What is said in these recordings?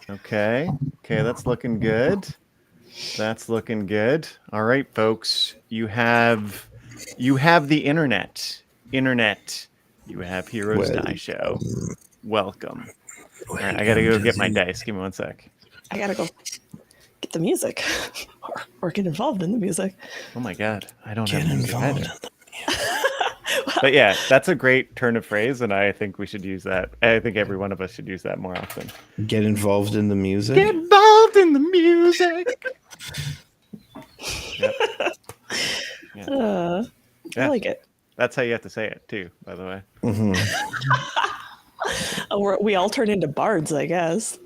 Okay, that's looking good. That's looking good. All right, folks, you have the internet. You have Heroes Die Show. Welcome. All right, I gotta go get my dice. Give me 1 sec. I gotta go get the music or get involved in the music. Oh my god, I don't have music either. But yeah, that's a great turn of phrase, and I think we should use that. I think every one of us should use that more often. Get involved in the music? Get involved in the music! Yep. Yeah. I like it. That's how you have to say it, too, by the way. Mm-hmm. We all turn into bards, I guess.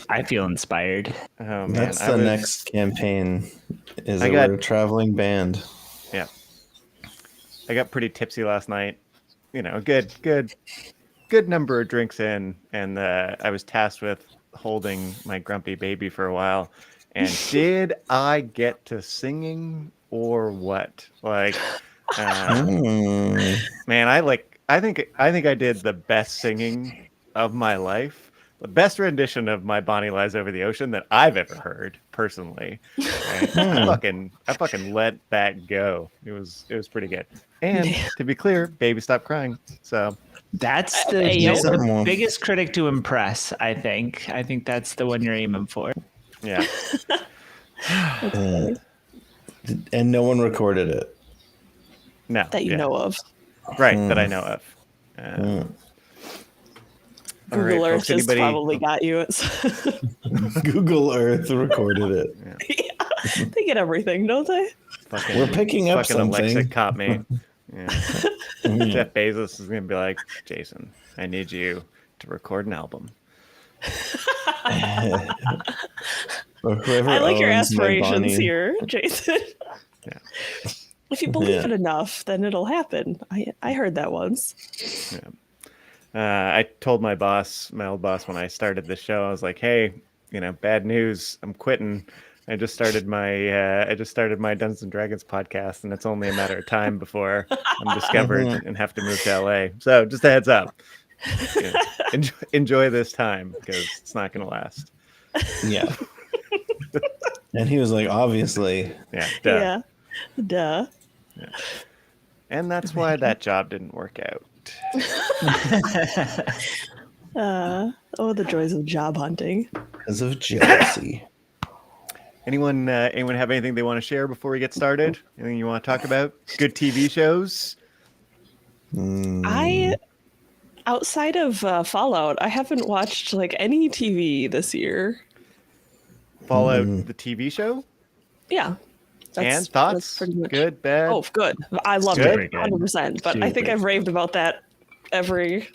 I feel inspired. Oh, man. That's the next campaign. We're a traveling band. Yeah. I got pretty tipsy last night. You know, good number of drinks in, and I was tasked with holding my grumpy baby for a while. And did I get to singing or what? Like, man, I think I did the best singing of my life. The best rendition of My Bonnie Lies Over the Ocean that I've ever heard, personally. Right? I fucking let that go. It was pretty good. And to be clear, baby stopped crying. So that's the biggest critic to impress, I think. I think that's the one you're aiming for. Yeah. And no one recorded it. No. That you know of. Right, that I know of. Google Earth has probably got you. Google Earth recorded it. Yeah. They get everything, don't they? We're picking up something. Alexa caught me. Yeah. Jeff Bezos is going to be like, Jason, I need you to record an album. I like your aspirations here, Jason. Yeah. If you believe it enough, then it'll happen. I heard that once. Yeah. I told my old boss, when I started the show, I was like, "Hey, bad news. I'm quitting. I just started my Dungeons and Dragons podcast, and it's only a matter of time before I'm discovered and have to move to LA. So just a heads up. Enjoy this time because it's not going to last." Yeah. And he was like, "Obviously." Yeah. Duh. Yeah. And that's why that job didn't work out. The joys of job hunting. Because of jealousy. Anyone have anything they want to share before we get started? Anything you want to talk about? Good TV shows? Outside of Fallout, I haven't watched any TV this year. Fallout, the TV show? Yeah. And thoughts? Good, bad? Oh, good. I loved it, 100%. But I think I've raved about that every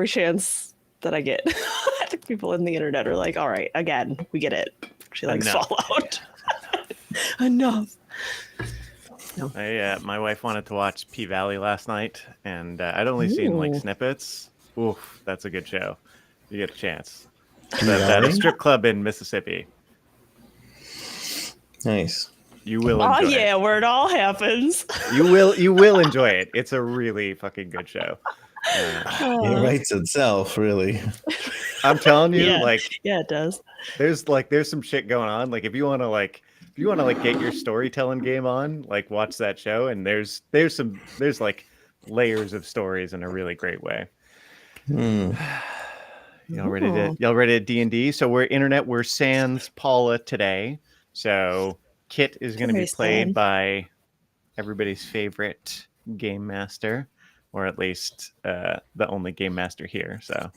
chance that I get. I think people in the internet are like, all right, again, we get it. She likes Fallout. Enough. No. My wife wanted to watch P-Valley last night, and I'd only seen snippets. Oof, that's a good show. You get a chance. That strip club in Mississippi. Nice. You will enjoy it. Where it all happens. You will enjoy it. It's a really fucking good show. It writes itself, really. I'm telling you, it does. There's some shit going on. Like if you want to get your storytelling game on, watch that show, and there's layers of stories in a really great way. Y'all ready to D&D? So we're sans Paula today. So Kit is going to be played by everybody's favorite game master, or at least the only game master here. So,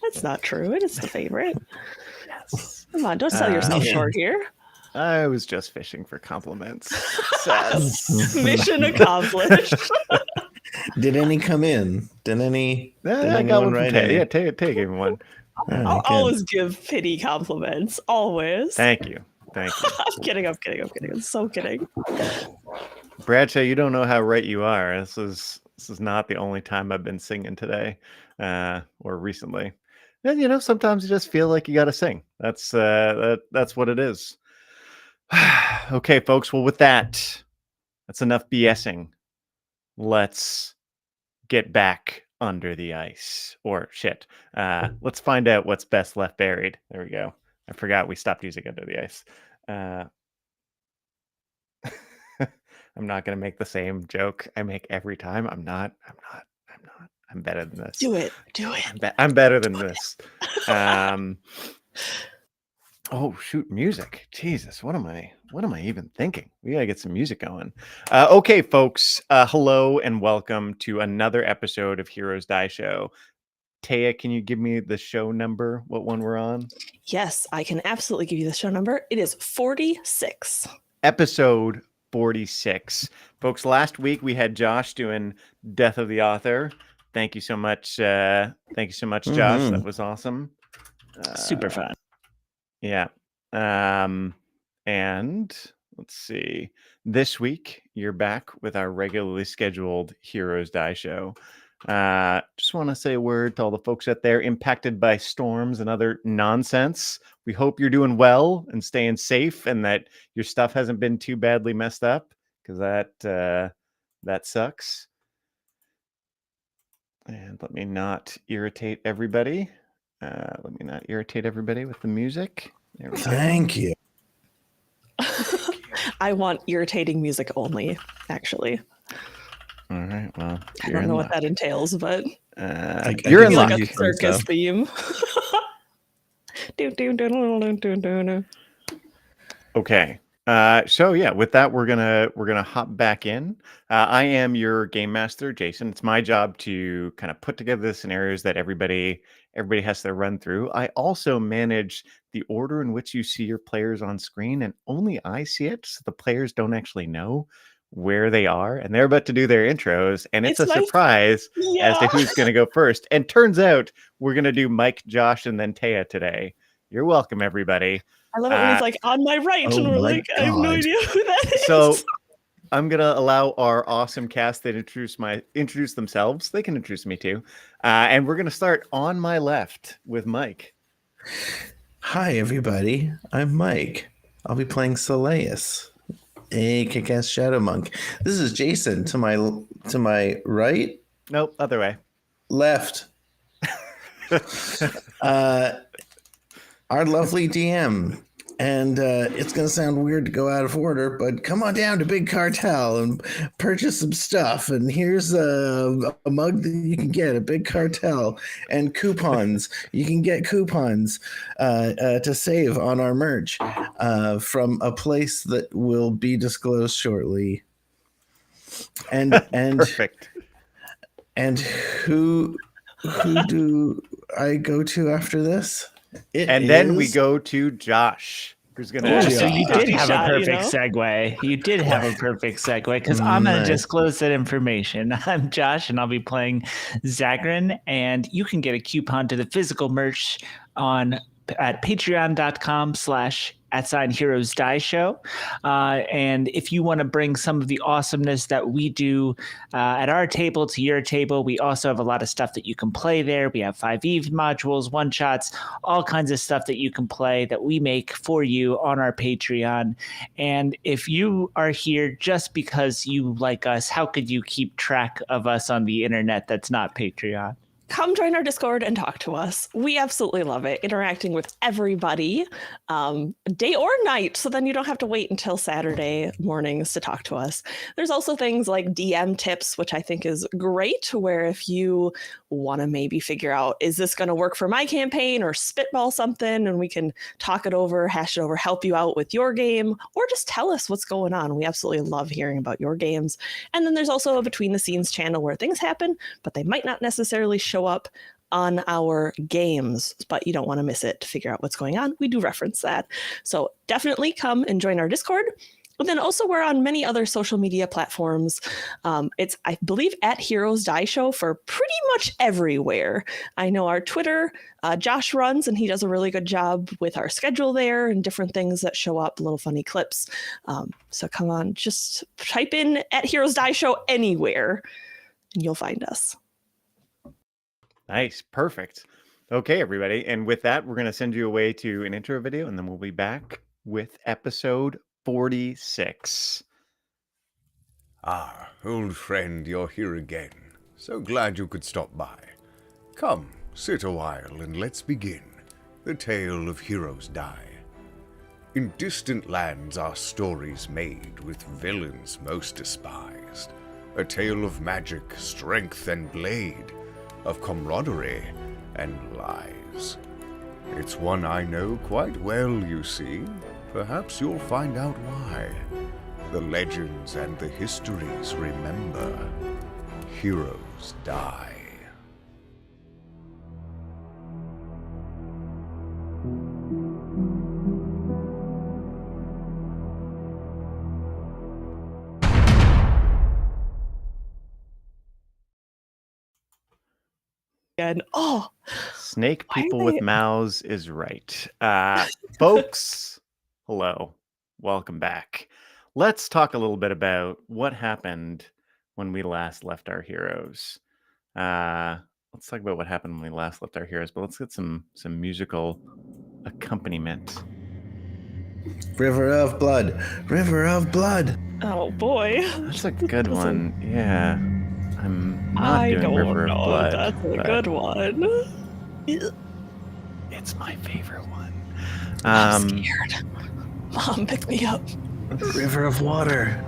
that's not true. It is the favorite. Yes. Come on, don't sell yourself short here. I was just fishing for compliments. Mission accomplished. Did any come in? I got one right here. Yeah, take him one. I'll always give pity compliments. Always. Thank you. I'm kidding. I'm so kidding. Bradshaw, you don't know how right you are. This is not the only time I've been singing today, or recently. And sometimes you just feel like you got to sing. That's what it is. Okay, folks. Well, with that, that's enough BSing. let's get back under the ice. Or shit. Let's find out what's best left buried. There we go. I forgot we stopped using under the ice. I'm not gonna make the same joke I make every time. I'm not. I'm better than this. Do it. I'm better than this. Oh shoot, music. Jesus, what am I even thinking? We gotta get some music going. Okay, folks. Hello and welcome to another episode of Heroes Die Show. Taya, can you give me the show number? What one we're on? Yes, I can absolutely give you the show number. It is 46. Episode 46. Folks, last week we had Josh doing Death of the Author. Thank you so much. Josh. That was awesome. Super fun. Yeah. And let's see. This week you're back with our regularly scheduled Heroes Die Show. Just want to say a word to all the folks out there impacted by storms and other nonsense. We hope you're doing well and staying safe, and that your stuff hasn't been too badly messed up, because that sucks. And let me not irritate everybody. With the music. There we go. Thank you. I want irritating music only, actually. All right. Well, I don't know what that entails, but you're in luck. Like a circus theme. Okay. So yeah, with that, we're gonna hop back in. I am your game master, Jason. It's my job to kind of put together the scenarios that everybody has to run through. I also manage the order in which you see your players on screen, and only I see it, so the players don't actually know where they are, and they're about to do their intros, and it's a surprise as to who's going to go first. And turns out we're going to do Mike, Josh, and then Taya today. You're welcome, everybody. I love it when he's like on my right, and we're like, God. I have no idea who that is. So I'm gonna allow our awesome cast to introduce themselves. They can introduce me too, and we're gonna start on my left with Mike. Hi, everybody. I'm Mike. I'll be playing Soleus, a kick-ass shadow monk. This is Jason to my right. Nope, other way. Left. Our lovely DM. And it's going to sound weird to go out of order, but come on down to Big Cartel and purchase some stuff. And here's a mug that you can get at Big Cartel, and coupons. You can get coupons to save on our merch from a place that will be disclosed shortly. And Perfect. And who do I go to after this? Then we go to Josh, who's gonna. So you did have a perfect segue. You did have a perfect segue, because I'm gonna disclose that information. I'm Josh, and I'll be playing Zagrin, and you can get a coupon to the physical merch at patreon.com/@Heroes Die Show. And if you want to bring some of the awesomeness that we do at our table to your table, we also have a lot of stuff that you can play there. We have 5e modules, one-shots, all kinds of stuff that you can play that we make for you on our Patreon. And if you are here just because you like us, how could you keep track of us on the internet that's not Patreon? Come join our Discord and talk to us. We absolutely love it, interacting with everybody, day or night, so then you don't have to wait until Saturday mornings to talk to us. There's also things like DM tips, which I think is great, where if you want to maybe figure out, is this going to work for my campaign, or spitball something, and we can talk it over, hash it over, help you out with your game, or just tell us what's going on. We absolutely love hearing about your games. And then there's also a behind the scenes channel where things happen, but they might not necessarily show up on our games, but you don't want to miss it to figure out what's going on. We do reference that. So definitely come and join our Discord. And then also we're on many other social media platforms. It's, I believe, at Heroes Die Show for pretty much everywhere. I know our Twitter, Josh runs, and he does a really good job with our schedule there and different things that show up, little funny clips. So come on, just type in at Heroes Die Show anywhere and you'll find us. Nice. Perfect. Okay, everybody. And with that, we're going to send you away to an intro video, and then we'll be back with episode 46. Ah, old friend, you're here again. So glad you could stop by. Come, sit a while and let's begin. The tale of heroes die. In distant lands are stories made with villains most despised. A tale of magic, strength, and blade, of camaraderie and lies. It's one I know quite well, you see. Perhaps you'll find out why. The legends and the histories remember. Heroes die. And Snake people with mouths is right. Folks, hello. Welcome back. Let's talk a little bit about what happened when we last left our heroes. Let's talk about what happened when we last left our heroes, but let's get some musical accompaniment. River of blood. River of blood. Oh boy. That's a good one. Yeah. I'm not doing River of Blood. That's a good one. It's my favorite one. I'm scared. Mom, pick me up. River of water.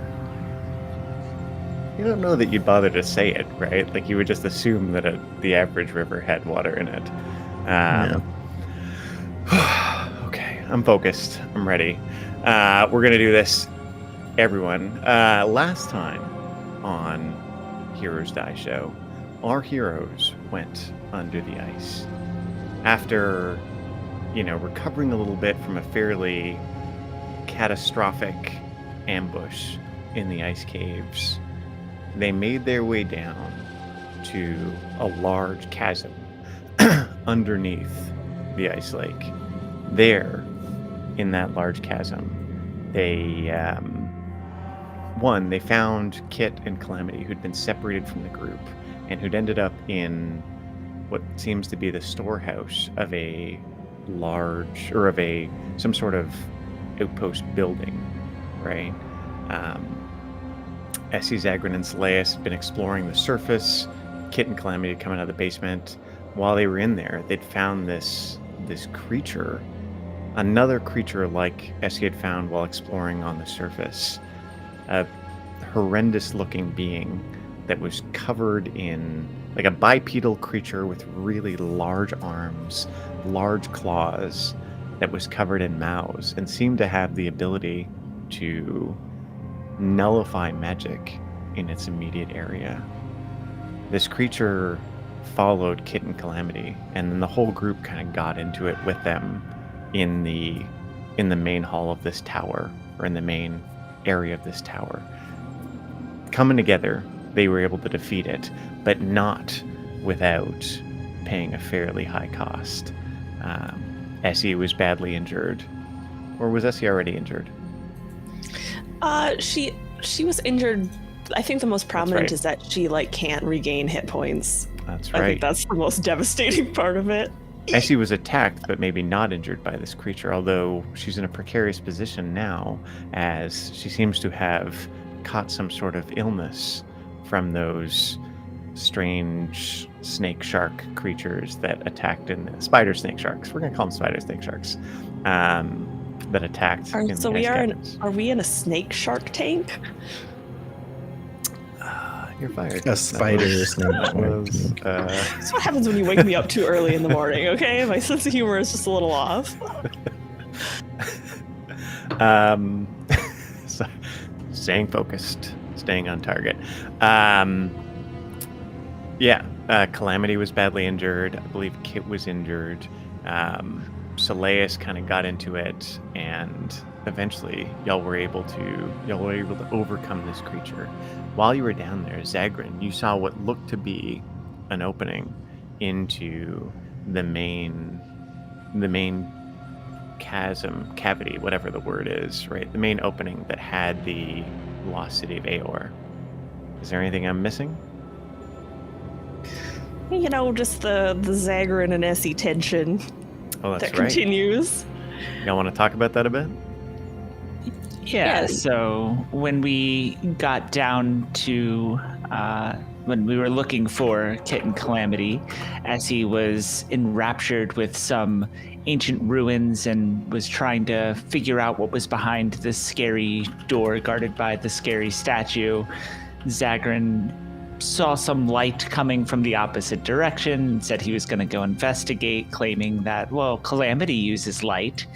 You don't know that you'd bother to say it, right? Like you would just assume that the average river had water in it. Okay, I'm focused. I'm ready. We're gonna do this, everyone. Last time on Heroes Die Show, our heroes went under the ice. After, recovering a little bit from a fairly catastrophic ambush in the ice caves, they made their way down to a large chasm underneath the ice lake. There, in that large chasm, they found Kit and Calamity, who'd been separated from the group and who'd ended up in what seems to be the storehouse of a some sort of outpost building, right? Essie, Zagrin, and Seleus had been exploring the surface. Kit and Calamity had come out of the basement. While they were in there, they'd found this creature, another creature like Essie had found while exploring on the surface. A horrendous-looking being that was covered in, like a bipedal creature with really large arms, large claws, that was covered in mouths and seemed to have the ability to nullify magic in its immediate area. This creature followed Kit and Calamity, and then the whole group kind of got into it with them in the main hall of this tower, or in the main area of this tower. Coming together, they were able to defeat it, but not without paying a fairly high cost. Essie was badly injured. Or was Essie already injured? She was injured. I think the most prominent right. is that she can't regain hit points. That's right. I think that's the most devastating part of it. Essie was attacked, but maybe not injured by this creature, although she's in a precarious position now, as she seems to have caught some sort of illness from those strange snake shark creatures that attacked in the spider snake sharks. We're going to call them spider snake sharks. That attacked. So are we in a snake shark tank? You're fired. A spider snake. That's what happens when you wake me up too early in the morning, okay? My sense of humor is just a little off. So, staying focused, staying on target. Calamity was badly injured. I believe Kit was injured. Seleus kind of got into it, and eventually y'all were able to overcome this creature. While you were down there, Zagrin, you saw what looked to be an opening into the main cavity, whatever the word is, right? The main opening that had the lost city of Aor. Is there anything I'm missing? Just the Zagrin and Essie tension. Oh, that's that right. Continues. Y'all want to talk about that a bit? Yeah, so when we got down to when we were looking for Kit and Calamity, Essie was enraptured with some ancient ruins and was trying to figure out what was behind this scary door guarded by the scary statue. Zagrin saw some light coming from the opposite direction and said he was going to go investigate, claiming that, well, Calamity uses light.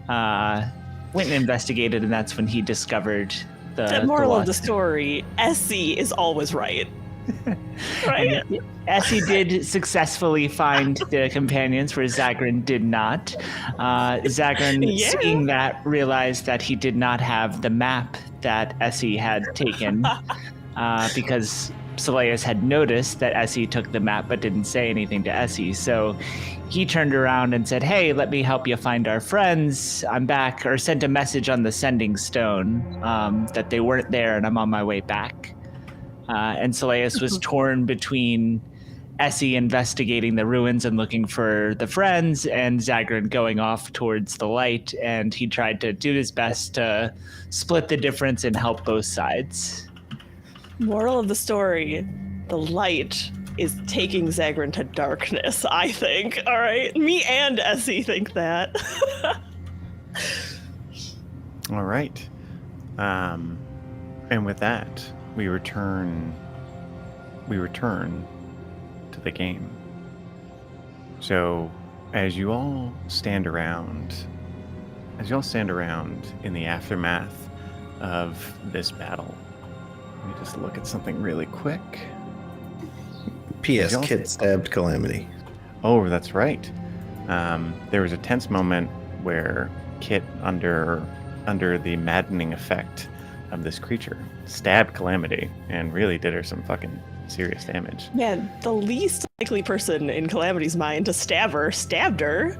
Went and investigated, and that's when he discovered the moral of the story: Essie is always right. Right? Essie did successfully find the companions where Zagrin did not. Zagrin, seeing that, realized that he did not have the map that Essie had taken because Saleus had noticed that Essie took the map but didn't say anything to Essie. So he turned around and said, "Hey, let me help you find our friends. I'm back," or sent a message on the sending stone that they weren't there and I'm on my way back. And Saleus was torn between Essie investigating the ruins and looking for the friends, and Zagrin going off towards the light, and he tried to do his best to split the difference and help both sides. Moral of the story: the light is taking Zagrin to darkness, I think. All right? Me and Essie think that. All right. And with that, we return to the game. So as you all stand around in the aftermath of this battle, let me just look at something really quick. P.S. Kit stabbed Calamity. Oh, that's right. There was a tense moment where Kit, under the maddening effect of this creature, stabbed Calamity and really did her some fucking serious damage. Man, the least likely person in Calamity's mind to stab her stabbed her.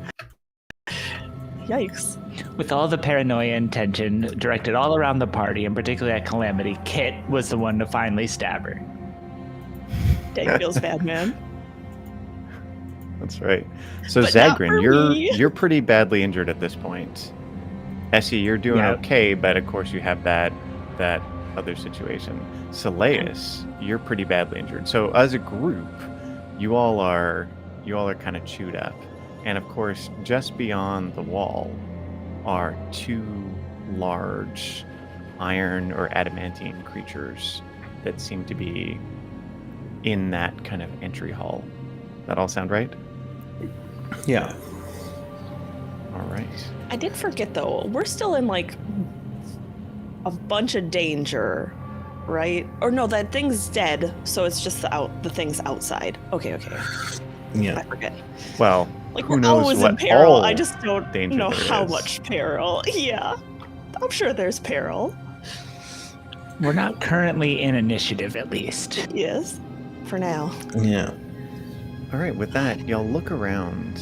Yikes. With all the paranoia and tension directed all around the party, and particularly at Calamity, Kit was the one to finally stab her. That feels bad, man. That's right. So But not for Zagrin, me. you're pretty badly injured at this point. Essie, you're doing okay, but of course you have that other situation. Saleus, you're pretty badly injured. So as a group, you all are kind of chewed up. And of course, just beyond the wall are two large iron or adamantine creatures that seem to be in that kind of entry hall. That all sound right? Yeah. All right. I did forget though, we're still in like a bunch of danger, right? Or no, that thing's dead, so it's just the thing's outside. Okay. Yeah. I forget. Well, Like who we're knows always what in peril. all I just don't danger know there how is. much peril. Yeah. I'm sure there's peril. We're not currently in initiative, at least. Yes. For now. Yeah. All right, with that, y'all look around.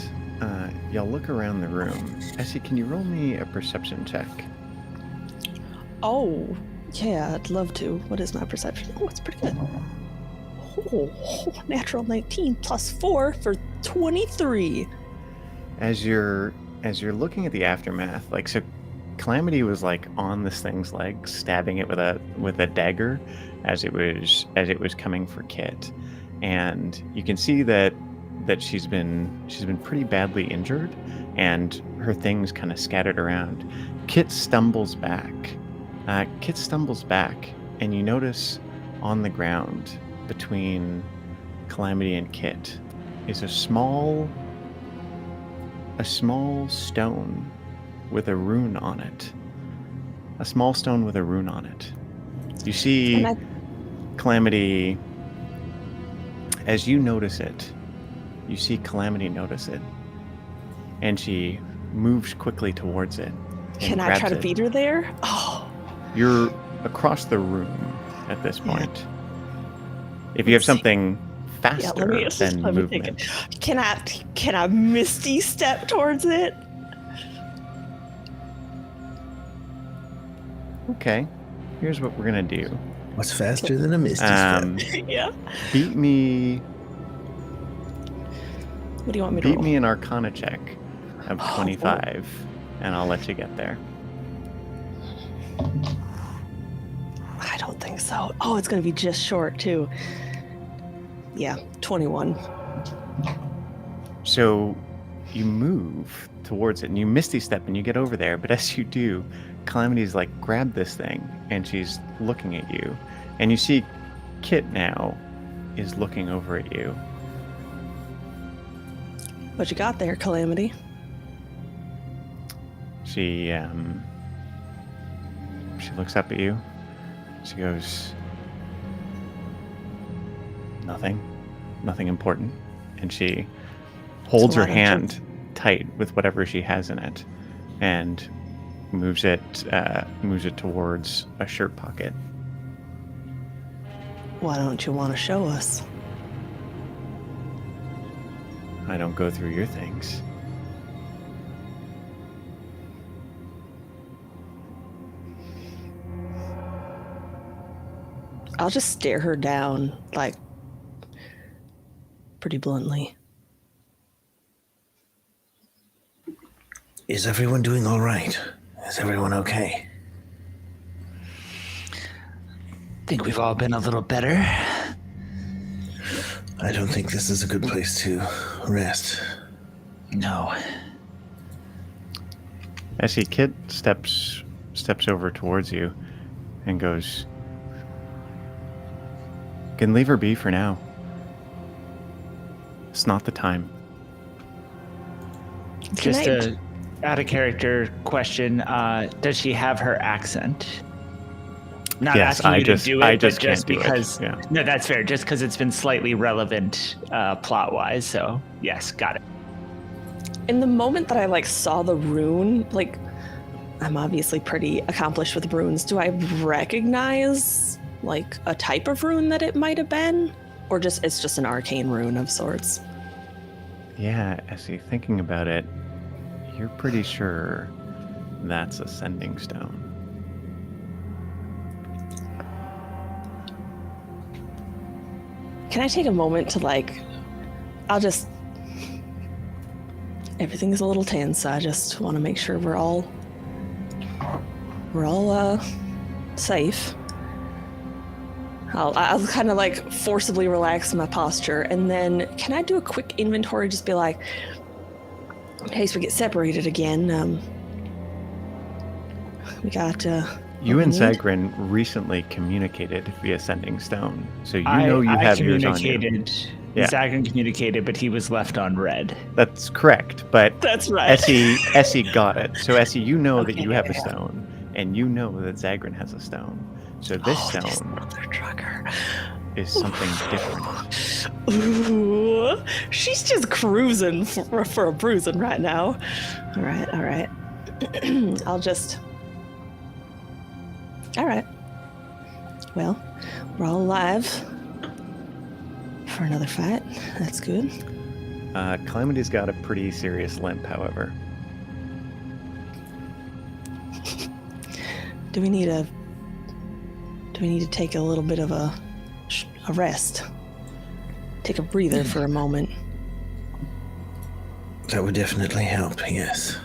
The room. Essie, can you roll me a perception check? Oh, yeah, I'd love to. What is my perception? Oh, it's pretty good. Oh, natural 19 plus 4 for 23. As you're looking at the aftermath, like, so Calamity was like on this thing's leg, stabbing it with a dagger as it was coming for Kit, and you can see that she's been pretty badly injured, and her things kind of scattered around. Kit stumbles back, and you notice on the ground between Calamity and Kit is a small stone with a rune on it. A small stone with a rune on it. You see Calamity, as you notice it, you see Calamity notice it, and she moves quickly towards it. Can I try to beat her there? Oh. You're across the room at this point. If you have something faster than movement. Can I misty step towards it? Okay. Here's what we're gonna do. What's faster than a misty step? Yeah. Beat me. What do you want me to roll? Beat me an Arcana check of 25, and I'll let you get there. I don't think so. Oh, it's going to be just short, too. Yeah, 21. So you move towards it and you misty step and you get over there, but as you do, Calamity's like, grab this thing, and she's looking at you. And you see Kit now is looking over at you. What you got there, Calamity? She looks up at you. She goes, nothing important. And she holds her hand tight with whatever she has in it and moves it towards a shirt pocket. Why don't you want to show us? I don't go through your things. I'll just stare her down, like, pretty bluntly. Is everyone doing all right? Is everyone okay? Think we've all been a little better. I don't think this is a good place to rest. No. I see Kit steps over towards you and goes, can leave her be for now. It's not the time. Just a out of character question. Does she have her accent? Not yes, asking you to do it, I just but just can't because. do it. Yeah. No, that's fair. Just because it's been slightly relevant plot wise. So yes, got it. In the moment that I like saw the rune, like, I'm obviously pretty accomplished with runes. Do I recognize like a type of rune that it might have been, or just it's just an arcane rune of sorts? Yeah, Essie, thinking about it, you're pretty sure that's a sending stone. Can I take a moment to like, everything's a little tense, so I just want to make sure we're all safe. I'll kind of like forcibly relax my posture, and then can I do a quick inventory? Just be like, in case we get separated again, we got. You and Zagrin recently communicated via sending stone, so you know you have yours on you. Yeah. Zagrin communicated, but he was left on red. That's correct, but that's right. Essie got it. So Essie, you know that you have a stone, and you know that Zagrin has a stone. So this stone is something different. Ooh, she's just cruising for a bruising right now. All right. All right. Well, we're all alive for another fight. That's good. Calamity's got a pretty serious limp, however. Do we need to take a little bit of a rest? Take a breather for a moment. That would definitely help, yes.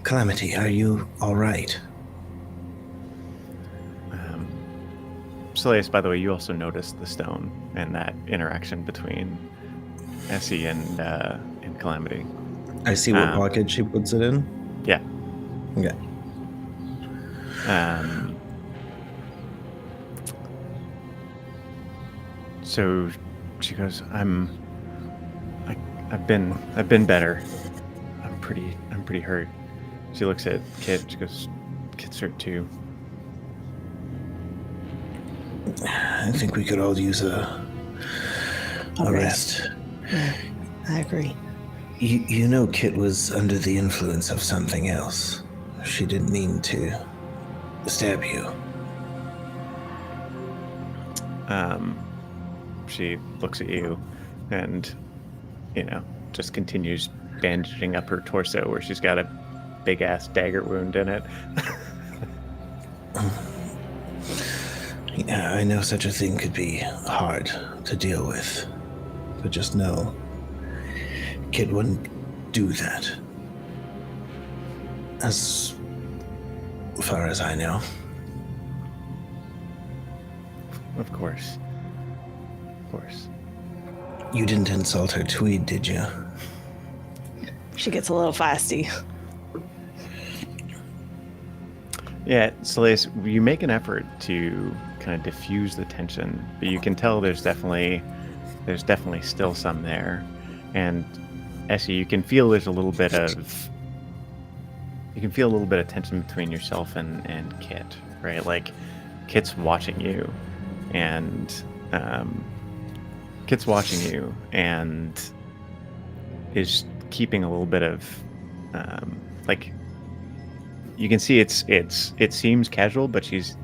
Calamity, are you all right? Silius, by the way, you also noticed the stone and that interaction between Essie and Calamity. I see what pocket she puts it in. Yeah. Okay. So she goes, I've been better. I'm pretty hurt. She looks at Kit. She goes, Kit's hurt too. I think we could all use a rest. Yeah, I agree. You know Kit was under the influence of something else. She didn't mean to stab you. She looks at you and, just continues bandaging up her torso where she's got a big-ass dagger wound in it. Yeah, I know such a thing could be hard to deal with. But just know, Kit wouldn't do that. As as far as I know. Of course. Of course. You didn't insult her tweed, did you? She gets a little feisty. Yeah, Celeste, you make an effort to kind of diffuse the tension, but you can tell there's definitely still some there. And Essie, you can feel there's a little bit of tension between yourself and Kit, right? Like Kit's watching you, and is keeping a little bit of like, you can see it seems casual, but she's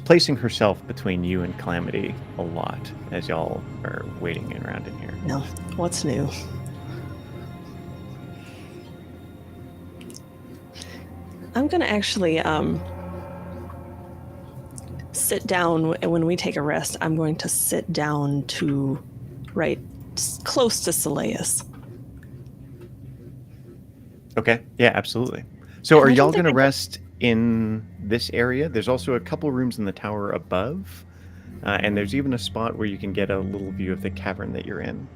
placing herself between you and Calamity a lot as y'all are waiting around in here. No, what's new? I'm gonna actually sit down, and when we take a rest, I'm going to sit down to close to Seleus. Okay, yeah, absolutely. So are I y'all don't think going to rest in this area? There's also a couple rooms in the tower above, and there's even a spot where you can get a little view of the cavern that you're in.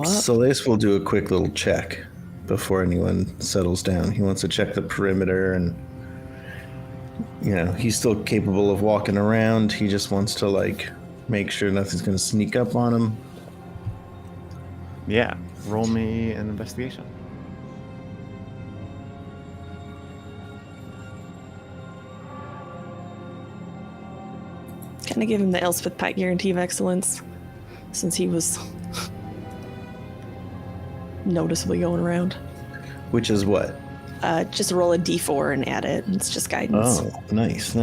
Celeste will do a quick little check before anyone settles down. He wants to check the perimeter, and he's still capable of walking around. He just wants to make sure nothing's going to sneak up on him. Yeah, roll me an investigation. Kind of give him the Elspeth Pike guarantee of excellence, since he was noticeably going around. Which is what? Just roll a d4 and add it. It's just guidance. Oh, nice.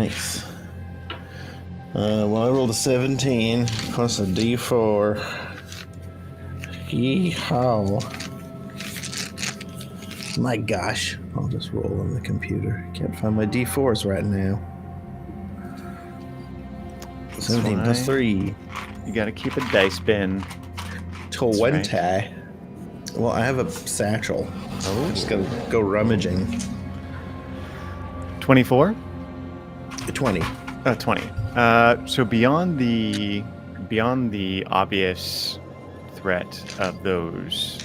Well, I rolled a 17 plus a d4. Yeehaw. My gosh. I'll just roll on the computer. Can't find my d4s right now. 17 plus 3. You got to keep a dice bin. 20. Right. Well, I have a satchel. Oh. I'm just going to go rummaging. 24? 20. 20. So beyond the obvious threat of those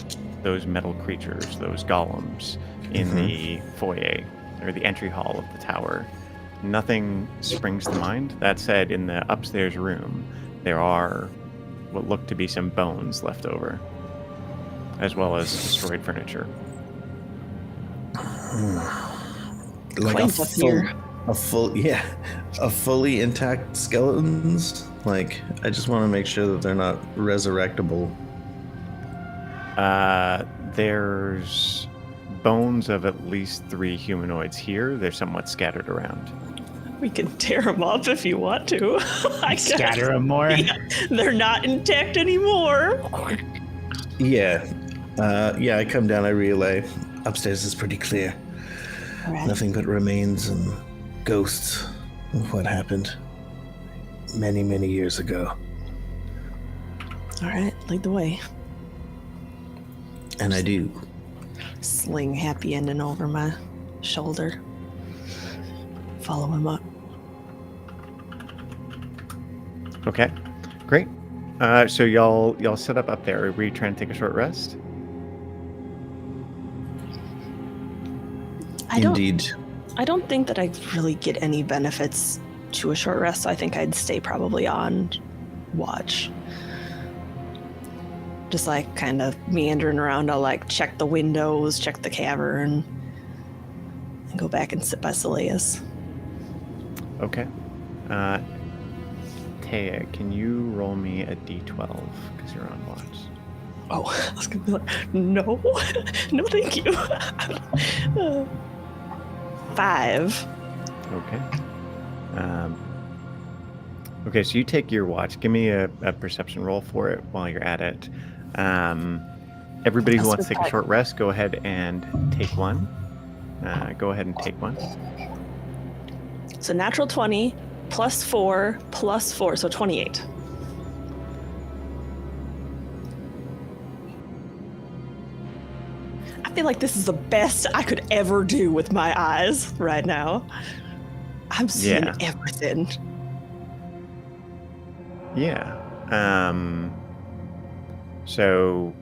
metal creatures, those golems in the foyer or the entry hall of the tower, nothing springs to mind. That said, in the upstairs room, there are what look to be some bones left over, as well as destroyed furniture. Like a fully intact skeletons. Like, I just want to make sure that they're not resurrectable. There's bones of at least 3 humanoids here. They're somewhat scattered around. We can tear them up if you want to. Scatter them more. Yeah, they're not intact anymore. Yeah. I come down, I relay. Upstairs is pretty clear. Right. Nothing but remains and ghosts of what happened many, many years ago. All right, lead the way. And I do. Sling Happy Ending over my shoulder. Follow him up. Okay, great. So y'all set up there. Are we trying to take a short rest? Indeed. I don't think that I really get any benefits to a short rest, so I think I'd stay probably on watch. Just kind of meandering around. I'll check the windows, check the cavern, and go back and sit by Seleus. Okay. Taya, can you roll me a d12 because you're on watch? Oh, I was gonna be like, no, no, thank you. 5. Okay. Okay, so you take your watch. Give me a perception roll for it while you're at it. Everybody who wants to take a short rest, go ahead and take one. Go ahead and take one. So natural 20 plus 4 plus 4, so 28. I feel like this is the best I could ever do with my eyes right now. I'm seeing everything. Yeah. So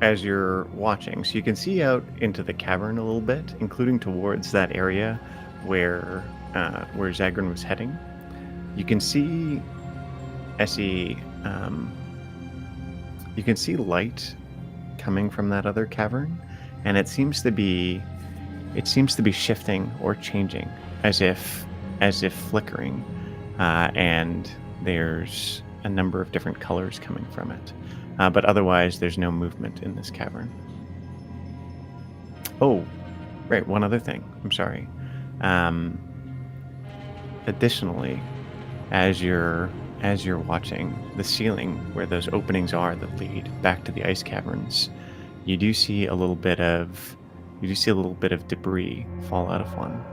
as you're watching, so you can see out into the cavern a little bit, including towards that area where Zagrin was heading. You can see Essie. You can see light coming from that other cavern, and it seems to be shifting or changing, as if flickering, and there's a number of different colors coming from it. But otherwise, there's no movement in this cavern. Oh, right. One other thing. I'm sorry. Additionally, as you're watching, the ceiling where those openings are that lead back to the ice caverns, you do see a little bit of debris fall out of one.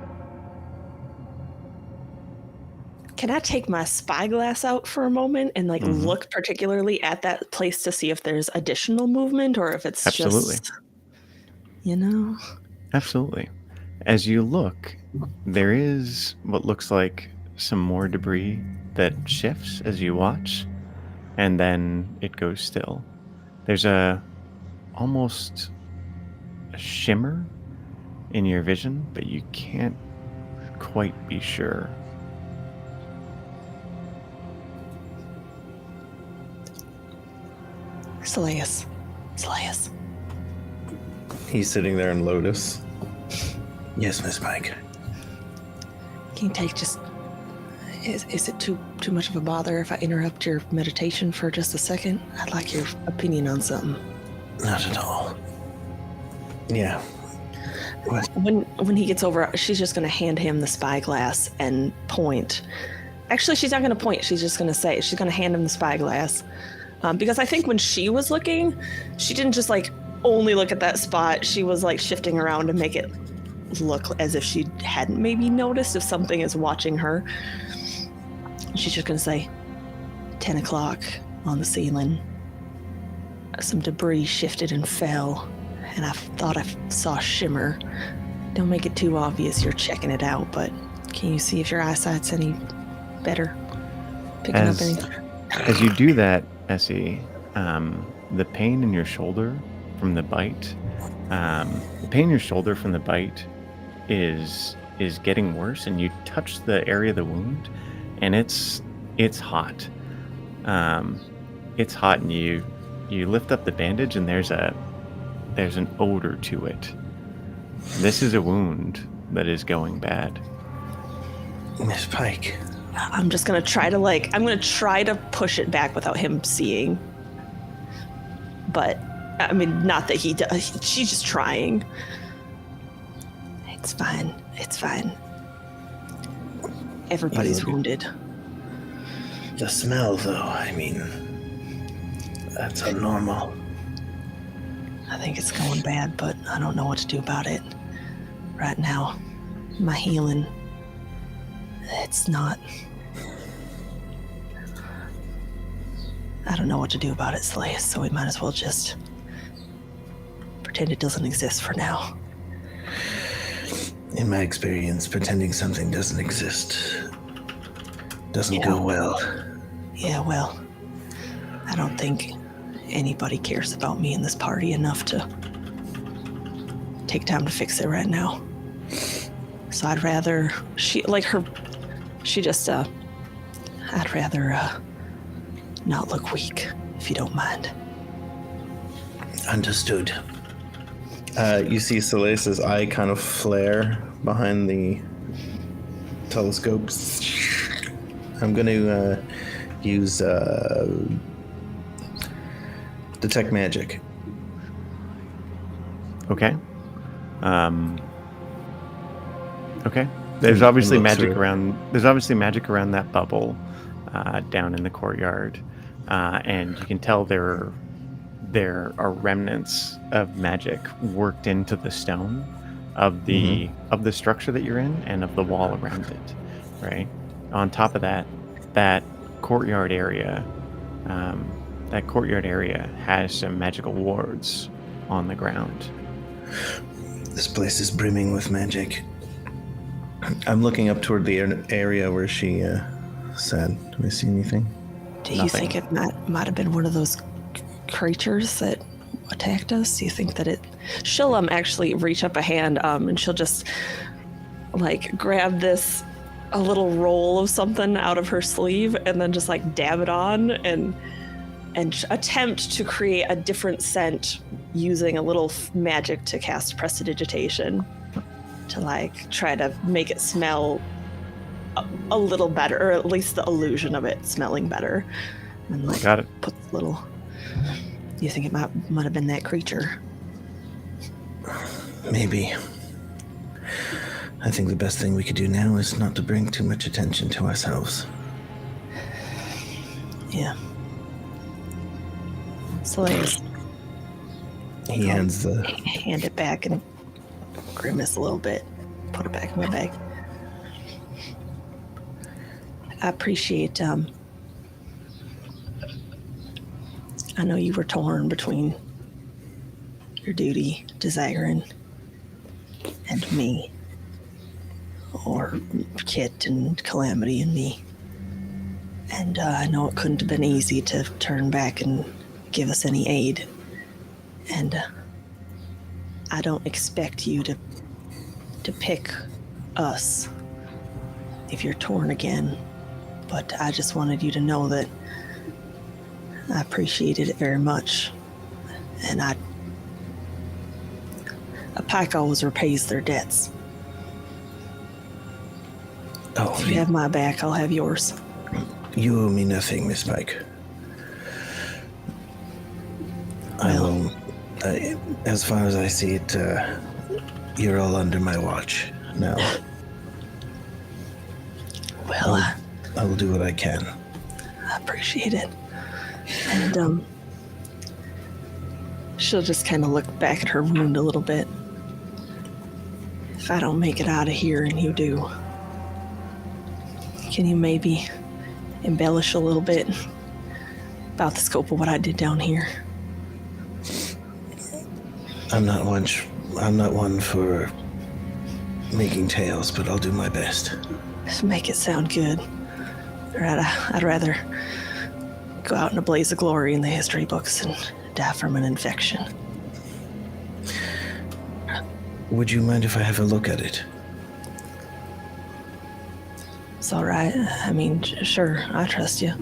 Can I take my spyglass out for a moment and look particularly at that place to see if there's additional movement or if it's Absolutely. just, Absolutely. As you look, there is what looks like some more debris that shifts as you watch, and then it goes still. There's almost a shimmer in your vision, but you can't quite be sure. Slayus. He's sitting there in Lotus. Yes, Miss Pike. Can you take just... Is it too much of a bother if I interrupt your meditation for just a second? I'd like your opinion on something. Not at all. Yeah. What? When he gets over, she's just going to hand him the spyglass and point. Actually, she's not going to point. She's just going to say, she's going to hand him the spyglass. Because I think when she was looking, she didn't just only look at that spot. She was shifting around to make it look as if she hadn't maybe noticed if something is watching her. She's just going to say, 10 o'clock on the ceiling. Some debris shifted and fell, and I thought I saw a shimmer. Don't make it too obvious you're checking it out, but can you see if your eyesight's any better? Picking up anything? As you do that, Essie, the pain in your shoulder from the bite, is getting worse, and you touch the area of the wound, and it's hot. It's hot, and you lift up the bandage, and there's an odor to it. This is a wound that is going bad. Miss Pike. I'm just gonna try to push it back without him seeing. But I mean, not that he does. She's just trying. It's fine. Everybody's wounded. The smell, though, I mean, that's abnormal. I think it's going bad, but I don't know what to do about it. Right now, my healing, it's not... I don't know what to do about it, Slayus, so we might as well just pretend it doesn't exist for now. In my experience, pretending something doesn't exist doesn't go well. Yeah, well, I don't think anybody cares about me in this party enough to take time to fix it right now. So I'd rather I'd rather not look weak, if you don't mind. Understood. You see Slayus's eye kind of flare behind the telescopes. I'm going to use detect magic. Okay. Okay. There's obviously magic around. There's obviously magic around that bubble down in the courtyard, and you can tell there are remnants of magic worked into the stone of the structure that you're in and of the wall around it. Right. On top of that, that courtyard area has some magical wards on the ground. This place is brimming with magic. I'm looking up toward the area where she said. Do I see anything? Do you think it might have been one of those creatures that attacked us? Do you think that she'll actually reach up a hand and she'll just like grab a little roll of something out of her sleeve and then just like dab it on and attempt to create a different scent using a little magic to cast prestidigitation to like try to make it smell a little better, or at least the illusion of it smelling better. And like got it. Put little. You think it might have been that creature? Maybe. I think the best thing we could do now is not to bring too much attention to ourselves. Yeah. So he hands hand it back and grimace a little bit. Put it back in my bag. I appreciate. I know you were torn between your duty to Zyron and me, or Kit and Calamity and me. And I know it couldn't have been easy to turn back and give us any aid. And I don't expect you to pick us if you're torn again. But I just wanted you to know that I appreciated it very much. And a pack always repays their debts. Oh, if you have my back, I'll have yours. You owe me nothing, Miss Pike. Well, as far as I see it, you're all under my watch now. Well, I will do what I can. I appreciate it. And she'll just kind of look back at her wound a little bit. If I don't make it out of here and you do, can you maybe embellish a little bit about the scope of what I did down here? I'm not one for making tales, but I'll do my best. Just make it sound good. I'd rather go out in a blaze of glory in the history books and die from an infection. Would you mind if I have a look at it? It's all right. I mean, sure, I trust you.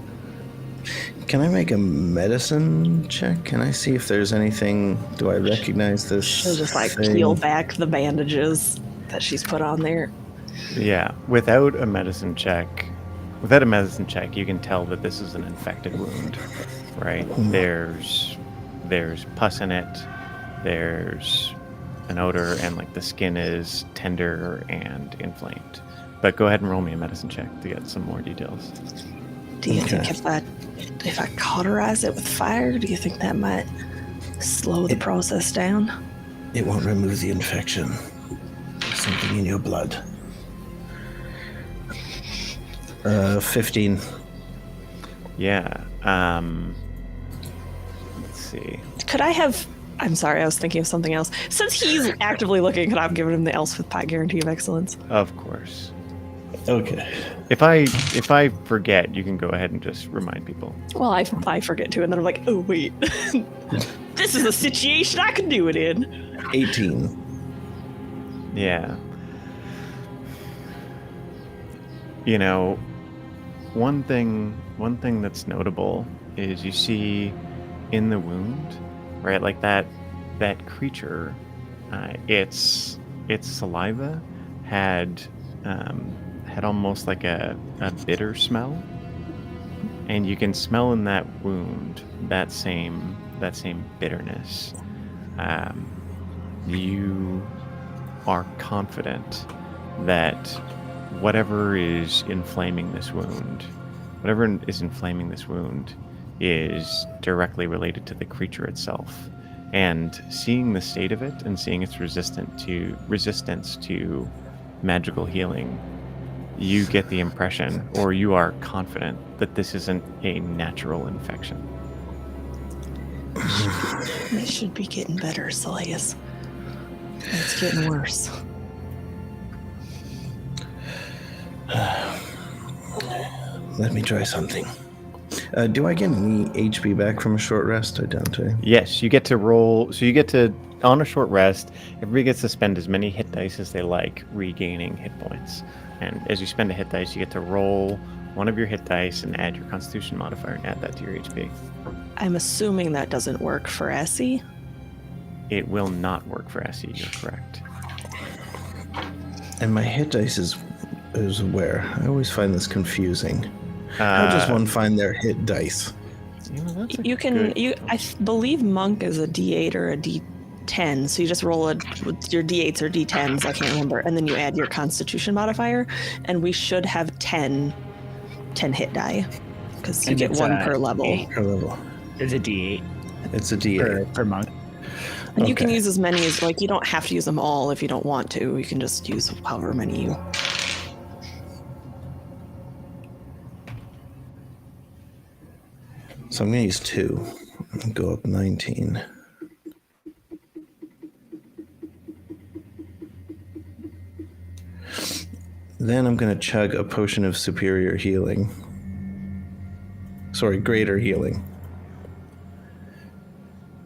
Can I make a medicine check? Can I see if there's anything? Do I recognize this? She'll just like thing? peel back the bandages that she's put on there. Yeah, without a medicine check, you can tell that this is an infected wound, right? There's pus in it. There's an odor, and like the skin is tender and inflamed. But go ahead and roll me a medicine check to get some more details. Do you think if I cauterize it with fire, do you think that might slow the process down? It won't remove the infection. Something in your blood. 15. Yeah. Let's see. Could I have... I'm sorry, I was thinking of something else. Since he's actively looking, could I have given him the Elspeth Pie Guarantee of Excellence? Of course. Okay. If I forget, you can go ahead and just remind people. Well, I forget to, and then I'm like, oh, wait. This is a situation I can do it in. 18. Yeah. You know, one thing that's notable is you see in the wound, right, like that creature, its saliva had almost like a bitter smell, and you can smell in that wound that same bitterness. You are confident that whatever is inflaming this wound is directly related to the creature itself. And seeing the state of it and seeing its resistance to magical healing, you get the impression, or you are confident, that this isn't a natural infection. It should be getting better, Silius. It's getting worse. Let me try something. Do I get any HP back from a short rest? I don't. Yes, you get to roll. So you get to, on a short rest, everybody gets to spend as many hit dice as they like regaining hit points. And as you spend a hit dice, you get to roll one of your hit dice and add your Constitution modifier and add that to your HP. I'm assuming that doesn't work for Essie. It will not work for Essie, you're correct. And my hit dice is where? I always find this confusing. How does one find their hit dice? You can. I believe Monk is a D8 or a D10, so you just roll with your D8s or D10s. I can't remember, and then you add your Constitution modifier, and we should have 10 hit die because you get one per level. Per level. It's a D8. It's a D8 per monk. And you can use as many as you don't have to use them all if you don't want to. You can just use however many you. So I'm going to use 2 and go up 19. Then I'm going to chug a potion of superior healing. Sorry, greater healing.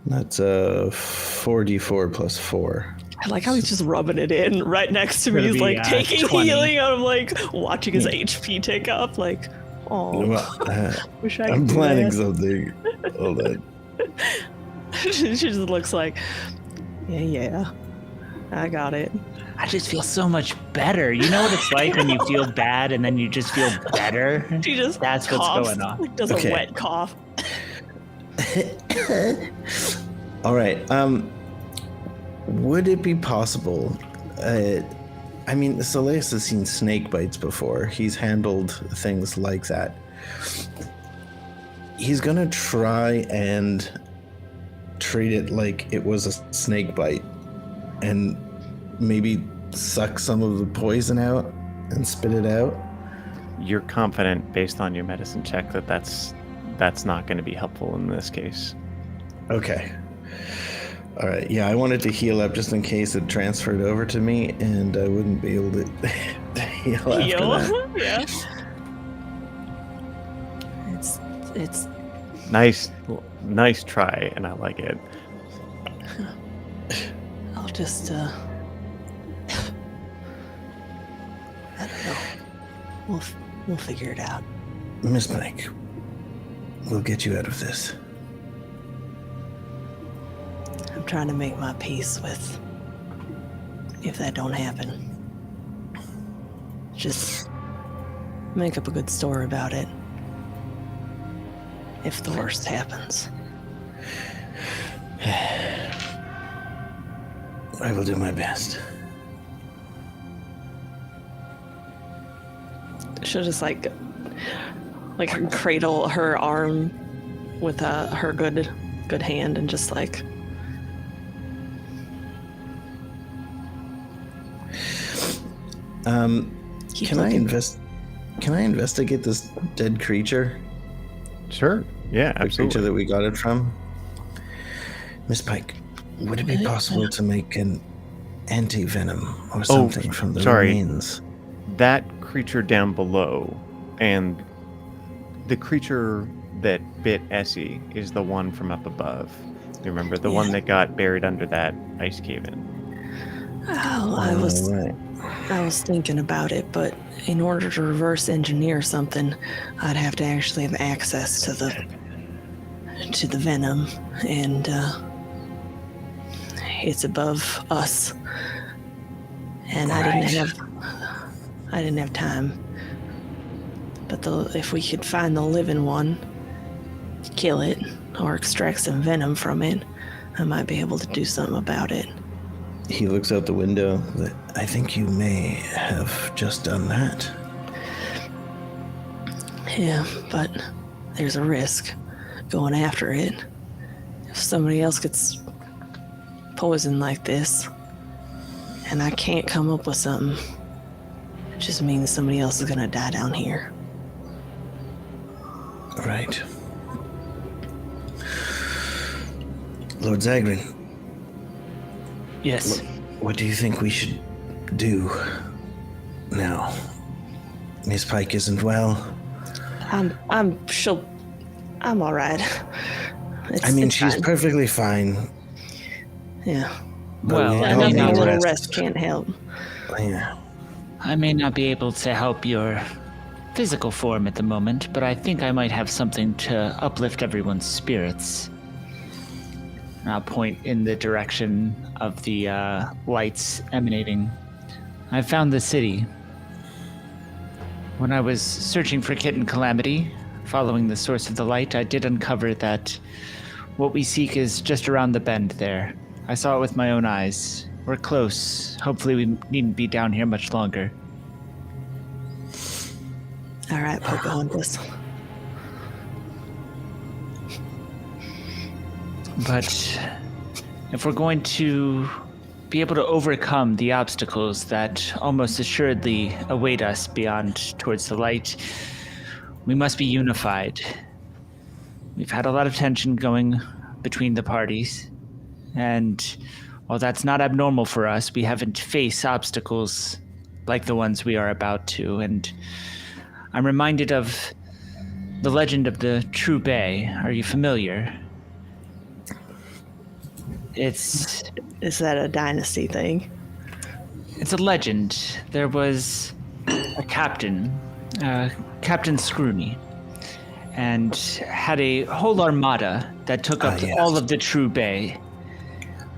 That's a 4d4 plus 4. I like how he's just rubbing it in right next to me. He's like taking 20. Healing. I'm like watching his HP tick up. Like, oh, wish I could. I'm planning something. Hold on. She just looks like, yeah, I got it. I just feel so much better. You know what it's like when you feel bad and then you just feel better? She just That's coughs, what's going on. Like does a wet cough. All right. Would it be possible? I mean, Soleus has seen snake bites before. He's handled things like that. He's gonna try and treat it like it was a snake bite, and maybe suck some of the poison out and spit it out. You're confident, based on your medicine check, that that's not going to be helpful in this case. Okay. All right. Yeah, I wanted to heal up just in case it transferred over to me, and I wouldn't be able to heal after that. Yeah. It's nice try, and I like it. I'll just I don't know. We'll figure it out. Miss Pike, we'll get you out of this. I'm trying to make my peace with if that don't happen. Just make up a good story about it. If the worst happens. I will do my best. She'll just like cradle her arm with her good hand and just like. Can I investigate this dead creature? Sure. Yeah, The absolutely. creature that we got it from? Miss Pike, would it be possible to make an anti-venom or something from the remains? That creature down below, and the creature that bit Essie is the one from up above. You remember the one that got buried under that ice cave-in? Oh, I was thinking about it, but in order to reverse engineer something, I'd have to actually have access to the venom, and it's above us. And I didn't have time. But if we could find the living one, kill it, or extract some venom from it, I might be able to do something about it. He looks out the window. I think you may have just done that. Yeah, but there's a risk going after it. If somebody else gets poisoned like this, and I can't come up with something, it just means somebody else is gonna die down here. Right. Lord Zagrin. Yes. What do you think we should do now? Miss Pike isn't well. I'm all right. She's fine. perfectly fine. Yeah. Well, I know a little rest can't help. Yeah. I may not be able to help your physical form at the moment, but I think I might have something to uplift everyone's spirits. I'll point in the direction of the lights emanating. I found the city. When I was searching for Kitten Calamity, following the source of the light, I did uncover that what we seek is just around the bend there. I saw it with my own eyes. We're close. Hopefully we needn't be down here much longer. All right, Pocahontas. But if we're going to be able to overcome the obstacles that almost assuredly await us beyond towards the light, we must be unified. We've had a lot of tension going between the parties, and while that's not abnormal for us, we haven't faced obstacles like the ones we are about to, and I'm reminded of the legend of the True Bay. Are you familiar? Is that a dynasty thing? It's a legend. There was a captain, Captain Scroony, and had a whole armada that took up all of the True Bay.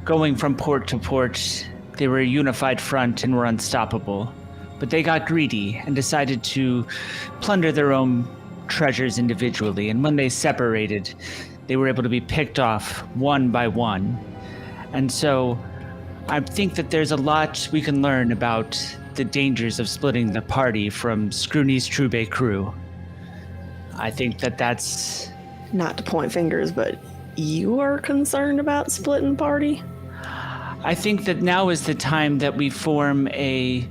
Going from port to port, they were a unified front and were unstoppable. But they got greedy and decided to plunder their own treasures individually. And when they separated, they were able to be picked off one by one. And so I think that there's a lot we can learn about the dangers of splitting the party from Scroony's True Bay crew. I think that that's... Not to point fingers, but you are concerned about splitting party? I think that now is the time that we form a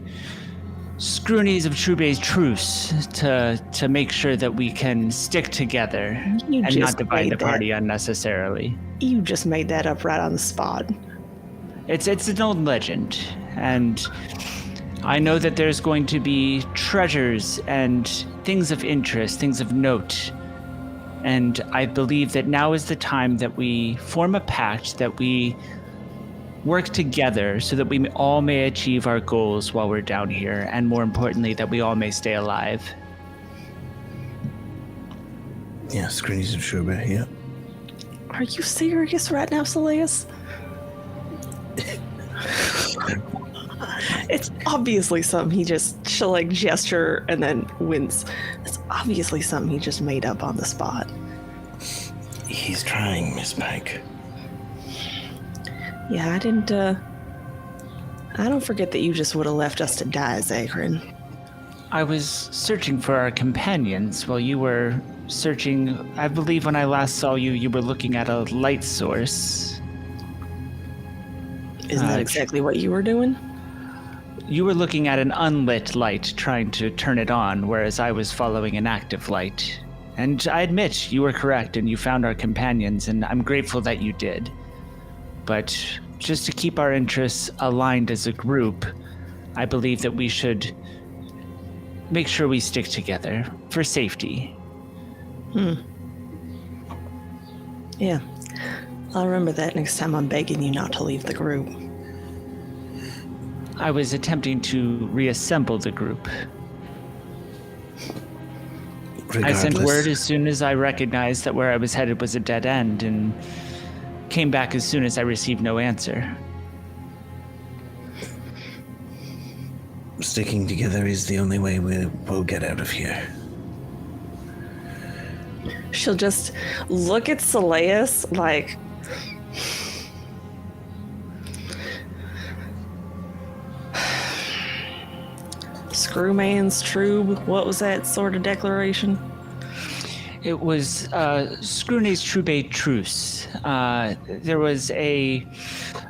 Scroonies of True Bay's truce to make sure that we can stick together and not divide the party unnecessarily. You just made that up right on the spot. It's an old legend, and I know that there's going to be treasures and things of interest, things of note, and I believe that now is the time that we form a pact, that we work together so that we all may achieve our goals while we're down here, and more importantly, that we all may stay alive. Yeah, Screenies of True Bay, yeah. Are you serious right now, Salias? It's obviously something she'll like gesture and then wince. It's obviously something he just made up on the spot. He's trying, Miss Pike. Yeah, I don't forget that you just would have left us to die, Zachrin. I was searching for our companions while you were searching. I believe when I last saw you, you were looking at a light source. Isn't that exactly what you were doing? You were looking at an unlit light, trying to turn it on, whereas I was following an active light. And I admit, you were correct, and you found our companions, and I'm grateful that you did. But just to keep our interests aligned as a group, I believe that we should make sure we stick together for safety. Yeah. I'll remember that next time I'm begging you not to leave the group. I was attempting to reassemble the group. I sent word as soon as I recognized that where I was headed was a dead end, and came back as soon as I received no answer. Sticking together is the only way we'll get out of here. She'll just look at Salias like... Screwman's Trube. What was that sort of declaration? It was Scroony's True Bay Truce. There was an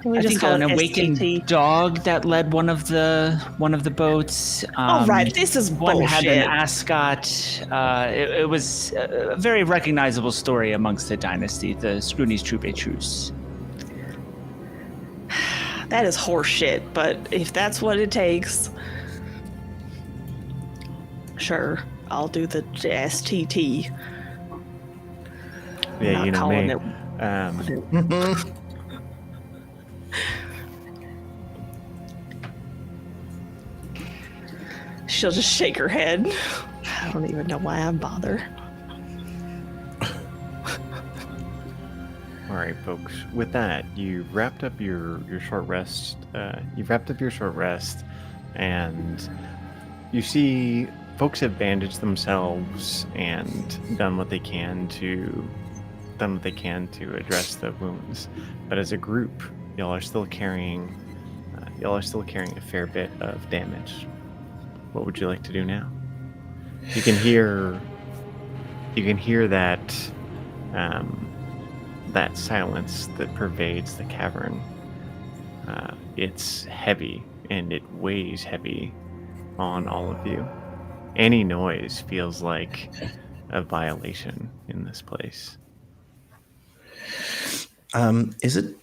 awakened dog that led one of the boats. All right, this is one bullshit. had an ascot. It was a very recognizable story amongst the dynasty, the Scroony's True Bay Truce. That is horse shit, but if that's what it takes, sure, I'll do the STT. Yeah, you know me. She'll just shake her head. I don't even know why I bother. All right, folks. With that, you've wrapped up your short rest. And you see folks have bandaged themselves and done what they can to address the wounds. But as a group, y'all are still carrying a fair bit of damage. What would you like to do now? You can hear that that silence that pervades the cavern. It's heavy, and it weighs heavy on all of you. Any noise feels like a violation in this place. Is it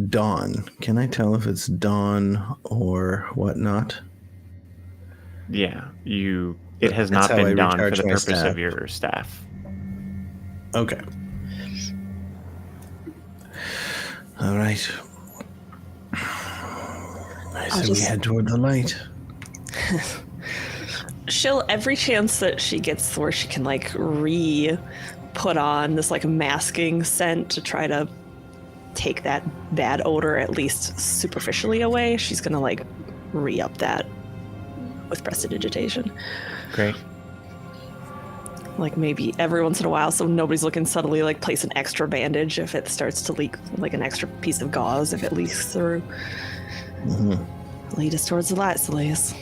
dawn? Can I tell if it's dawn or whatnot? Yeah, it has not been dawn for the purpose of your staff. Okay. All right. I said we head toward the light. She'll, every chance that she gets where she can like put on this like masking scent to try to take that bad odor at least superficially away, she's gonna like re-up that with prestidigitation. Great. Like maybe every once in a while, so nobody's looking, subtly like place an extra bandage if it starts to leak, like an extra piece of gauze if it leaks through. Lead us towards the light, Silius.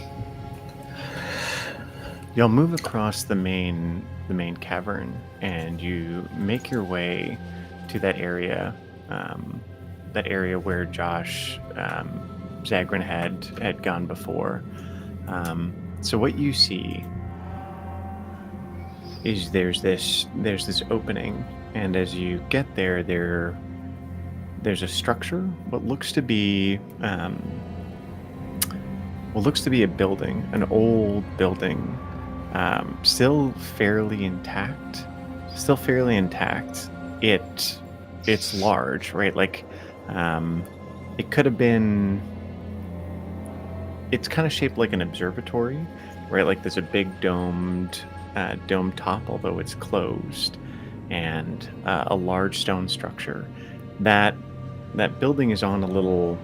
Y'all move across the main cavern, and you make your way to that area where Josh Zagrin had gone before. So what you see is there's this opening, and as you get there's a structure, what looks to be a building, an old building, still fairly intact. It's large, right? Like it could have been. It's kind of shaped like an observatory, right? Like there's a big dome top, although it's closed, and a large stone structure. That building is on a little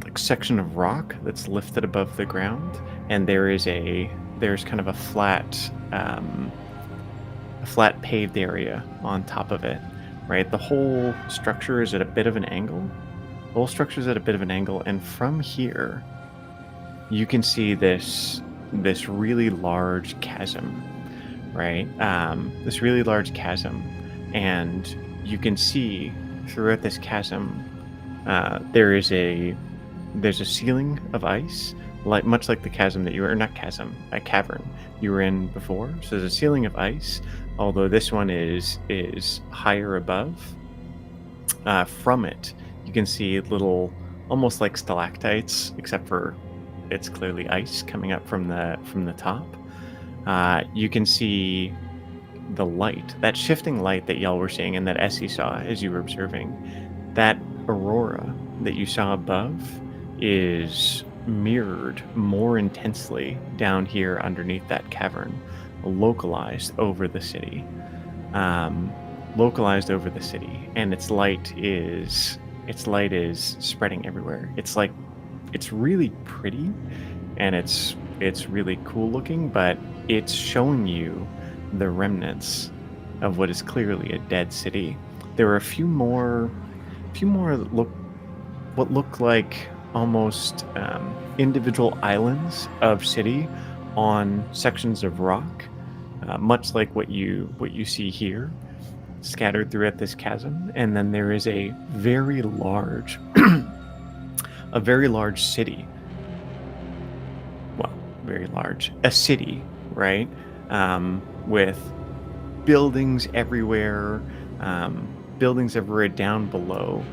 like section of rock that's lifted above the ground, and there's kind of a flat paved area on top of it, right? The whole structure is at a bit of an angle. And from here, you can see this really large chasm, right? This really large chasm, and you can see throughout this chasm, there's a ceiling of ice, much like the chasm that a cavern you were in before. So there's a ceiling of ice, although this one is higher above. From it, you can see little, almost like stalactites, except for it's clearly ice coming up from the top. You can see the light, that shifting light that y'all were seeing and that Essie saw as you were observing. That aurora that you saw above is mirrored more intensely down here underneath that cavern, localized over the city. And its light is spreading everywhere. It's really pretty, and it's really cool looking, but it's showing you the remnants of what is clearly a dead city. There are a few more what look like almost individual islands of city on sections of rock, much like what you see here, scattered throughout this chasm. And then there is a very large city. Well, very large. A city, right? With buildings everywhere, buildings everywhere down below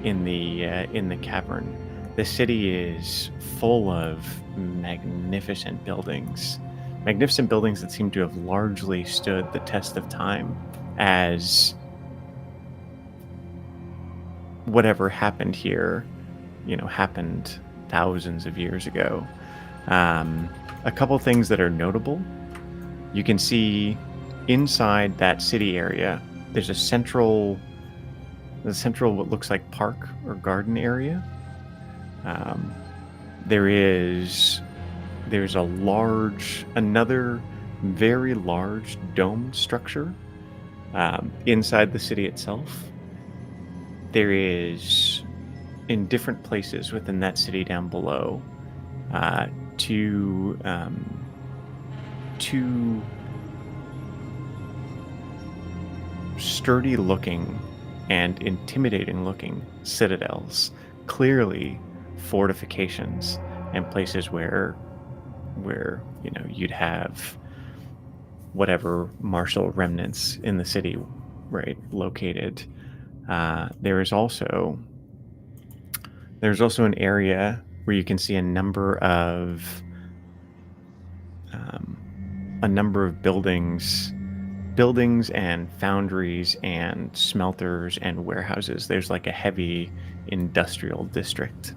in the cavern. The city is full of magnificent buildings that seem to have largely stood the test of time, as whatever happened here, happened thousands of years ago. A couple things that are notable. You can see inside that city area, there's a central what looks like park or garden area. There's another very large dome structure inside the city itself. There is, in different places within that city down below, two sturdy looking and intimidating looking citadels, clearly fortifications and places where you'd have whatever martial remnants in the city, right, located. There's also an area where you can see a number of buildings and foundries and smelters and warehouses. There's like a heavy industrial district.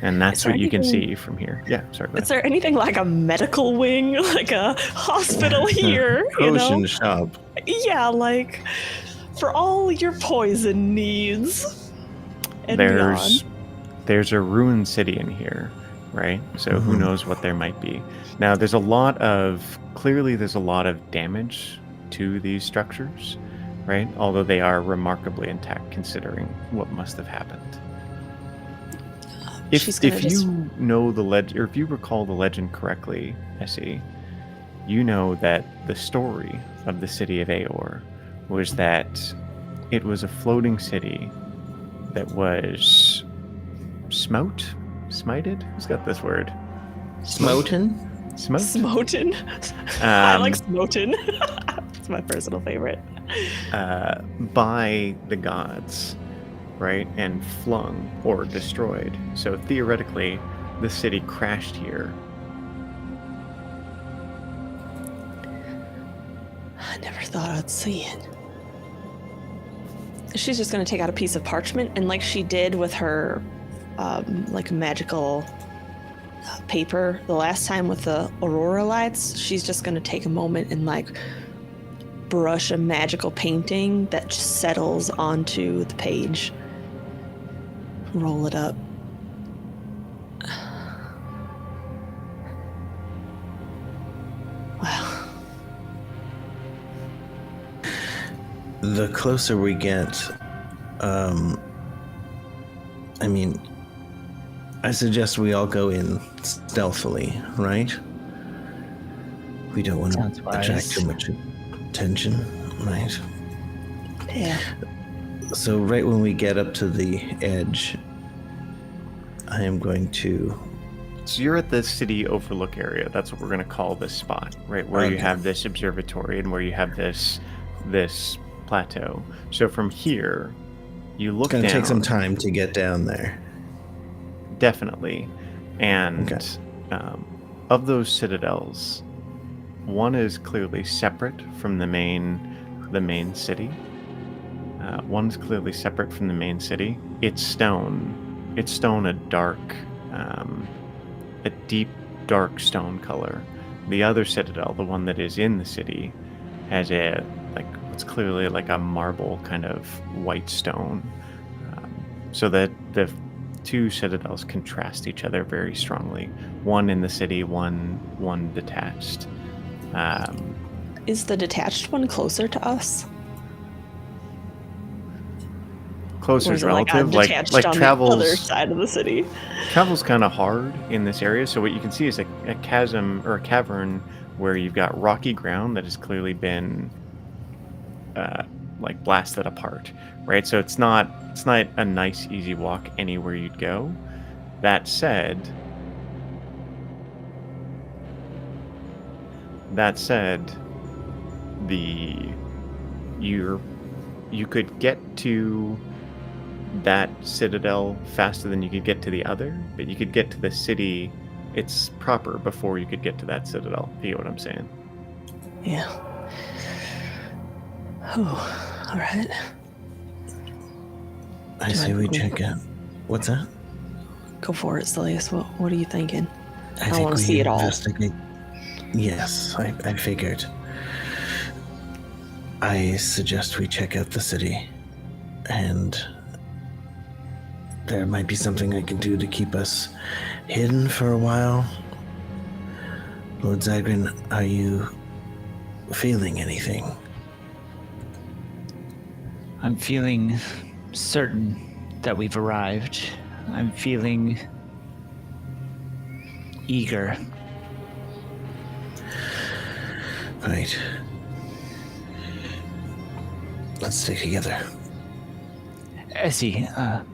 And that's what you can see from here. Yeah, sorry. Is there anything like a medical wing, like a hospital here? Potion shop. Yeah, like for all your poison needs. And there's a ruined city in here, right? So who knows what there might be. Now there's a lot of damage to these structures, right? Although they are remarkably intact considering what must have happened. If you know the legend, or if you recall the legend correctly, Essie, you know that the story of the city of Aor was that it was a floating city that was smited? Who's got this word? Smoten? Smoten? I like smoten. It's my personal favorite. By the gods, right? And flung or destroyed. So theoretically, the city crashed here. I never thought I'd see it. She's just going to take out a piece of parchment, and like she did with her like magical paper the last time with the aurora lights, she's just going to take a moment and like brush a magical painting that just settles onto the page. Roll it up. Wow. The closer we get, I suggest we all go in stealthily, right? We don't want to attract too much attention, right? Yeah. So right when we get up to the edge, I am going to... So you're at the city overlook area. That's what we're going to call this spot, right? Where you have this observatory and where you have this plateau. So from here, you look down. It's going to take some time to get down there. Definitely. And of those citadels, one is clearly separate from the main city. One's clearly separate from the main city. It's stone. It's stone, a deep, dark stone color. The other citadel, the one that is in the city, has what's clearly like a marble kind of white stone. So that the two citadels contrast each other very strongly. One in the city, one detached. Is the detached one closer to us? Closer is relative, like travels. On the other side of the city. Travel's kind of hard in this area, so what you can see is a chasm or a cavern where you've got rocky ground that has clearly been blasted apart, right? So it's not a nice easy walk anywhere you'd go. That said, you're you could get to that citadel faster than you could get to the other, but you could get to the city it's proper before you could get to that citadel. You get what I'm saying? Yeah. Oh, all right. I say we check out. What's that? Go for it, Stelius. What are you thinking? I think want to we see it all. investigate. Yes, I figured. I suggest we check out the city, and there might be something I can do to keep us hidden for a while. Lord Zagrin, are you feeling anything? I'm feeling certain that we've arrived. I'm feeling eager. Right. Let's stick together. Essie,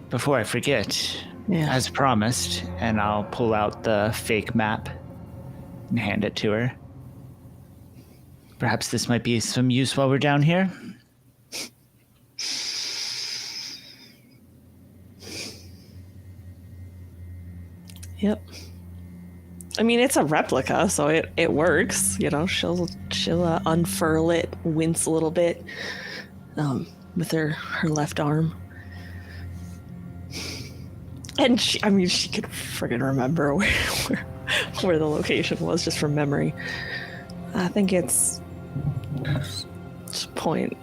before I forget, as promised, and I'll pull out the fake map and hand it to her. Perhaps this might be some use while we're down here. Yep. I mean, it's a replica, so it works. You know, she'll unfurl it, wince a little bit with her left arm. And she could friggin' remember where the location was just from memory. I think it's point.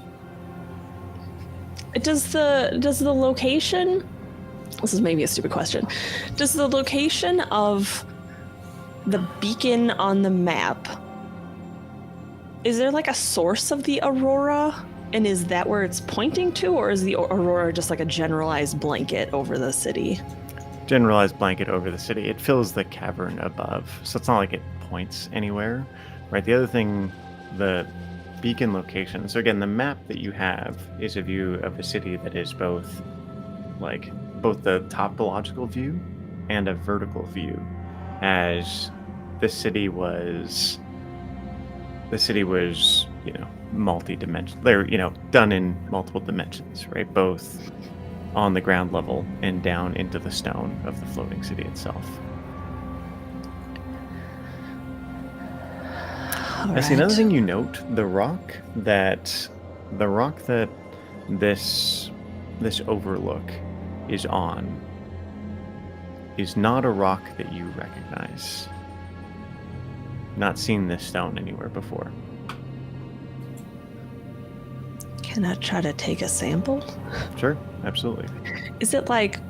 Does the location? This is maybe a stupid question. Does the location of the beacon on the map, is there like a source of the aurora? And is that where it's pointing to, or is the aurora just like a generalized blanket over the city? Generalized blanket over the city. It fills the cavern above, so it's not like it points anywhere, right? The other thing, the beacon location. So again, the map that you have is a view of a city that is both the topological view and a vertical view, as the city was, multi-dimensional. They're, done in multiple dimensions, right? Both on the ground level and down into the stone of the floating city itself. All I see another right. thing you note, the rock that this overlook is on is not a rock that you recognize. Not seen this stone anywhere before. Can I try to take a sample? Sure, absolutely. Is it like,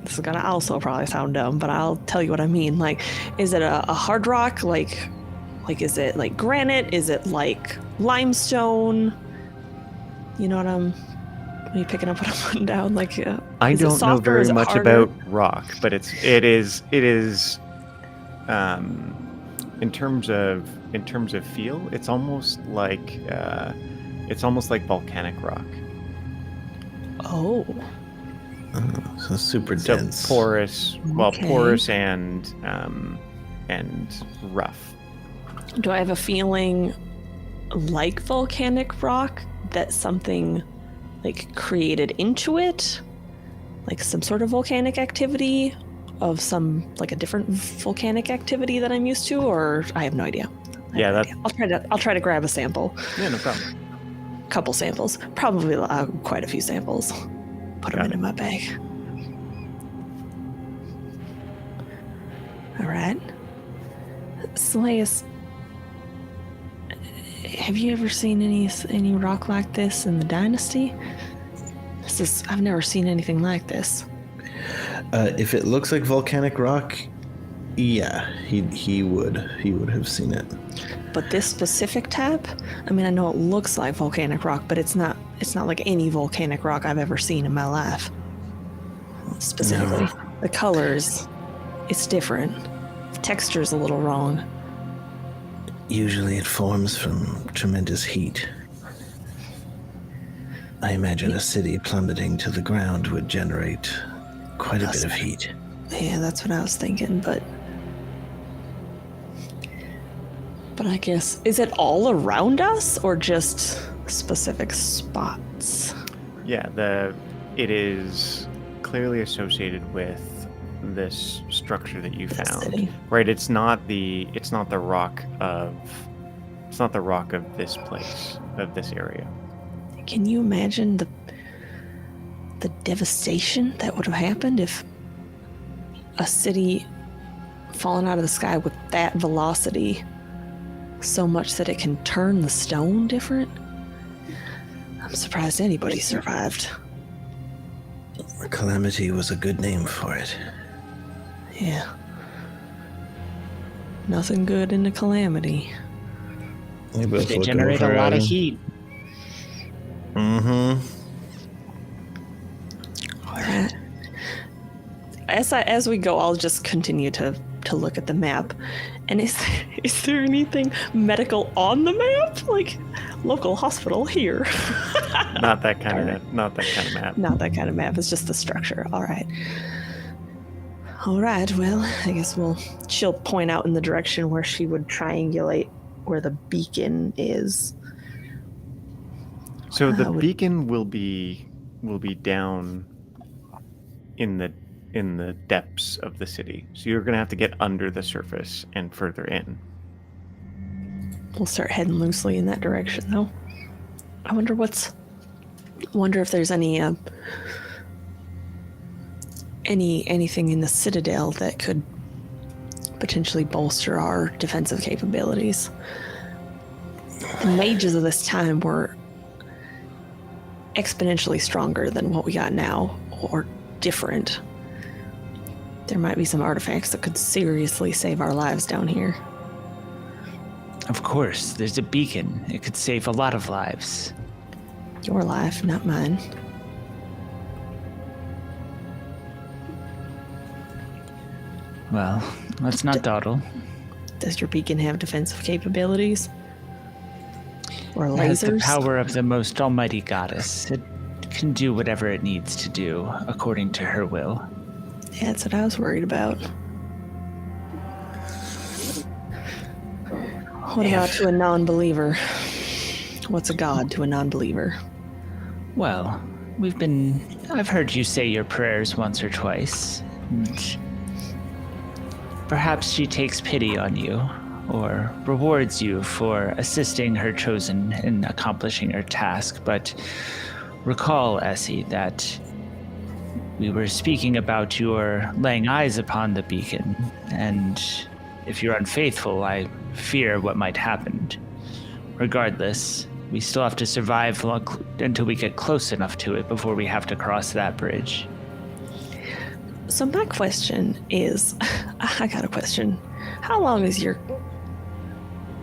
this is gonna also probably sound dumb, but I'll tell you what I mean. Like, is it a hard rock? Like is it like granite? Is it like limestone? You know what are you picking up what I'm putting down? Like, I is it don't know softer? very Is it much harder? about rock, but it is in terms of feel, it's almost like volcanic rock. Oh. So super So dense. porous, Okay. porous and rough. Do I have a feeling like volcanic rock that something like created into it? Like some sort of volcanic activity of some, like a different volcanic activity that I'm used to, or I have no idea. I'll try to grab a sample. Yeah, no problem. Couple samples, probably quite a few samples. Put them in my bag. All right. Slayus, have you ever seen any rock like this in the Dynasty? I've never seen anything like this. If it looks like volcanic rock, yeah, he would have seen it. But this specific type, I mean, I know it looks like volcanic rock, but it's not like any volcanic rock I've ever seen in my life. Specifically, the colors, it's different. The texture's a little wrong. Usually it forms from tremendous heat. I imagine a city plummeting to the ground would generate quite a bit of heat. Yeah, that's what I was thinking, but I guess, is it all around us, or just specific spots. Yeah, it is clearly associated with this structure that you found. City. Right, it's not the rock of this place, of this area. Can you imagine the devastation that would have happened if a city fallen out of the sky with that velocity so much that it can turn the stone different? I'm surprised anybody survived. Calamity was a good name for it. Yeah. Nothing good in a calamity. They generate a lot of heat. Mm-hmm. All right. As we go, I'll just continue to look at the map. And is there anything medical on the map? Like local hospital here? Not that kind of map. Not that kind of map. It's just the structure. All right. Well, I guess she'll point out in the direction where she would triangulate where the beacon is. So the beacon will be down in the depths of the city. So you're going to have to get under the surface and further in. We'll start heading loosely in that direction, though. I wonder if there's anything in the Citadel that could potentially bolster our defensive capabilities. The mages of this time were exponentially stronger than what we got now, or different. There might be some artifacts that could seriously save our lives down here. Of course, there's a beacon. It could save a lot of lives. Your life, not mine. Well, let's not dawdle. Does your beacon have defensive capabilities? Or lasers? It has the power of the most almighty goddess. It can do whatever it needs to do, according to her will. Yeah, that's what I was worried about. What about to a non-believer? What's a god to a non-believer? Well, I've heard you say your prayers once or twice. And perhaps she takes pity on you, or rewards you for assisting her chosen in accomplishing her task. But recall, Essie, that we were speaking about your laying eyes upon the beacon, and if you're unfaithful, I fear what might happen. Regardless, we still have to survive until we get close enough to it before we have to cross that bridge. So my question is, I got a question. How long has your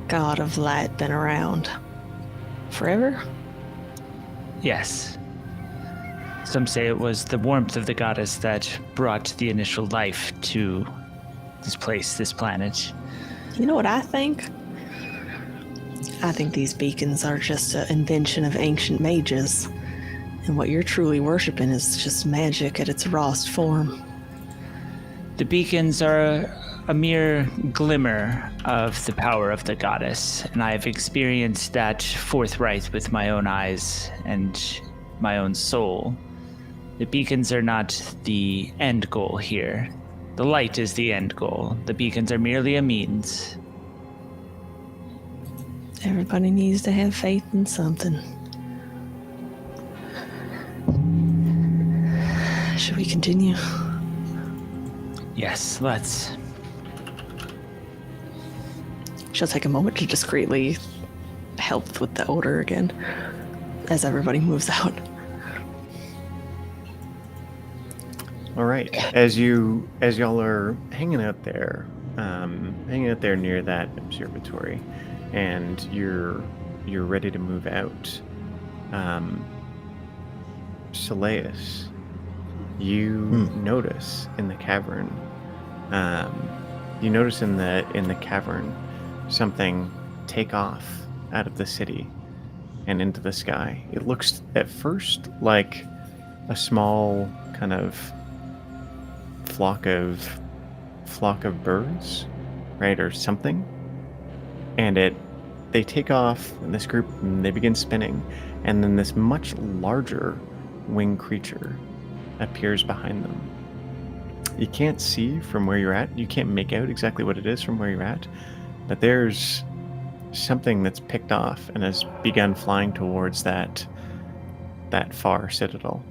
god of light been around? Forever? Yes. Some say it was the warmth of the goddess that brought the initial life to this place, this planet. You know what I think? I think these beacons are just an invention of ancient mages. And what you're truly worshiping is just magic at its rawest form. The beacons are a mere glimmer of the power of the goddess, and I have experienced that forthright with my own eyes and my own soul. The beacons are not the end goal here. The light is the end goal. The beacons are merely a means. Everybody needs to have faith in something. Should we continue? Yes, let's. She'll take a moment to discreetly help with the odor again as everybody moves out. All right. As y'all are hanging out there near that observatory, and you're ready to move out, Soleus, you notice in the cavern, something take off out of the city and into the sky. It looks at first like a small kind of flock of birds, right, or something, and they take off in this group and they begin spinning, and then this much larger winged creature appears behind them. You can't see from where you're at. You can't make out exactly what it is from where you're at, but there's something that's picked off and has begun flying towards that far citadel.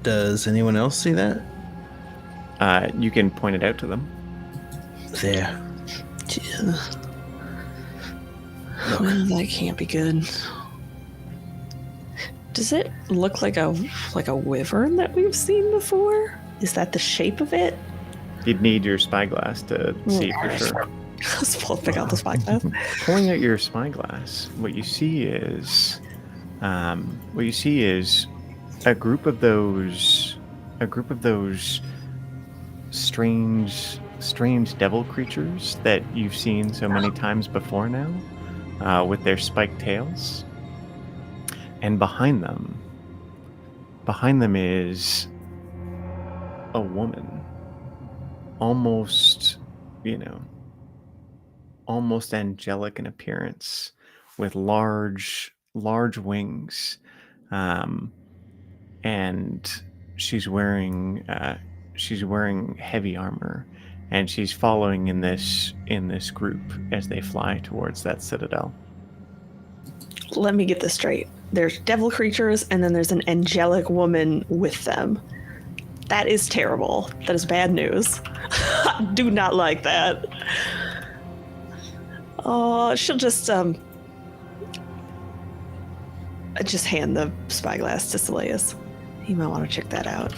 Does anyone else see that? You can point it out to them. There. Yeah. Well, that can't be good. Does it look like a wyvern that we've seen before? Is that the shape of it? You'd need your spyglass to see for sure. Let's pick out the spyglass. Pulling out your spyglass, what you see is a group of those strange devil creatures that you've seen so many times before now, with their spiked tails. And behind them is a woman, almost angelic in appearance, with large wings, and she's wearing heavy armor, and she's following in this group as they fly towards that citadel. Let me get this straight. There's devil creatures, and then there's an angelic woman with them. That is terrible. That is bad news. I do not like that. Oh, she'll just hand the spyglass to Seleus. He might want to check that out.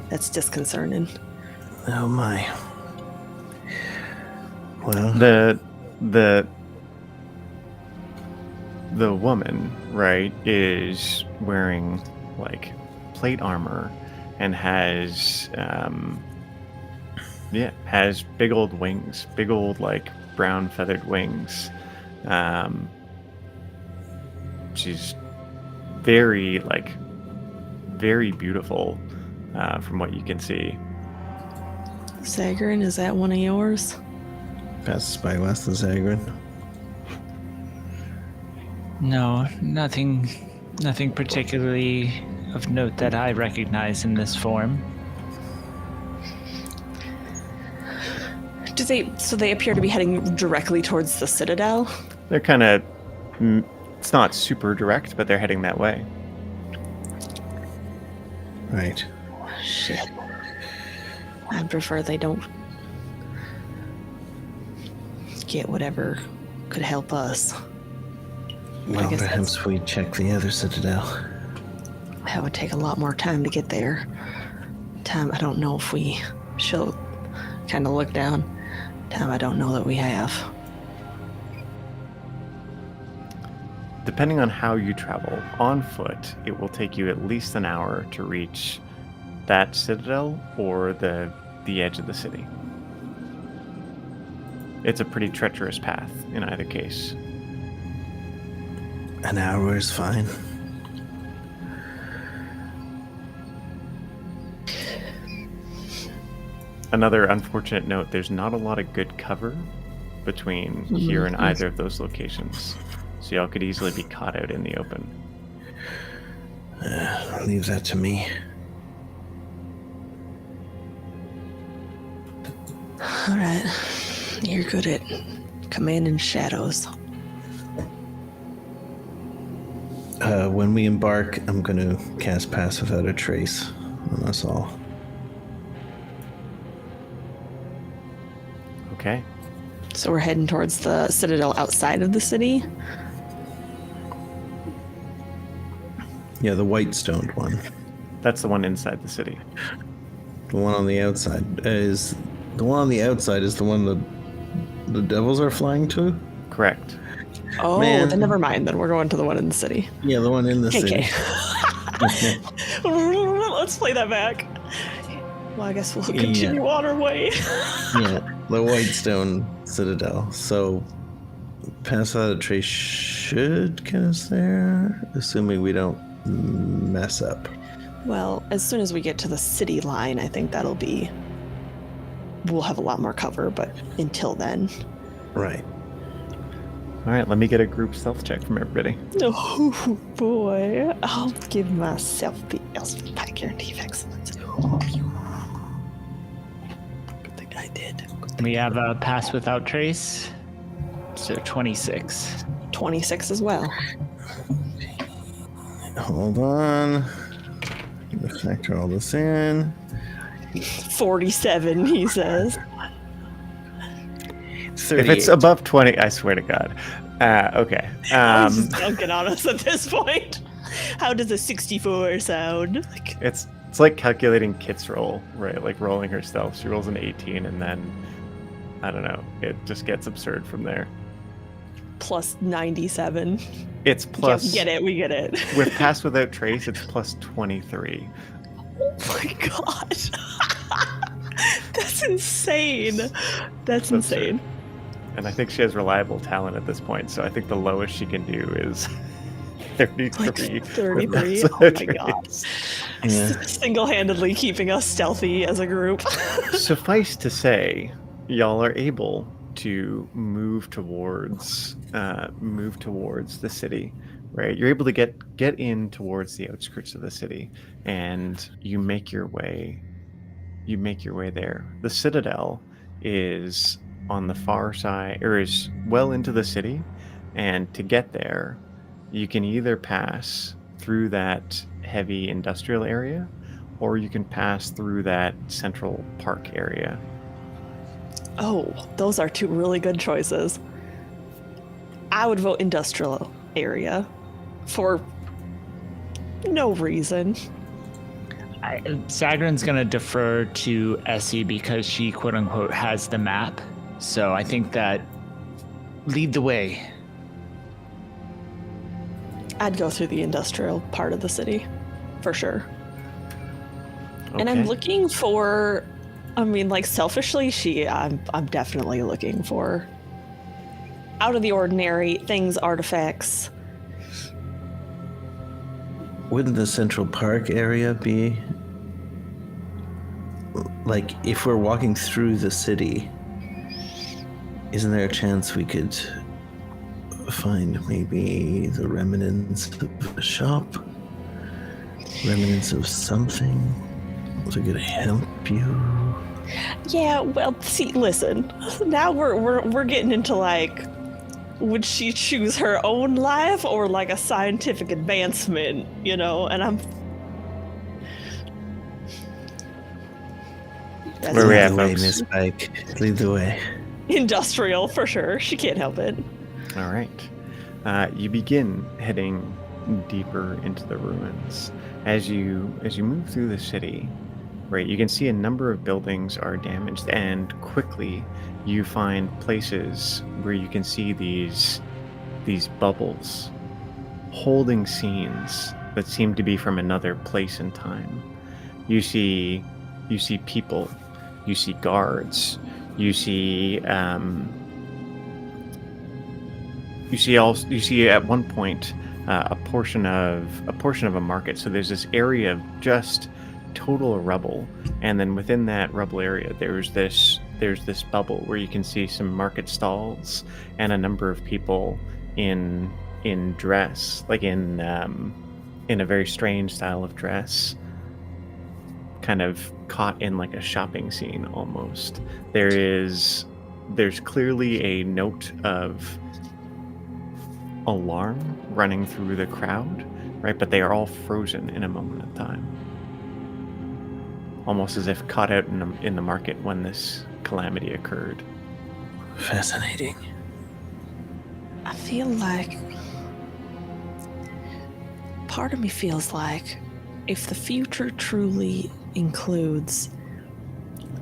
That's disconcerting. Oh my. Well, the woman, right, is wearing like plate armor and has big old wings, big old like brown feathered wings. She's very beautiful from what you can see. Zagrin, is that one of yours? pass the spyglass to Zagrin. No, nothing particularly of note that I recognize in this form. So they appear to be heading directly towards the Citadel? They're kind of, it's not super direct, but they're heading that way. Right. Shit. I prefer they don't get whatever could help us. Well, perhaps we check the other Citadel. That would take a lot more time to get there. I don't know if she'll kind of look down. I don't know that we have. Depending on how you travel, on foot, it will take you at least an hour to reach that citadel or the edge of the city. It's a pretty treacherous path in either case. An hour is fine. Another unfortunate note, there's not a lot of good cover between here and either of those locations. So y'all could easily be caught out in the open. Leave that to me. All right. You're good at commanding shadows. When we embark, I'm going to cast Pass Without a Trace on us all. Okay. So we're heading towards the Citadel outside of the city? Yeah, the white stoned one. That's the one inside the city. The one on the outside is the one the devils are flying to? Correct. Oh, Man. then never mind. Then we're going to the one in the city. Yeah, the one in the city. Okay. Let's play that back. Well, I guess we'll continue on our way. Yeah, the Whitestone Citadel. So, Pass Without a Trace should get us there, assuming we don't mess up. Well, as soon as we get to the city line, I think that'll be we'll have a lot more cover, but until then. Right. All right, let me get a group stealth check from everybody. Oh boy, I'll give myself the Elspeth guarantee of excellence. Good thing I did. We have a pass without trace, so 26. 26 as well. Hold on. I'm gonna factor all this in. 47, he says. 38. If it's above 20, I swear to God. Okay. I'm just dunking on us at this point. How does a 64 sound? It's like calculating Kit's roll, right? Like rolling her stealth. She rolls an 18, and then I don't know. It just gets absurd from there. Plus 97. It's plus. Yeah, we get it. With pass without trace, it's plus 23. Oh my god. That's insane. That's insane. Right. And I think she has reliable talent at this point, so I think the lowest she can do is 33. Like 33? Oh my god. Yeah. Single-handedly keeping us stealthy as a group. Suffice to say, y'all are able to move towards the city, right? You're able to get in towards the outskirts of the city, and you make your way there. The Citadel is on the far side, or is well into the city, and to get there, you can either pass through that heavy industrial area, or you can pass through that central park area. Oh, those are two really good choices. I would vote industrial area for no reason. Zagran's going to defer to Essie because she, quote unquote, has the map. So I think that lead the way. I'd go through the industrial part of the city, for sure. Okay. And I'm looking for, I mean, like selfishly, I'm definitely looking for out of the ordinary things, artifacts. Wouldn't the Central Park area be like, if we're walking through the city, isn't there a chance we could find maybe the remnants of a shop? Remnants of something that could help you? Yeah, well, see, listen. Now we're getting into like, would she choose her own life or like a scientific advancement, you know? And I'm. That's Where we Lead at, the way, folks? Miss Pike. Lead the way. industrial for sure. She can't help it. All right. You begin heading deeper into the ruins. As you move through the city, right, you can see a number of buildings are damaged, and quickly you find places where you can see these bubbles holding scenes that seem to be from another place and time. You see people, you see guards, you see at one point a portion of a market. So there's this area of just total rubble, and then within that rubble area there's this bubble where you can see some market stalls and a number of people in dress, like in a very strange style of dress, kind of caught in like a shopping scene almost. There's clearly a note of alarm running through the crowd, right? But they are all frozen in a moment of time, almost as if caught out in the market when this calamity occurred. Fascinating. I feel like part of me feels like if the future truly includes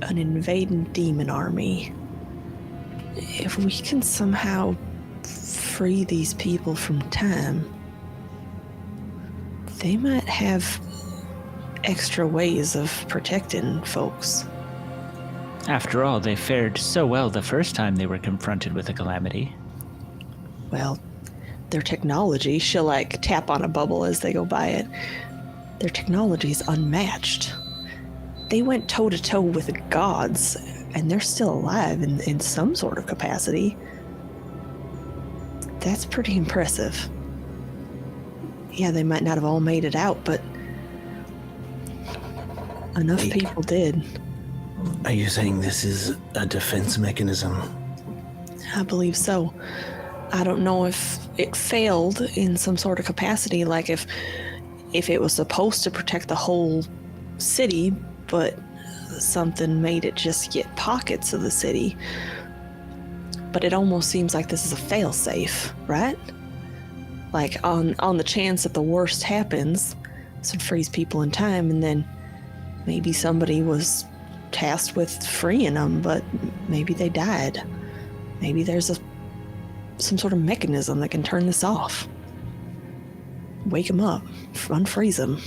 an invading demon army, if we can somehow free these people from time, they might have extra ways of protecting folks. After all, they fared so well the first time they were confronted with a calamity. Well, their technology, she'll like tap on a bubble as they go by it. Their technology is unmatched. They went toe to toe with the gods and they're still alive in some sort of capacity. That's pretty impressive. Yeah, they might not have all made it out, but enough people did. Are you saying this is a defense mechanism? I believe so. I don't know if it failed in some sort of capacity, like if it was supposed to protect the whole city, but something made it just get pockets of the city. But it almost seems like this is a fail-safe, right? Like on the chance that the worst happens, this would freeze people in time, and then maybe somebody was tasked with freeing them, but maybe they died. Maybe there's some sort of mechanism that can turn this off. Wake them up, unfreeze them.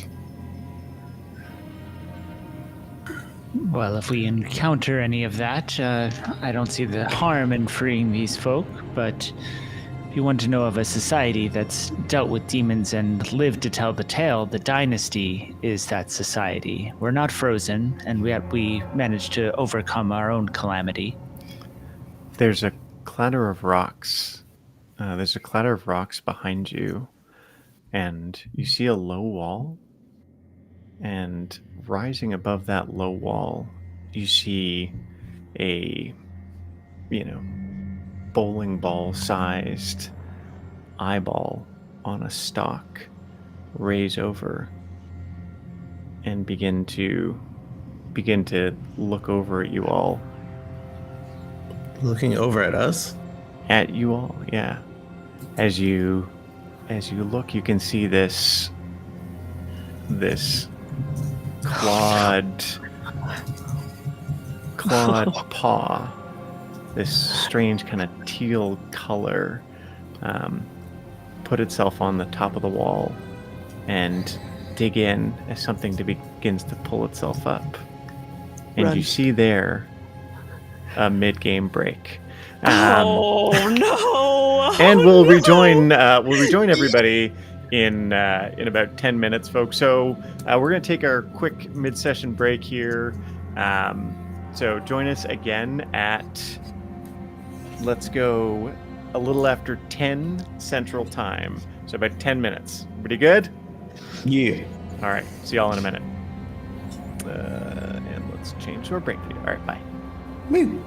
Well, if we encounter any of that, I don't see the harm in freeing these folk, but if you want to know of a society that's dealt with demons and lived to tell the tale, the Dynasty is that society. We're not frozen, and we managed to overcome our own calamity. There's a clatter of rocks. There's a clatter of rocks behind you, and you see a low wall. And rising above that low wall, you see a, bowling ball sized eyeball on a stalk raise over and begin to look over at you all. Looking over at us? At you all, yeah. As you look, you can see this clawed paw, this strange kind of teal color, put itself on the top of the wall and dig in as something begins to pull itself up. And Run. You see there a mid-game break. Oh no! And we'll rejoin everybody in about 10 minutes, folks. So we're going to take our quick mid-session break here. So join us again at, let's go a little after 10 Central Time. So about 10 minutes. Pretty good? Yeah. All right. See y'all in a minute. And let's change to our break video. All right. Bye. Woo.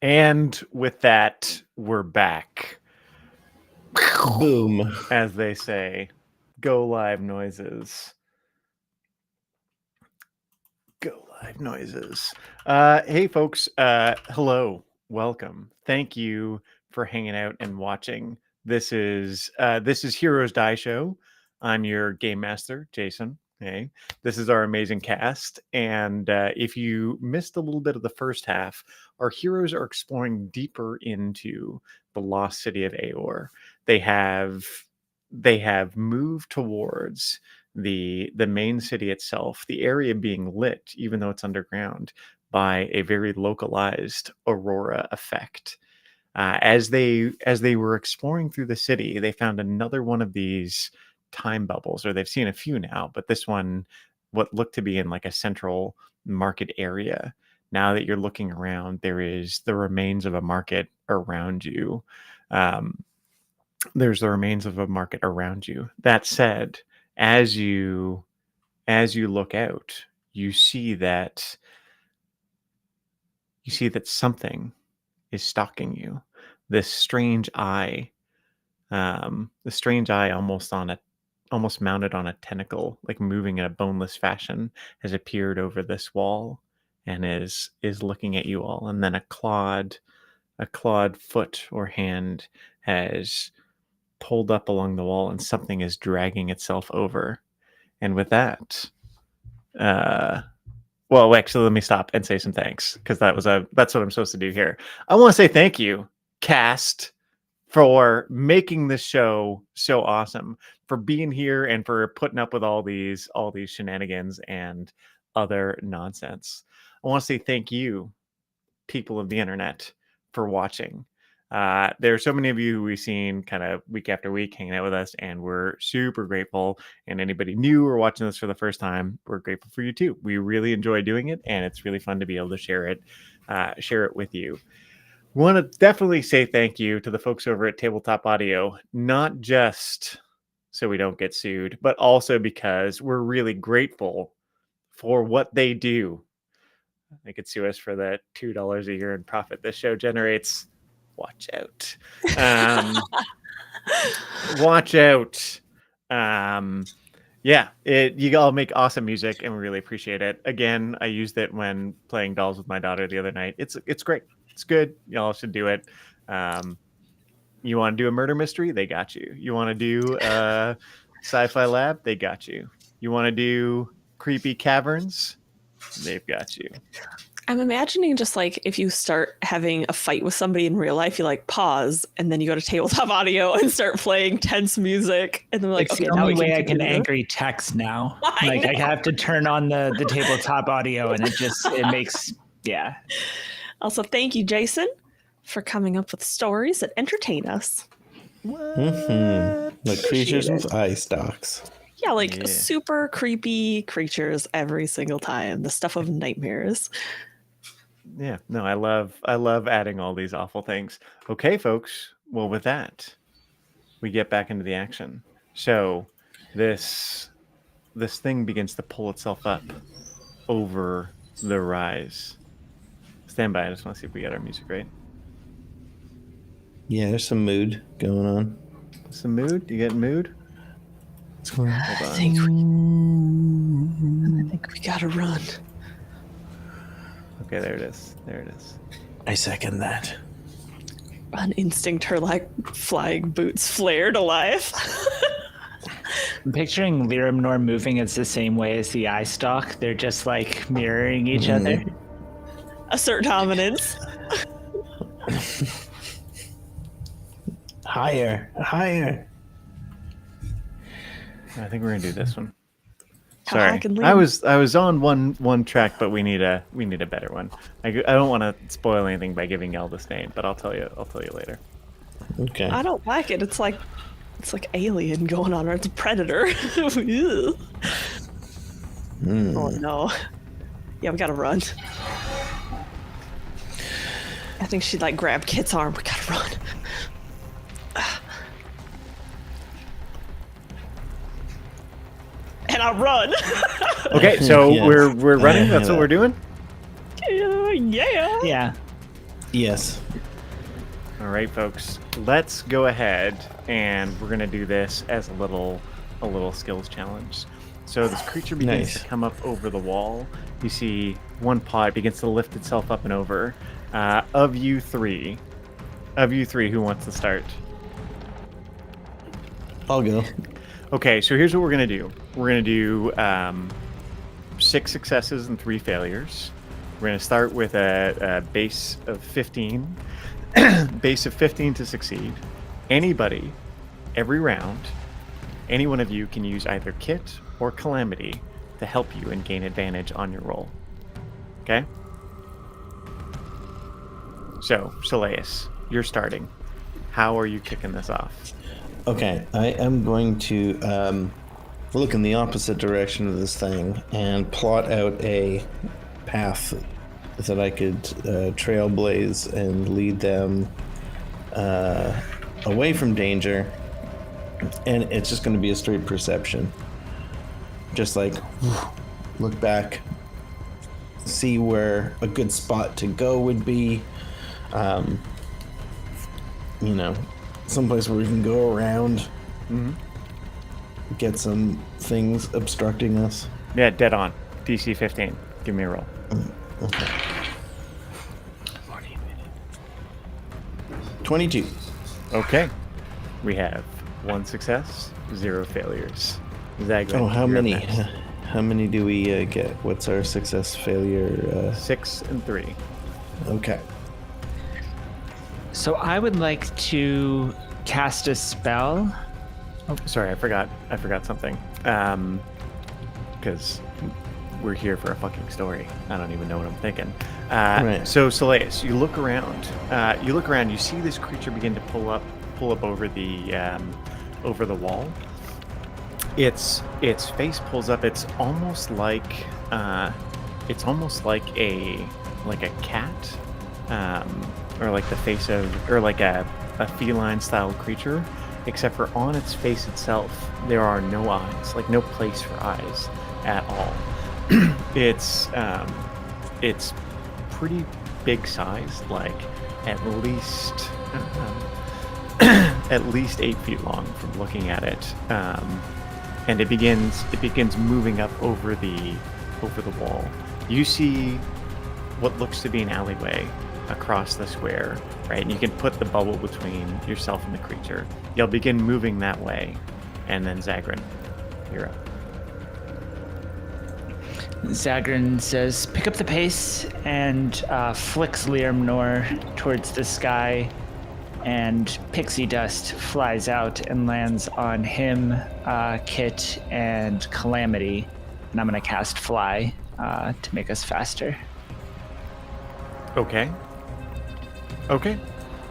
And with that, we're back. Boom. As they say, go live noises. Go live noises. Hey, folks. Hello. Welcome. Thank you for hanging out and watching. This is Heroes Die Show. I'm your game master, Jason. Hey, this is our amazing cast. And if you missed a little bit of the first half, our heroes are exploring deeper into the lost city of Aor. They have moved towards the main city itself, the area being lit, even though it's underground, by a very localized aurora effect. As they were exploring through the city, they found another one of these time bubbles, or they've seen a few now, but this one, what looked to be in like a central market area. Now that you're looking around, there is the remains of a market around you. There's the remains of a market around you. That said, as you look out, you see that something is stalking you. This strange eye, almost mounted on a tentacle, like moving in a boneless fashion, has appeared over this wall and is looking at you all. And then a clawed foot or hand has pulled up along the wall, and something is dragging itself over. And with that, well, actually, let me stop and say some thanks, because that's what I'm supposed to do here. I want to say thank you, cast, for making this show so awesome, for being here and for putting up with all these shenanigans and other nonsense. I want to say thank you, people of the internet, for watching. There are so many of you who we've seen kind of week after week hanging out with us, and we're super grateful. And anybody new or watching this for the first time, we're grateful for you too. We really enjoy doing it, and it's really fun to be able to share it with you. We want to definitely say thank you to the folks over at Tabletop Audio, not just so we don't get sued, but also because we're really grateful for what they do. They could sue us for the $2 a year in profit this show generates. Watch out. Watch out. You all make awesome music, and we really appreciate it. Again, I used it when playing dolls with my daughter the other night. It's great. It's good. Y'all should do it. You want to do a murder mystery? They got you. You want to do a sci-fi lab? They got you. You want to do creepy caverns? They've got you. I'm imagining just like if you start having a fight with somebody in real life, you like pause and then you go to Tabletop Audio and start playing tense music, and they're like, it's okay, the only way I can angry text now. I have to turn on the Tabletop Audio, and it makes Also, thank you, Jason, for coming up with stories that entertain us. The creatures with eye stalks. Yeah, super creepy creatures every single time. The stuff of nightmares. Yeah, no, I love adding all these awful things. Okay, folks. Well, with that, we get back into the action. So this thing begins to pull itself up over the rise. Stand by. I just want to see if we got our music right. Yeah, there's some mood going on. Some mood? You getting mood? I think we gotta run. Okay, there it is. I second that. On instinct, her like flying boots flare to life. I'm picturing Lyrimnor moving it's the same way as the eye stalk. They're just like mirroring each other. Assert dominance. Higher. I think we're gonna do this one. How Sorry, I was on one track, but we need a better one. I don't want to spoil anything by giving y'all this name, but I'll tell you later. Okay. I don't like it. It's like Alien going on, or it's a Predator. Oh no. Yeah, we gotta run. I think she'd like grab Kit's arm. We gotta run. And I run. Okay, so Yes. we're running. That's what we're doing. Yeah. Yeah. Yes. All right, folks. Let's go ahead and we're gonna do this as a little skills challenge. So this creature begins to come up over the wall. You see one paw, it begins to lift itself up and over. Of you three, who wants to start? I'll go. Okay, so here's what we're gonna do. We're gonna do 6 successes and 3 failures. We're gonna start with a base of 15. Base of 15 to succeed. Anybody, every round, any one of you can use either Kit or Calamity to help you and gain advantage on your roll. Okay? So, Soleus, you're starting. How are you kicking this off? Okay, I am going to look in the opposite direction of this thing and plot out a path that I could trailblaze and lead them away from danger. And it's just going to be a straight perception. Just like, look back, see where a good spot to go would be. You know, someplace where we can go around, get some things obstructing us. Yeah, dead on. DC 15. Give me a roll. Okay. 22. Okay. We have 1 success, 0 failures. Zagran, Oh, how you're up many? next. How many do we get? What's our success failure? 6 and 3. Okay. So I would like to cast a spell. Oh, sorry, I forgot something. Because we're here for a fucking story. I don't even know what I'm thinking. Right. So, Soleus, you look around. You see this creature begin to pull up over the wall. Its face pulls up. It's almost like a cat, or like the face of, or like a feline style creature, except for on its face itself there are no eyes, like no place for eyes at all. It's pretty big size, like at least 8 feet long from looking at it. And it begins moving up over the wall. You see what looks to be an alleyway across the square, right? And you can put the bubble between yourself and the creature. You'll begin moving that way, and then Zagran, you're up. Zagran says, pick up the pace, and flicks Liamnor towards the sky, and pixie dust flies out and lands on him, Kit, and Calamity. And I'm going to cast Fly to make us faster. Okay.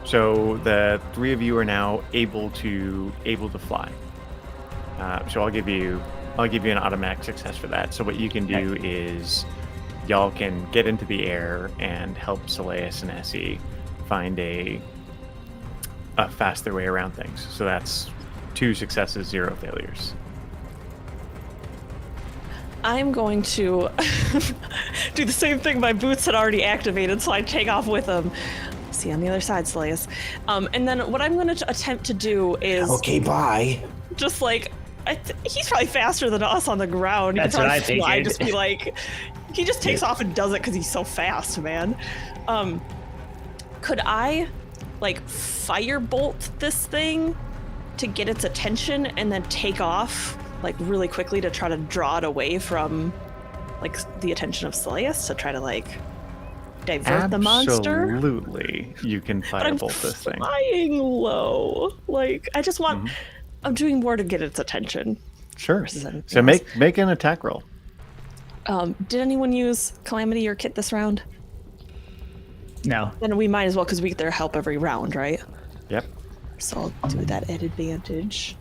So the 3 of you are now able to fly. So I'll give you an automatic success for that. So what you can do is y'all can get into the air and help Soleus and Essie find a faster way around things. So that's 2 successes, 0 failures. I'm going to do the same thing my boots had already activated, so I take off with them. See you on the other side, Soleus. And then what I'm going to attempt to do is... Okay, bye. Just like... he's probably faster than us on the ground. That's what I figured. Just be like... He just takes off and does it because he's so fast, man. Could I, like, firebolt this thing to get its attention and then take off, like, really quickly to try to draw it away from, like, the attention of Soleus to try to, like, divert the monster? Absolutely, you can firebolt this thing. Flying low. Like, I just want... I'm doing more to get its attention. Sure. So make an attack roll. Did anyone use Calamity or Kit this round? No. Then we might as well, because we get their help every round, right? Yep. So I'll do that at advantage,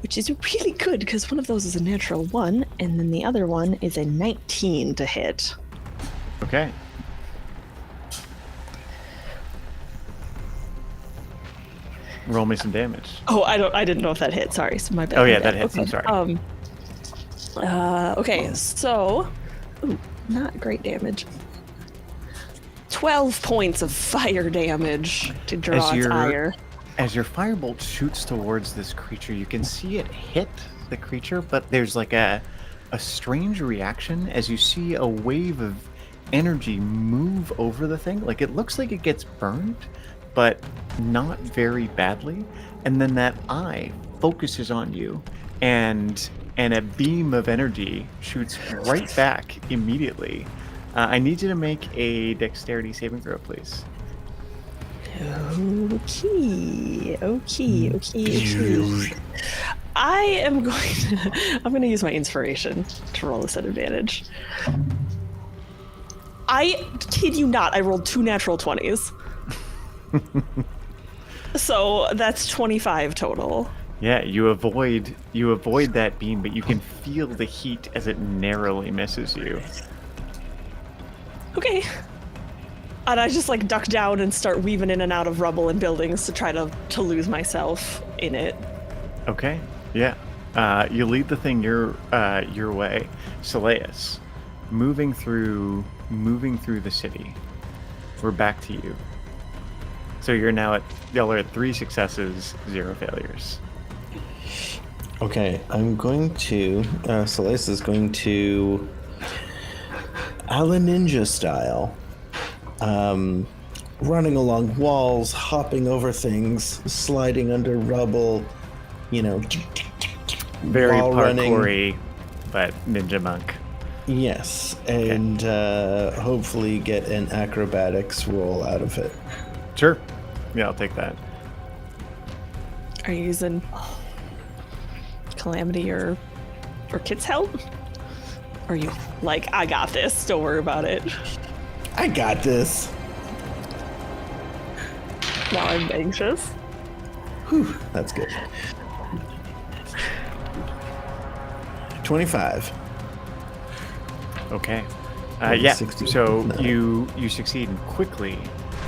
which is really good, because one of those is a natural 1, and then the other one is a 19 to hit. Okay. Roll me some damage. Oh, I didn't know if that hit. Sorry, so my bad. Oh yeah, my bad. that hits. Okay. I'm sorry. Okay, so not great damage. 12 points of fire damage to draw its ire. As your firebolt shoots towards this creature, you can see it hit the creature, but there's like a strange reaction as you see a wave of energy move over the thing. Like it looks like it gets burned, but not very badly. And then that eye focuses on you, and a beam of energy shoots right back immediately. I need you to make a dexterity saving throw, please. Okay. I'm going to use my inspiration to roll this at advantage. I kid you not, I rolled 2 natural 20s. So that's 25 total. Yeah, you avoid that beam, but you can feel the heat as it narrowly misses you. Okay. And I just like duck down and start weaving in and out of rubble and buildings to try to lose myself in it. Okay. Yeah. You lead the thing your way. Seleus, moving through the city. We're back to you. So y'all are at 3 successes, 0 failures. Okay, I'm going to, Seleus is going to, a la ninja style, running along walls, hopping over things, sliding under rubble, very parkour-y, running, but ninja monk. Yes, and hopefully get an acrobatics roll out of it. Sure. Yeah, I'll take that. Are you using Calamity or Kit's help? Or are you like, I got this, don't worry about it? I got this. Now I'm anxious. Whew, that's good. 25. Okay. Yeah. 60. So No. you succeed, and quickly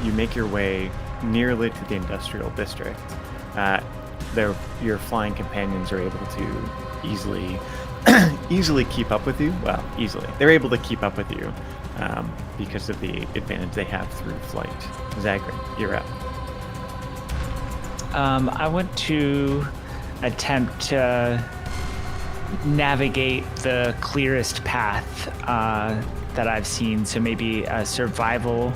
you make your way nearly to the industrial district. Your flying companions are able to easily keep up with you. Well, easily. They're able to keep up with you because of the advantage they have through flight. Zagrin, you're up. I want to attempt to navigate the clearest path that I've seen. So maybe a survival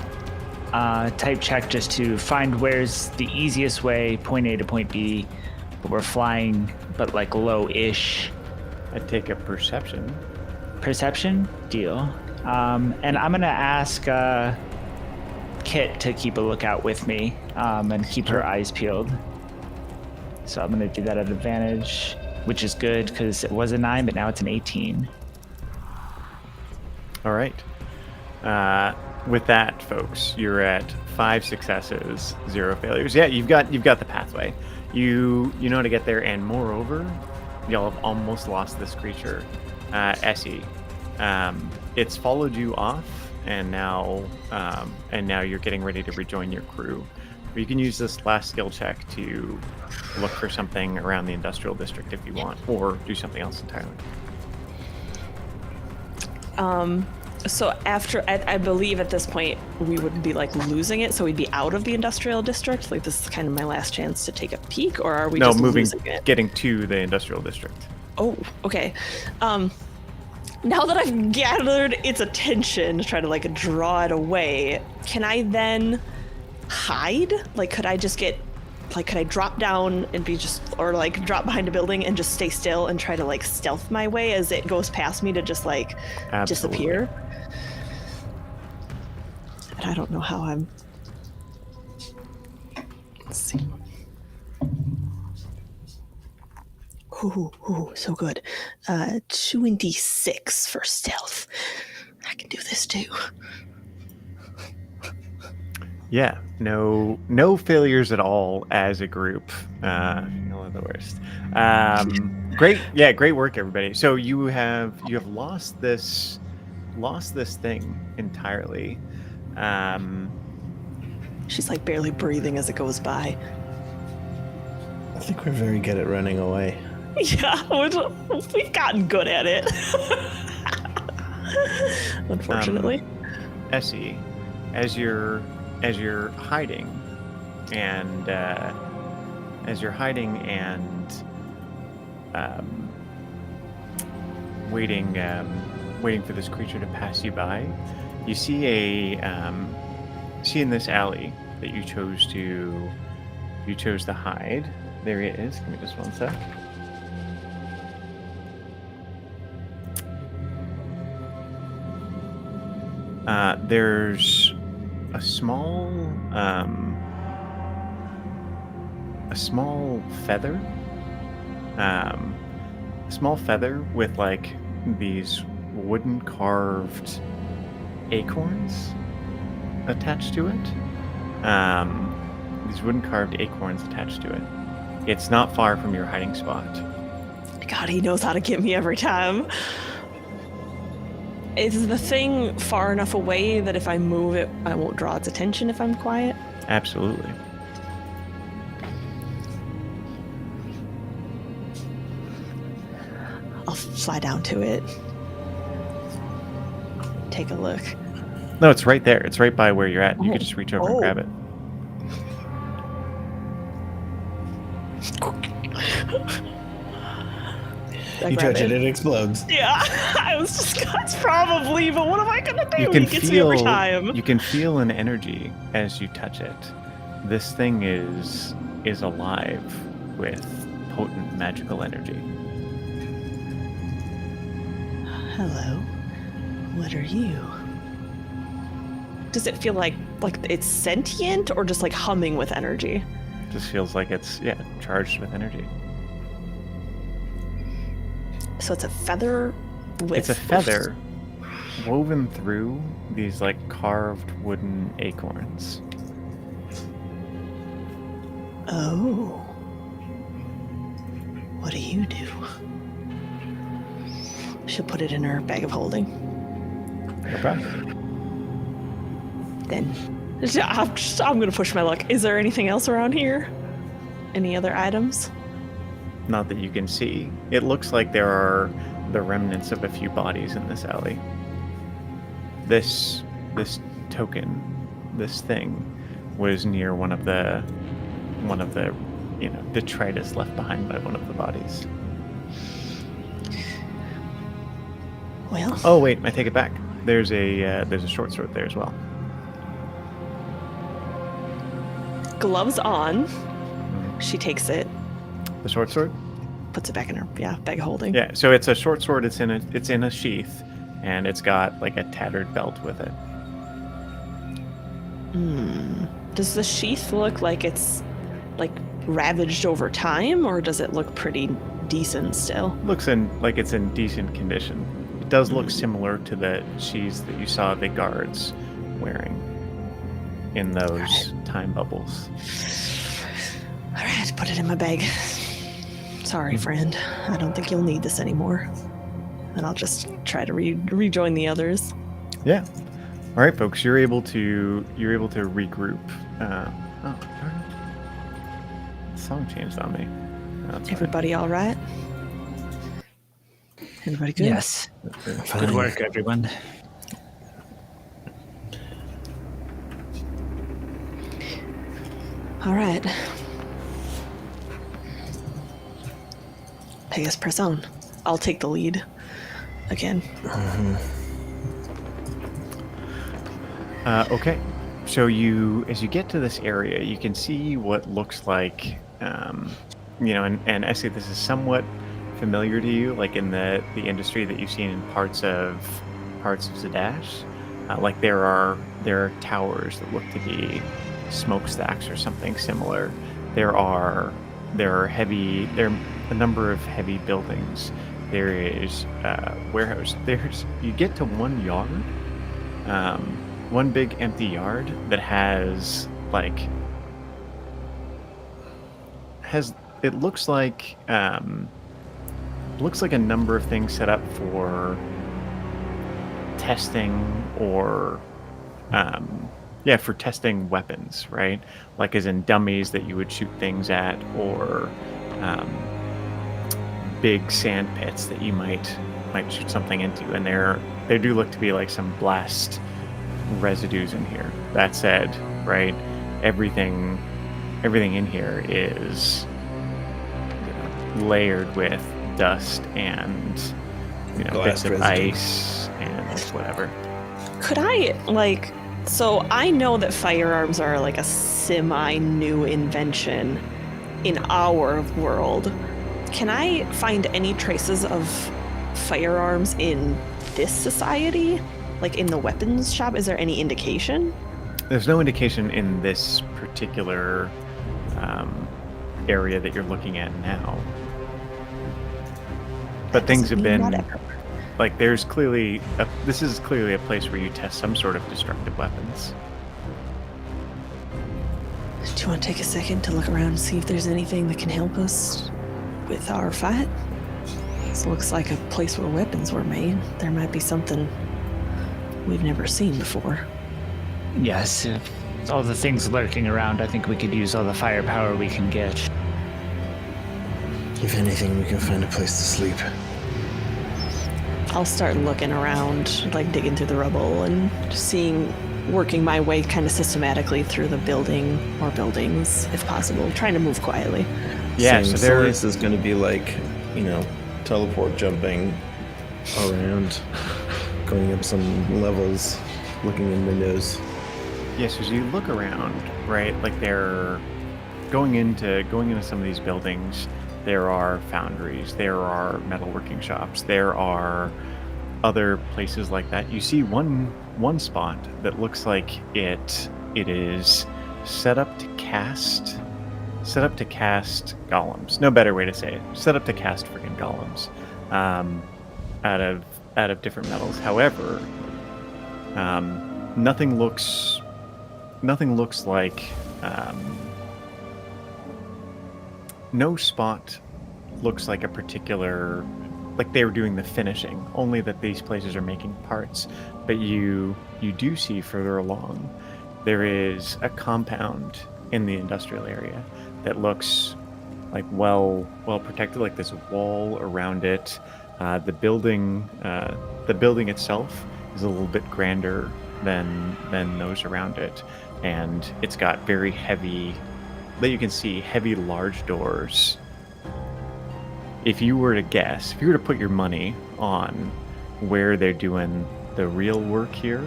type check just to find where's the easiest way, point A to point B. But we're flying, but like low-ish. I'd take a perception. Perception? Deal. And I'm going to ask Kit to keep a lookout with me and keep her eyes peeled. So I'm going to do that at advantage, which is good because it was a 9, but now it's an 18. All right. With that, folks, you're at 5 successes, 0 failures. Yeah, you've got the pathway. You know how to get there, and moreover, y'all have almost lost this creature, Essie. It's followed you off, and now you're getting ready to rejoin your crew. You can use this last skill check to look for something around the industrial district if you want, or do something else entirely. So after, I believe at this point we would be like losing it, so we'd be out of the industrial district. Like this is kind of my last chance to take a peek, or are we just losing it? Getting to the industrial district. Oh, okay. Now that I've gathered its attention to try to like draw it away, can I then hide? Like, could I drop down and or like drop behind a building and just stay still and try to like stealth my way as it goes past me to just like disappear? And I don't know how I'm. Let's see. Ooh, so good. 26 for stealth. I can do this too. Yeah, no failures at all as a group. No the worst. Great work, everybody. So you have lost this thing entirely. She's like barely breathing as it goes by. I think we're very good at running away. Yeah, we've gotten good at it. Unfortunately. Essie, as you're hiding, and waiting for this creature to pass you by, you see in this alley that you chose to hide. There he is. Give me just one sec. There's a small feather. A small feather with like these wooden carved acorns attached to it. These wooden carved acorns attached to it. It's not far from your hiding spot. God, he knows how to get me every time. Is the thing far enough away that if I move it, I won't draw its attention if I'm quiet? Absolutely. I'll fly down to it. Take a look. No, it's right there. It's right by where you're at. You could just reach over and grab it. You touch it explodes. Yeah, I was just, it's probably, but what am I gonna do? You can he gets me every time. You can feel an energy as you touch it. This thing is alive with potent magical energy. Hello. What are you? Does it feel like it's sentient or just like humming with energy? Just feels like it's charged with energy. So it's a feather with... It's a feather woven through these like carved wooden acorns. Oh. What do you do? She'll put it in her bag of holding. Okay. Then I'm gonna push my luck. Is there anything else around here? Any other items? Not that you can see. It looks like there are the remnants of a few bodies in this alley. This token, this thing, was near one of the detritus left behind by one of the bodies. Well. Oh wait, I take it back. There's a short sword there as well. Gloves on. She takes it. The short sword? Puts it back in her bag of holding. Yeah, so it's a short sword. It's in a sheath, and it's got like a tattered belt with it. Does the sheath look like it's like ravaged over time, or does it look pretty decent still? Looks like it's in decent condition. It does look similar to the sheaths that you saw the guards wearing in those time bubbles. All right, put it in my bag. Sorry, friend. I don't think you'll need this anymore. And I'll just try to rejoin the others. Yeah. All right, folks. You're able to regroup. The song changed on me. No, that's Everybody all right? Everybody good? Yes. Good work, everyone. All right. I guess press on. I'll take the lead again. Okay. So as you get to this area, you can see what looks like, and Essie, this is somewhat familiar to you, like in the industry that you've seen in parts of Zadash. Like there are towers that look to be smokestacks or something similar. There are a number of heavy buildings. There is warehouse. You get to one yard, one big empty yard that has it looks like a number of things set up for testing or for testing weapons, right? Like as in dummies that you would shoot things at, or big sand pits that you might shoot something into. And they do look to be like some blast residues in here. That said, right, everything in here is layered with dust and bits of ice and whatever. Could I so I know that firearms are like a semi-new invention in our world. Can I find any traces of firearms in this society? Like in the weapons shop? Is there any indication? There's no indication in this particular area that you're looking at now. But things have been like this is clearly a place where you test some sort of destructive weapons. Do you want to take a second to look around and see if there's anything that can help us with our fight? This looks like a place where weapons were made. There might be something we've never seen before. Yes, all the things lurking around, I think we could use all the firepower we can get. If anything, we can find a place to sleep. I'll start looking around, like digging through the rubble and working my way kind of systematically through the building or buildings, if possible, trying to move quietly. Yeah, so this is going to be like, teleport jumping around, going up some levels, looking in windows. Yes, as you look around, right, like they're going into some of these buildings. There are foundries, there are metalworking shops, there are other places like that. You see one spot that looks like it is set up to cast golems. No better way to say it. Set up to cast freaking golems out of different metals. However, nothing looks like no spot looks like a particular, like they were doing the finishing, only that these places are making parts. But you do see further along, there is a compound in the industrial area that looks like well protected, like there's a wall around it. The building itself is a little bit grander than those around it, and it's got very heavy, that you can see, heavy large doors. If you were to put your money on where they're doing the real work here,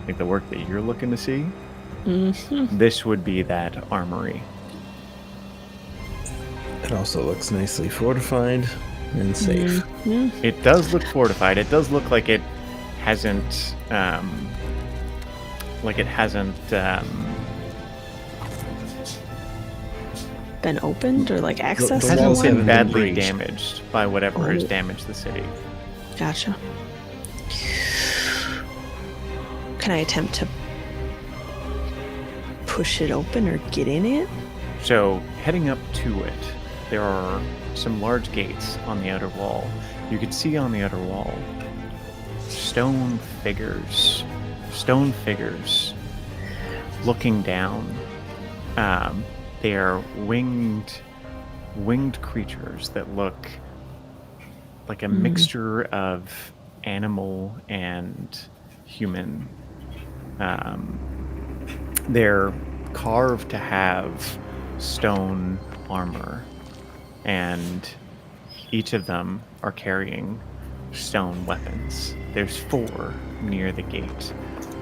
like the work that you're looking to see, this would be that armory. It also looks nicely fortified and safe. Mm-hmm. It does look fortified. It does look like it hasn't been opened or like accessed? It hasn't been been badly breached. damaged by whatever has damaged the city. Gotcha. Can I attempt to push it open or get in it? So, heading up to it, there are some large gates on the outer wall. You can see on the outer wall stone figures looking down. They are winged creatures that look like a mixture of animal and human. They're carved to have stone armor, and each of them are carrying stone weapons. There's 4 near the gate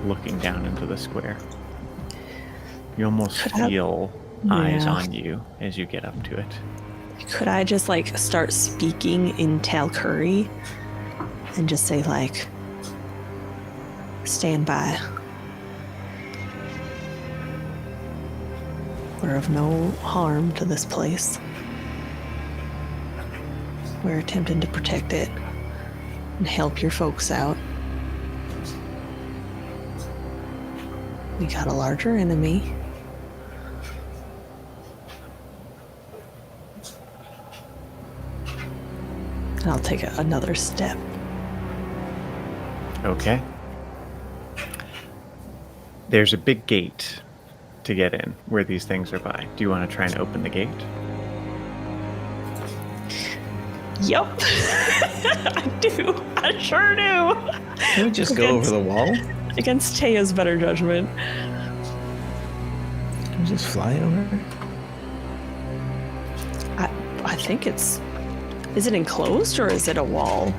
looking down into the square. You almost feel eyes on you as you get up to it. Could I just like start speaking in Talcurry and just say like, stand by. We're of no harm to this place. We're attempting to protect it and help your folks out. We got a larger enemy. And I'll take another step. Okay. There's a big gate to get in where these things are by. Do you want to try and open the gate? Yep. I do. I sure do. Can we just go over the wall? Against Taya's better judgment. Can we just fly over? I think it's... Is it enclosed or is it a wall?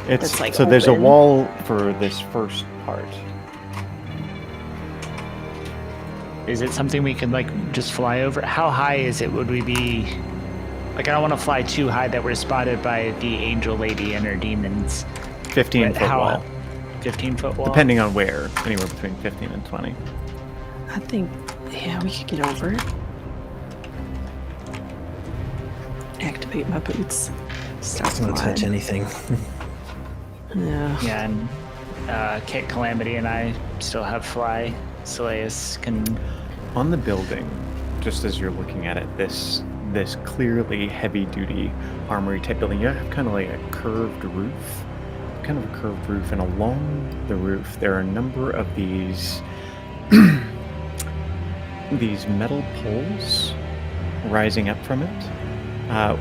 It's like so there's a open? wall for this first part. Is it something we can like just fly over? How high is it? Would we be like, I don't want to fly too high that we're spotted by the angel lady and her demons. 15-foot wall. 15-foot wall? Depending on where. Anywhere between 15 and 20. I think, yeah, we could get over it. Activate my boots. Start I don't touch flying. anything. Yeah. Yeah, and Kit, Calamity, and I still have fly. Seleus can... On the building, just as you're looking at it, this clearly heavy-duty armory type building, you have kind of like a curved roof. And along the roof, there are a number of these these metal poles rising up from it,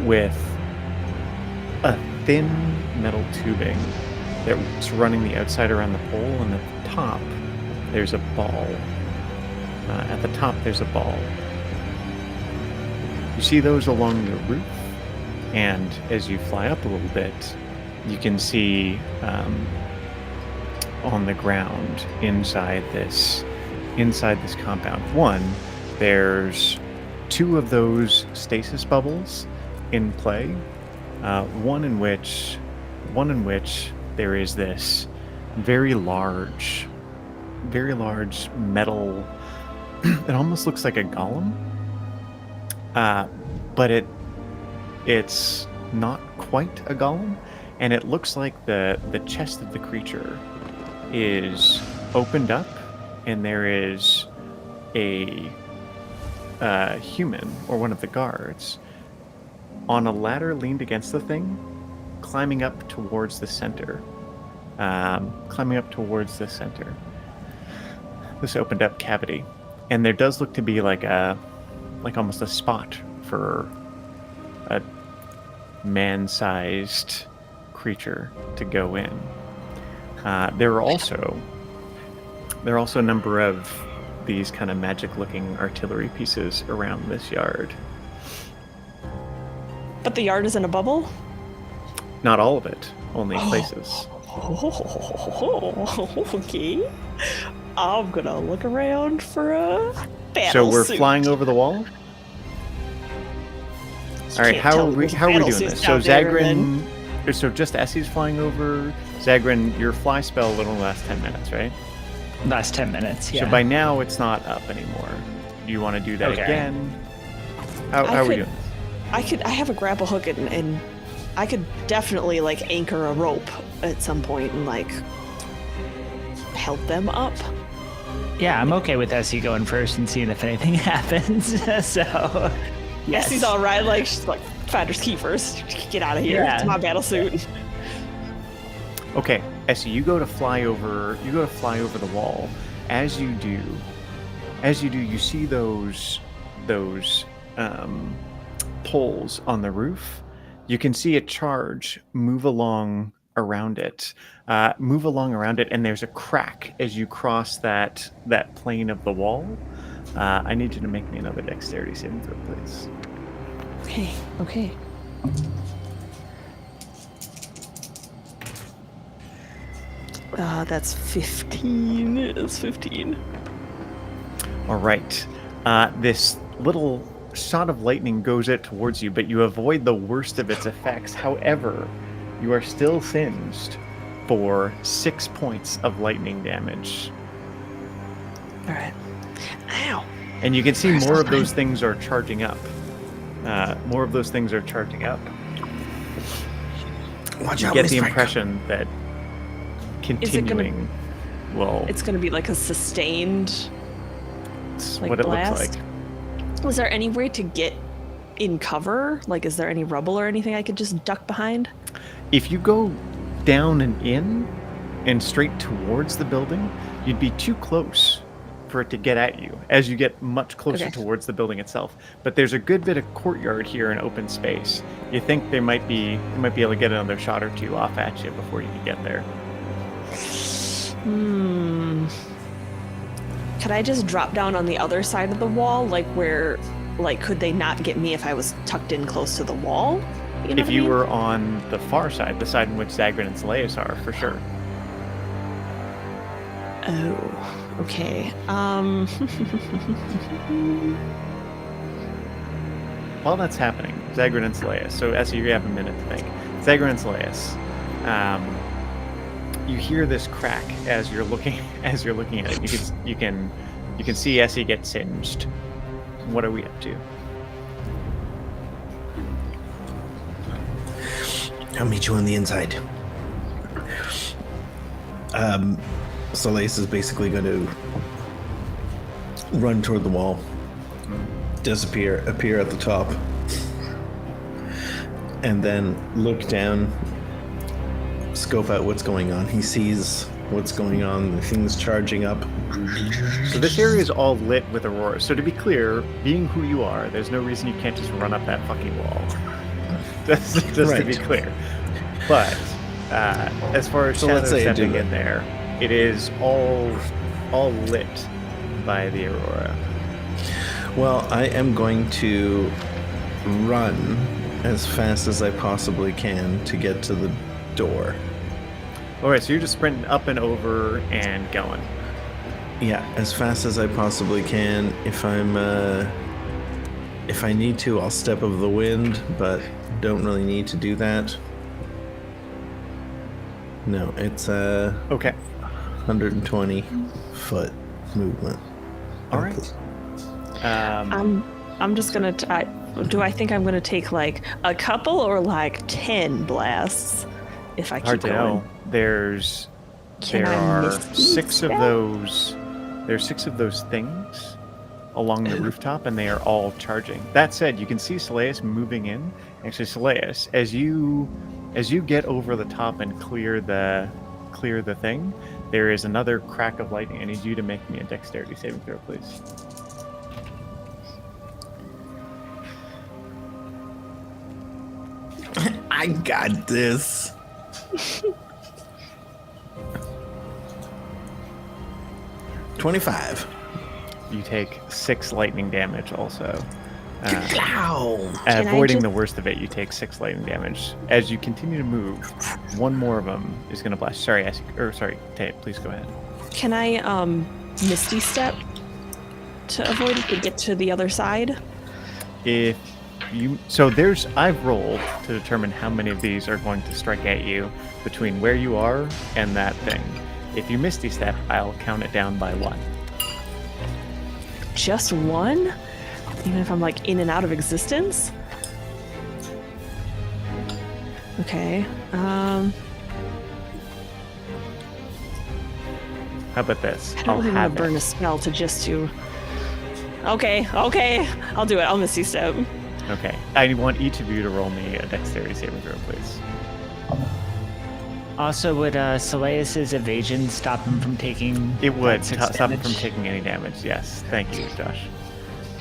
with a thin metal tubing that's running the outside around the pole, and at the top, there's a ball. You see those along the roof, and as you fly up a little bit, you can see on the ground inside this compound. One, there's 2 of those stasis bubbles in play. One in which there is this very large metal. It almost looks like a golem, but it's not quite a golem, and it looks like the chest of the creature is opened up, and there is a human or one of the guards on a ladder leaned against the thing, climbing up towards the center. This opened up cavity, and there does look to be like almost a spot for a man-sized creature to go in. There are also a number of these kind of magic-looking artillery pieces around this yard. But the yard is in a bubble? Not all of it, only places. Okay. I'm gonna look around for a battle So we're suit. flying over the wall? All right, how are we doing this? So Zagrin, so just Essie's flying over. Zagrin, your fly spell will only last 10 minutes, right? Last 10 minutes, yeah. So by now it's not up anymore. Do you want to do that again? How are we doing this? I have a grapple hook and I could definitely like anchor a rope at some point and like help them up. Yeah, I'm okay with Essie going first and seeing if anything happens. So, yes. Essie's all right. Like she's like, Finders Key first. Get out of here. Yeah. It's my battle suit. Okay, Essie, you go to fly over the wall. As you do, you see those poles on the roof. You can see a charge move along around it, and there's a crack as you cross that plane of the wall. I need you to make me another dexterity saving throw, please. Okay. That's 15. It's 15. All right. This little shot of lightning goes out towards you, but you avoid the worst of its effects. However, you are still singed for 6 points of lightning damage. All right. Ow. And you can see more of those things are charging up. Watch You out, get the Miss impression that continuing will... It's gonna be like a sustained It's like what it blast? looks like. Was there any way to get in cover? Like, is there any rubble or anything I could just duck behind? If you go down and in and straight towards the building, you'd be too close for it to get at you as you get much closer towards the building itself. But there's a good bit of courtyard here and open space. You think they might be able to get another shot or two off at you before you can get there. Could I just drop down on the other side of the wall? Could they not get me if I was tucked in close to the wall? You know If you were on the far side, the side in which Zagran and Seleus are, for sure. Oh, okay. While that's happening, Zagran and Seleus. So, Essie, you have a minute to think. Zagran and Seleus. You hear this crack as you're looking at it. You can see Essie get singed. What are we up to? I'll meet you on the inside. Solace is basically going to run toward the wall, appear at the top, and then look down, scope out what's going on. He sees what's going on, the things charging up. So this area is all lit with aurora. So to be clear, being who you are, there's no reason you can't just run up that fucking wall. just right. To be clear. But as far as Shadow stepping in there, it is all lit by the aurora. Well, I am going to run as fast as I possibly can to get to the door. All right, so you're just sprinting up and over and going. Yeah, as fast as I possibly can. If I need to, I'll step of the wind, but don't really need to do that. No, it's okay. 120 foot movement. All right. I'm just gonna. Do I think I'm gonna take like a couple or like 10 blasts if I keep Hard to going? know. There are 6 of those. There's 6 of those things along the rooftop, and they are all charging. That said, you can see Seleus moving in. Actually, Seleus, as you get over the top and clear the thing, there is another crack of lightning. I need you to make me a dexterity saving throw, please. I got this. $25. You take 6 lightning damage also. Wow. Avoiding the worst of it, you take 6 lightning damage. As you continue to move, one more of them is going to blast. Sorry, Tate, please go ahead. Can I Misty Step to avoid it to get to the other side? I've rolled to determine how many of these are going to strike at you between where you are and that thing. If you Misty Step, I'll count it down by 1. Just 1? Even if I'm like in and out of existence? Okay. How about this? I don't really want to burn a spell to just do. Okay, I'll do it. I'll Misty Step. Okay. I want each of you to roll me a dexterity saving throw, please. Also, would Seleus's evasion stop him from taking? It would stop him from taking any damage. Yes. Thank you, Josh.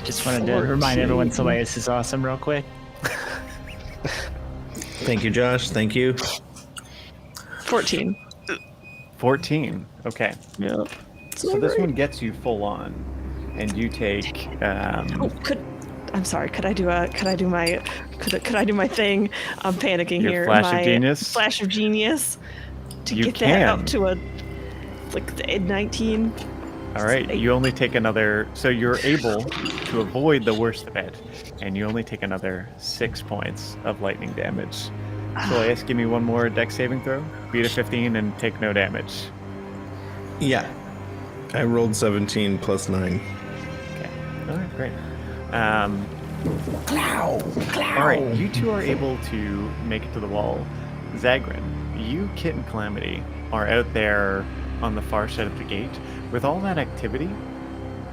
Just wanted to remind everyone Seleus is awesome real quick. Thank you, Josh. Thank you. 14. 14. Okay. Yep. So this one gets you full on, and you take. I'm sorry. Could I do my thing? I'm panicking Your here. Flash of Genius. Flash of Genius. To You get can. that up to a 19. All right. You only take another. So you're able to avoid the worst of it, and you only take another 6 points of lightning damage. So I ask, give me one more dex saving throw. Beat a 15 and take no damage. Yeah. I rolled 17 plus 9. Okay. All right. Great. All right, you two are able to make it to the wall. Zagran, you, Kit, and Calamity are out there on the far side of the gate. With all that activity,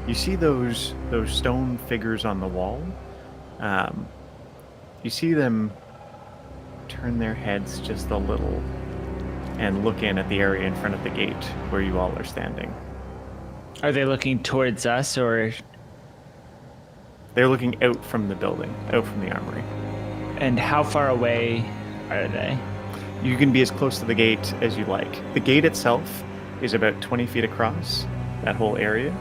you see those stone figures on the wall. You see them turn their heads just a little and look in at the area in front of the gate where you all are standing. Are they looking towards us, or? They're looking out from the building, out from the armory. And how far away are they? You can be as close to the gate as you like. The gate itself is about 20 feet across, that whole area.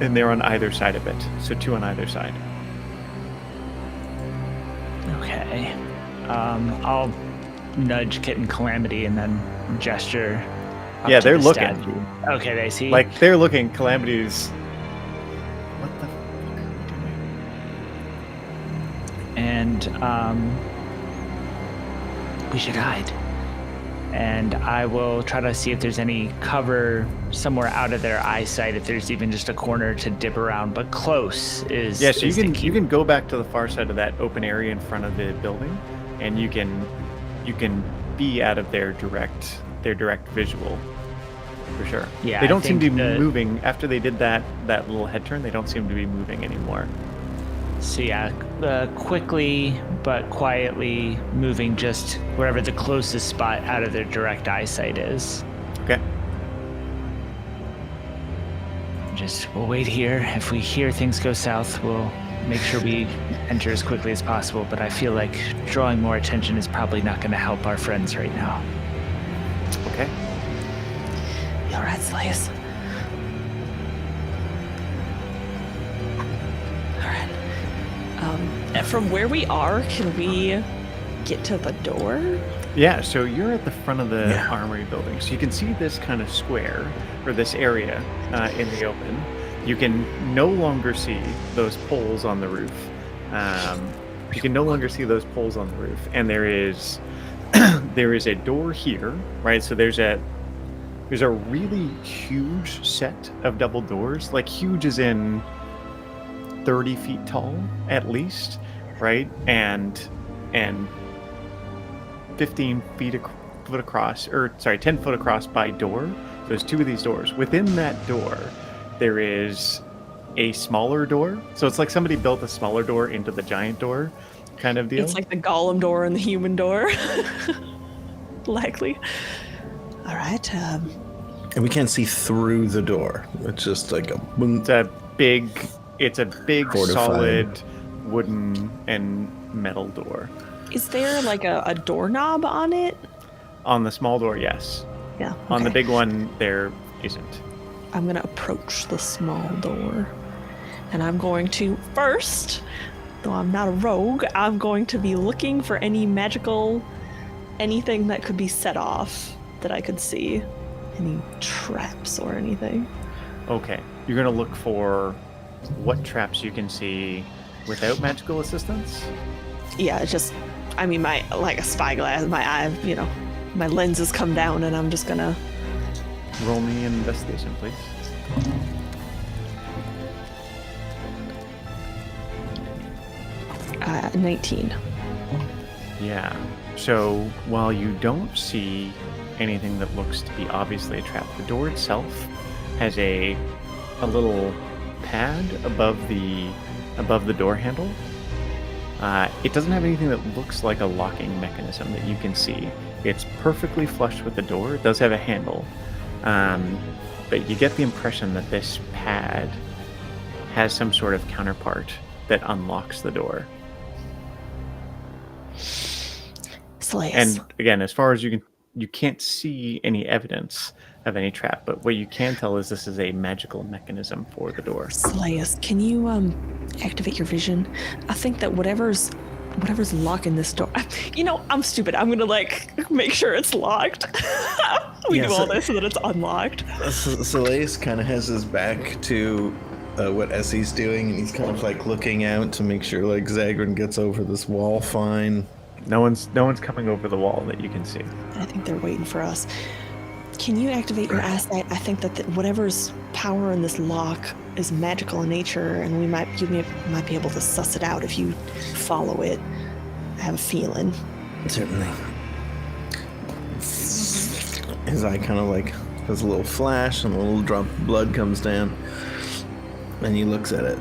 And they're on either side of it. So 2 on either side. Okay. I'll nudge Kit and Calamity and then gesture. Yeah, to they're the looking. statue. Okay, they see. Like, they're looking. Calamity's... What the fuck are we doing? And we should hide. And I will try to see if there's any cover somewhere out of their eyesight, if there's even just a corner to dip around, but close is... Yeah, so is you can go back to the far side of that open area in front of the building, and you can be out of their direct visual, for sure. Yeah, they I don't seem to think be moving after they did that little head turn. They don't seem to be moving anymore. So yeah, quickly but quietly moving just wherever the closest spot out of their direct eyesight is. Okay. We'll wait here. If we hear things go south, we'll make sure we enter as quickly as possible. But I feel like drawing more attention is probably not going to help our friends right now. Okay. You all right, Slays? All right. From where we are, can we get to the door? Yeah, so you're at the front of the armory building. So you can see this kind of square, or this area in the open. You can no longer see those poles on the roof. You can no longer see those poles on the roof. And there is there is a door here, right? So there's a really huge set of double doors. Like, huge as in 30 feet tall, at least, right? And 15 foot across, or sorry, 10 foot across by door. So there's 2 of these doors. Within that door, there is a smaller door. So it's like somebody built a smaller door into the giant door, kind of deal. It's like the golem door and the human door. Likely. All right. And we can't see through the door. It's just like a... It's a big, Fortified. solid wooden and metal door. Is there like a doorknob on it? On the small door, yes. Yeah. On the okay. big one, there isn't. I'm going to approach the small door. And I'm going to, first, though I'm not a rogue, I'm going to be looking for any magical, anything that could be set off that I could see. Any traps or anything. Okay. You're going to look for what traps you can see without magical assistance? Yeah, it's just, I mean, like a spyglass, my eye, my lenses come down and I'm just going to... Roll me an investigation, please. 19. Yeah. So while you don't see anything that looks to be obviously a trap, the door itself has a little pad above the door handle. It doesn't have anything that looks like a locking mechanism that you can see. It's perfectly flush with the door. It does have a handle. But you get the impression that this pad has some sort of counterpart that unlocks the door. Slays. And again, as far as you can't see any evidence of any trap, but what you can tell is this is a magical mechanism for the door. Slays, can you activate your vision? I think that whatever's locking this door. I'm stupid. I'm gonna make sure it's locked. We do all this so that it's unlocked. Soleil kind of has his back to what Essie's doing, and he's kind of looking out to make sure Zagrin gets over this wall fine. No one's coming over the wall that you can see. I think they're waiting for us. Can you activate your eyesight? I think that whatever's power in this lock is magical in nature, and you might be able to suss it out if you follow it. I have a feeling. Certainly. His eye kind of has a little flash, and a little drop of blood comes down, and he looks at it.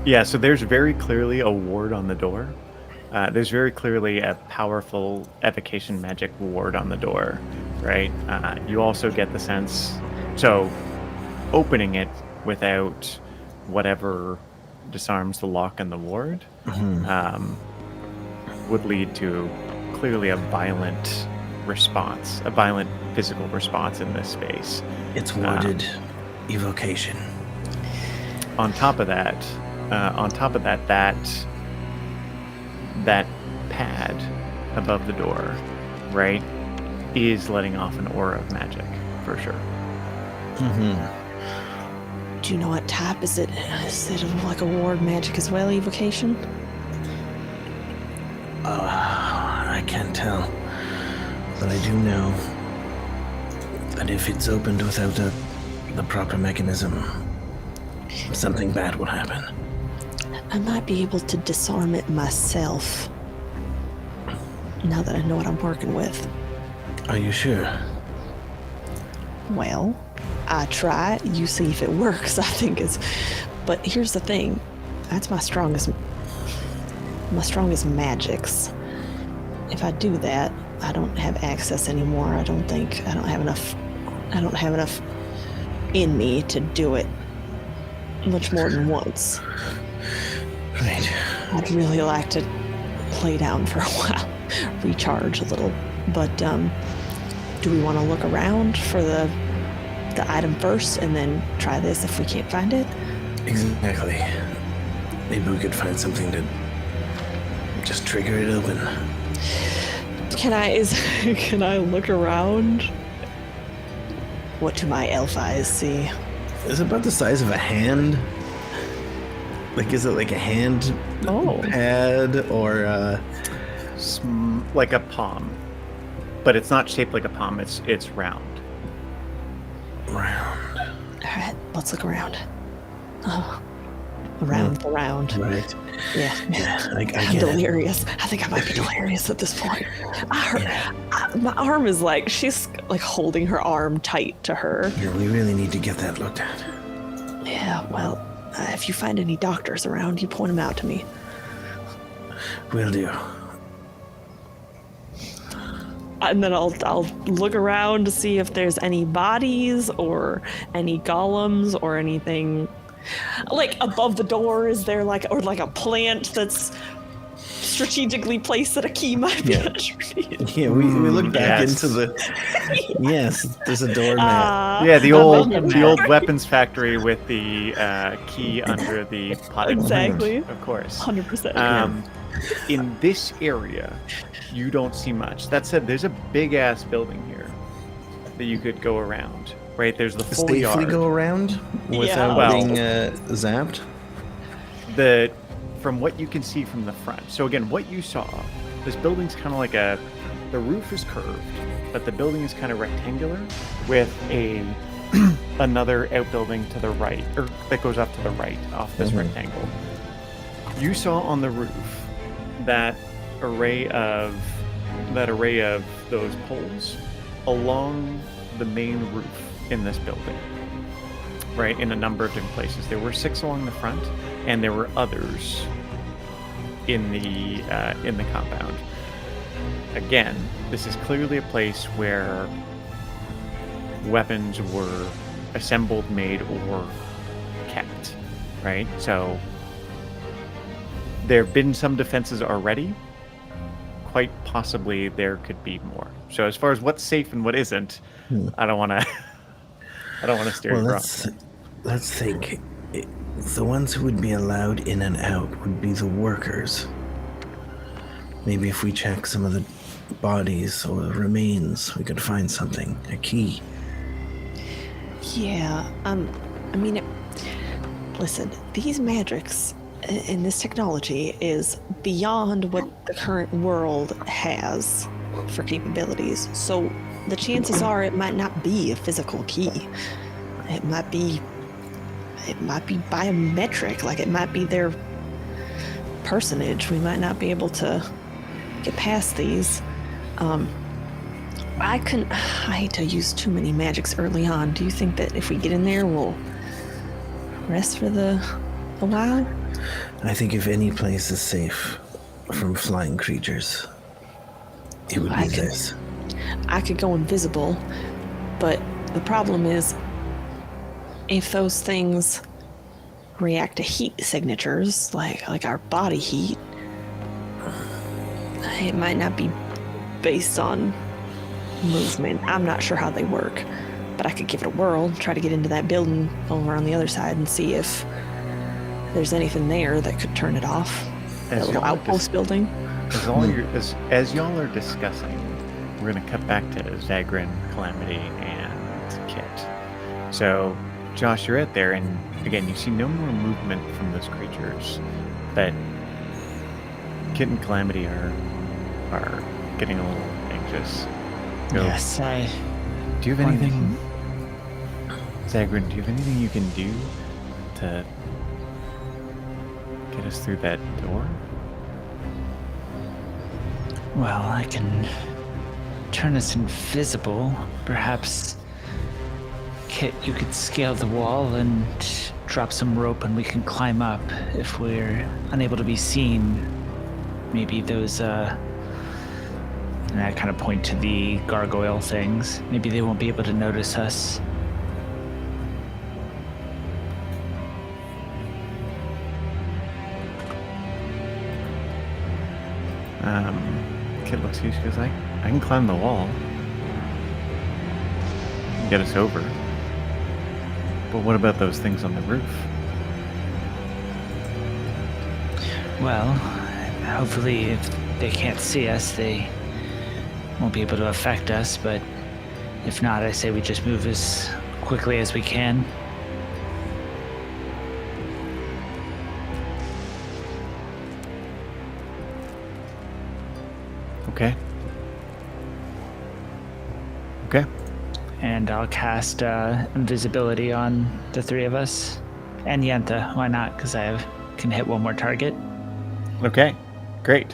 Yeah, so there's very clearly a ward on the door. There's very clearly a powerful evocation magic ward on the door, right? You also get the sense, so opening it without whatever disarms the lock and the ward would lead to clearly a violent response, a violent physical response in this space. It's worded evocation. On top of that, that pad above the door, right, is letting off an aura of magic for sure. Mm-hmm. Do you know what type? Is it like a ward magic as well, evocation? I can't tell, but I do know that if it's opened without the proper mechanism, something bad will happen. I might be able to disarm it myself. Now that I know what I'm working with. Are you sure? Well, I try. You see if it works. I think is. But here's the thing. That's my strongest magics. If I do that, I don't have access anymore. I don't have enough in me to do it much more than once. Right. I'd really like to play down for a while, recharge a little. But do we want to look around for the item first and then try this if we can't find it? Exactly. Maybe we could find something to just trigger it open. Can I look around? What do my elf eyes see? Is it about the size of a hand? Like, is it like a hand pad or like a palm, but it's not shaped like a palm. It's round. round? All right, let's look around. Oh, around. Right. Yeah. I I'm get it. delirious. I think I might be delirious at this point. My arm is like, she's like holding her arm tight to her. Yeah, we really need to get that looked at. Yeah, well, if you find any doctors around, you point them out to me. Will do. And then I'll look around to see if there's any bodies or any golems or anything. Like above the door, is there like a plant that's strategically placed that a key might be underneath? Yeah, we look back yes. into the. Yes, there's a doormat. Yeah, the old weapons factory with the key under the potted plant. Exactly. Of course. 100%. In this area, you don't see much. That said, there's a big ass building here that you could go around. Right, there's the full Safely yard. go around without Well, being zapped. From what you can see from the front. So again, what you saw, this building's kind of like the roof is curved, but the building is kind of rectangular with another outbuilding to the right, or that goes up to the right off this rectangle. You saw on the roof that array of those poles along the main roof in this building, right, in a number of different places. There were 6 along the front, and there were others in the compound. Again, this is clearly a place where weapons were assembled, made, or kept, right? So there have been some defenses already. Quite possibly there could be more. So as far as what's safe and what isn't, I don't want to steer you wrong. Let's think. The ones who would be allowed in and out would be the workers. Maybe if we check some of the bodies or the remains, we could find something, a key. Yeah, I mean, listen, these magics and this technology is beyond what the current world has for capabilities. So the chances are it might not be a physical key. It might be biometric, like it might be their personage. We might not be able to get past these. I hate to use too many magics early on. Do you think that if we get in there, we'll rest for a while? I think if any place is safe from flying creatures, it would be this. I could go invisible, but the problem is if those things react to heat signatures, like our body heat, it might not be based on movement. I'm not sure how they work, but I could give it a whirl, try to get into that building over on the other side and see if there's anything there that could turn it off. That little outpost building. As y'all are discussing, we're going to cut back to Zagrin, Calamity, and Kit. So, Josh, you're out there, and again, you see no more movement from those creatures, but Kit and Calamity are getting a little anxious. Yes, Do you have anything, Zagrin? Do you have anything you can do to get us through that door? Well, I can turn us invisible. Perhaps, Kit, you could scale the wall and drop some rope and we can climb up. If we're unable to be seen, maybe those, and I kind of point to the gargoyle things. Maybe they won't be able to notice us. Kid looks at you, she goes, I can climb the wall. Get us over. But what about those things on the roof? Well, hopefully if they can't see us, they won't be able to affect us, but if not, I say we just move as quickly as we can. Okay. Okay. And I'll cast invisibility on the three of us. And Yenta, why not? Because I can hit one more target. Okay, great.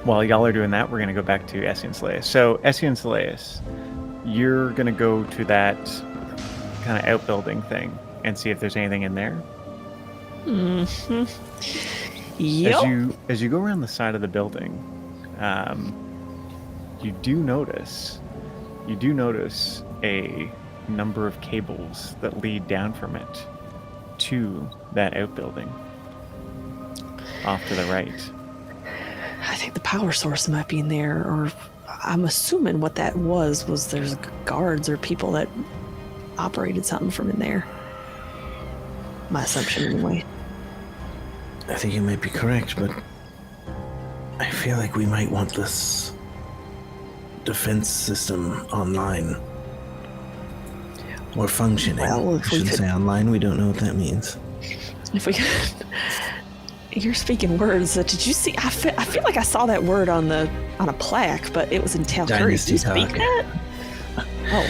While y'all are doing that, we're going to go back to Essie and Selaeus. So, Essie and Selaeus, you're going to go to that kind of outbuilding thing and see if there's anything in there. Mm-hmm. Yep. As you go around the side of the building, you do notice a number of cables that lead down from it to that outbuilding off to the right. I think the power source might be in there, or I'm assuming what that was there's guards or people that operated something from in there. My assumption, anyway. I think you might be correct, but I feel like we might want this defense system online. Or functioning. Well, I shouldn't say online, we don't know what that means. If we could... You're speaking words. Did you see? I feel like I saw that word on a plaque, but it was in Talcuri. Dynasty Did you speak that? Oh.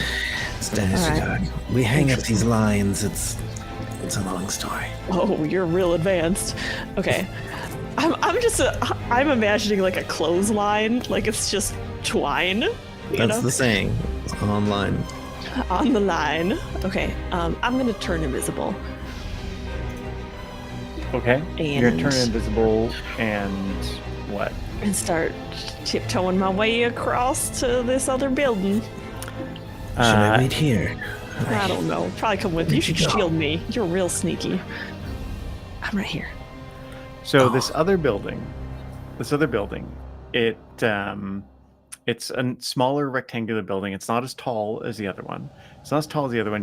It's Dynasty talk. We hang up these lines, it's a long story. Oh, you're real advanced. Okay. I'm imagining like a clothesline, like it's just twine. That's the saying. It's online. On the line. Okay. I'm gonna turn invisible. Okay. And you're turning invisible and what? And start tiptoeing my way across to this other building. Should I wait here? I don't know. Probably come with you. You should shield me. You're real sneaky. I'm right here. So this other building, it's a smaller rectangular building. It's not as tall as the other one.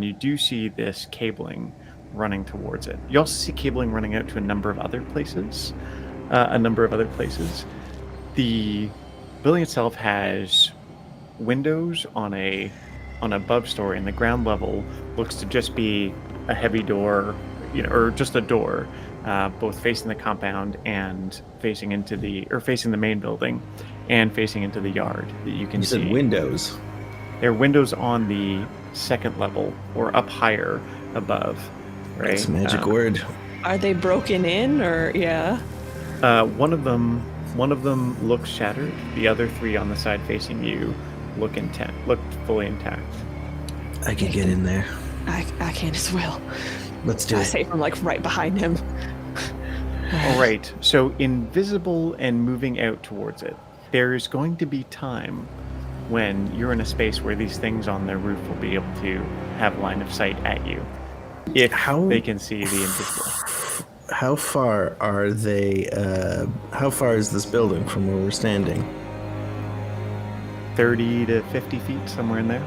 You do see this cabling running towards it. You also see cabling running out to a number of other places. The building itself has windows on an above story, and the ground level looks to just be a heavy door, or just a door, both facing the compound and facing the main building, and facing into the yard that you can see. You said windows. There are windows on the second level or up higher above. Right? It's a magic word. Are they broken in, or yeah? One of them looks shattered. The other three on the side facing you look fully intact. I can get in there. I can as well. Let's do it. I say from like right behind him. All right. So invisible and moving out towards it. There's going to be time when you're in a space where these things on their roof will be able to have line of sight at you. If they can see the invisible. How far are they? How far is this building from where we're standing? 30 to 50 feet, somewhere in there.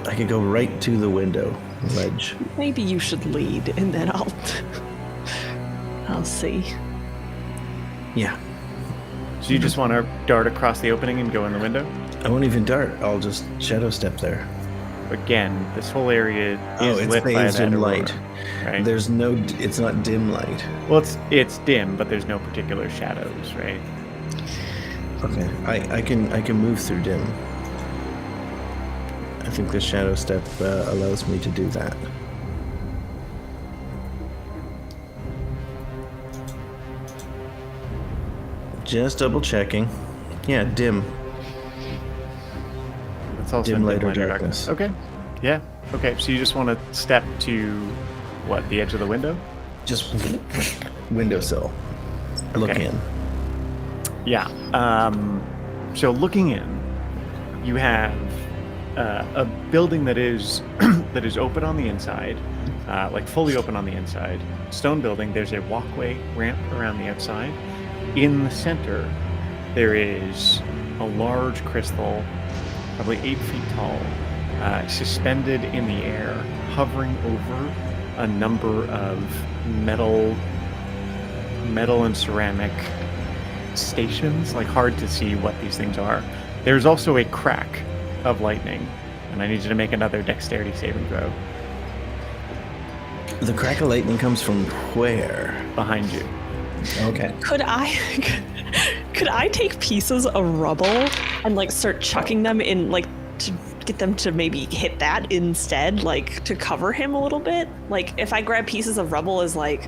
I could go right to the window ledge. Maybe you should lead, and then I'll see. Yeah. So you just want to dart across the opening and go in the window? I won't even dart. I'll just shadow step there. Again, this whole area is it's lit by bathed that in aurora, light. right? There's no. It's not dim light. Well, it's dim, but there's no particular shadows, right? Okay. I can move through dim. I think the shadow step allows me to do that. Just double checking. Yeah, dim. It's also Dim in light or light or darkness. Okay. Yeah. Okay. So you just want to step to what? The edge of the window? Just windowsill. Look Okay. in. Yeah. So looking in, you have a building that is that is open on the inside, like fully open on the inside. Stone building. There's a walkway ramp around the outside. In the center, there is a large crystal, probably 8 feet tall, suspended in the air, hovering over a number of metal and ceramic stations. Like, hard to see what these things are. There's also a crack of lightning, and I need you to make another dexterity saving throw. The crack of lightning comes from where? Behind you. Okay. Could I take pieces of rubble and like start chucking them in, like to get them to maybe hit that instead, like to cover him a little bit? Like if I grab pieces of rubble as like,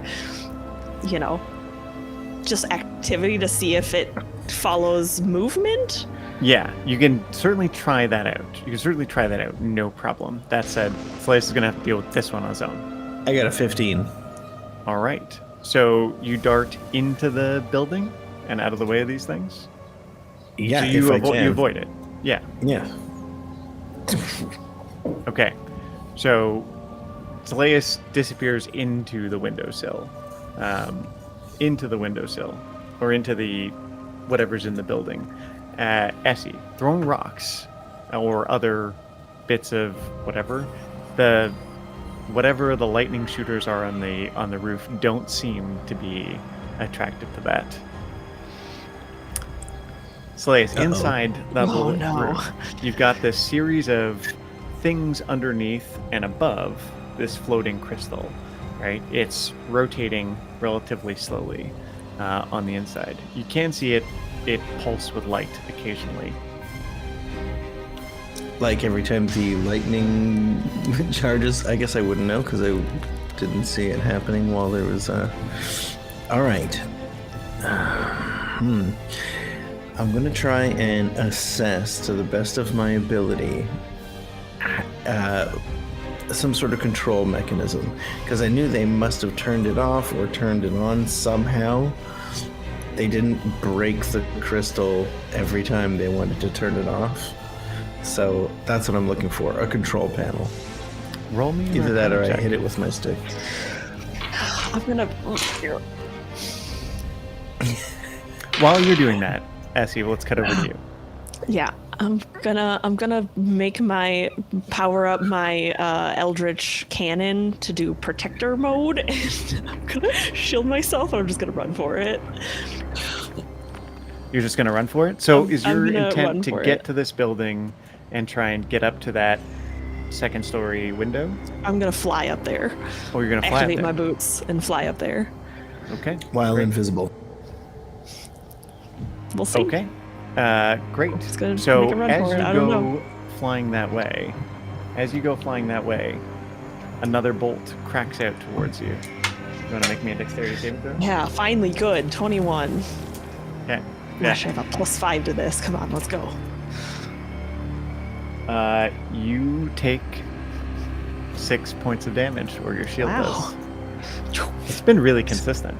you know, just activity to see if it follows movement? Yeah, you can certainly try that out. No problem. That said, Flace is going to have to deal with this one on his own. I got a 15. All right. So you dart into the building and out of the way of these things? Yeah, so you, if I can. you avoid it. Yeah. Yeah. Okay. So Teleus disappears into the windowsill. Or into the whatever's in the building. Essie, throwing rocks or other bits of whatever, whatever the lightning shooters are on the roof don't seem to be attracted to that. Slays, inside that little room, you've got this series of things underneath and above this floating crystal, right? It's rotating relatively slowly on the inside. You can see it pulse with light occasionally. Like every time the lightning charges, I guess I wouldn't know because I didn't see it happening while there was All right. I'm going to try and assess to the best of my ability some sort of control mechanism, because I knew they must have turned it off or turned it on somehow. They didn't break the crystal every time they wanted to turn it off. So that's what I'm looking for, a control panel. Roll me Either that or check. I hit it with my stick. I'm gonna... While you're doing that, Essie, let's cut over to you. Yeah, I'm gonna power up my Eldritch cannon to do protector mode, and I'm gonna shield myself. And I'm just gonna run for it. You're just going to run for it? So is your I'm gonna run intent to for get it. to this building and try and get up to that second story window? I'm gonna fly up there. Or you're going to fly up Activate there? my boots and fly up there. Okay. While great. invisible. We'll see. Okay. Great. Just gonna So make a run as for it. you I don't go know. flying that way, another bolt cracks out towards you. You want to make me a dexterity saving throw? Yeah, finally good. 21. Okay. Gosh, I have a +5 to this. Come on, let's go. You take 6 points of damage, or your shield Wow. does. It's been really consistent.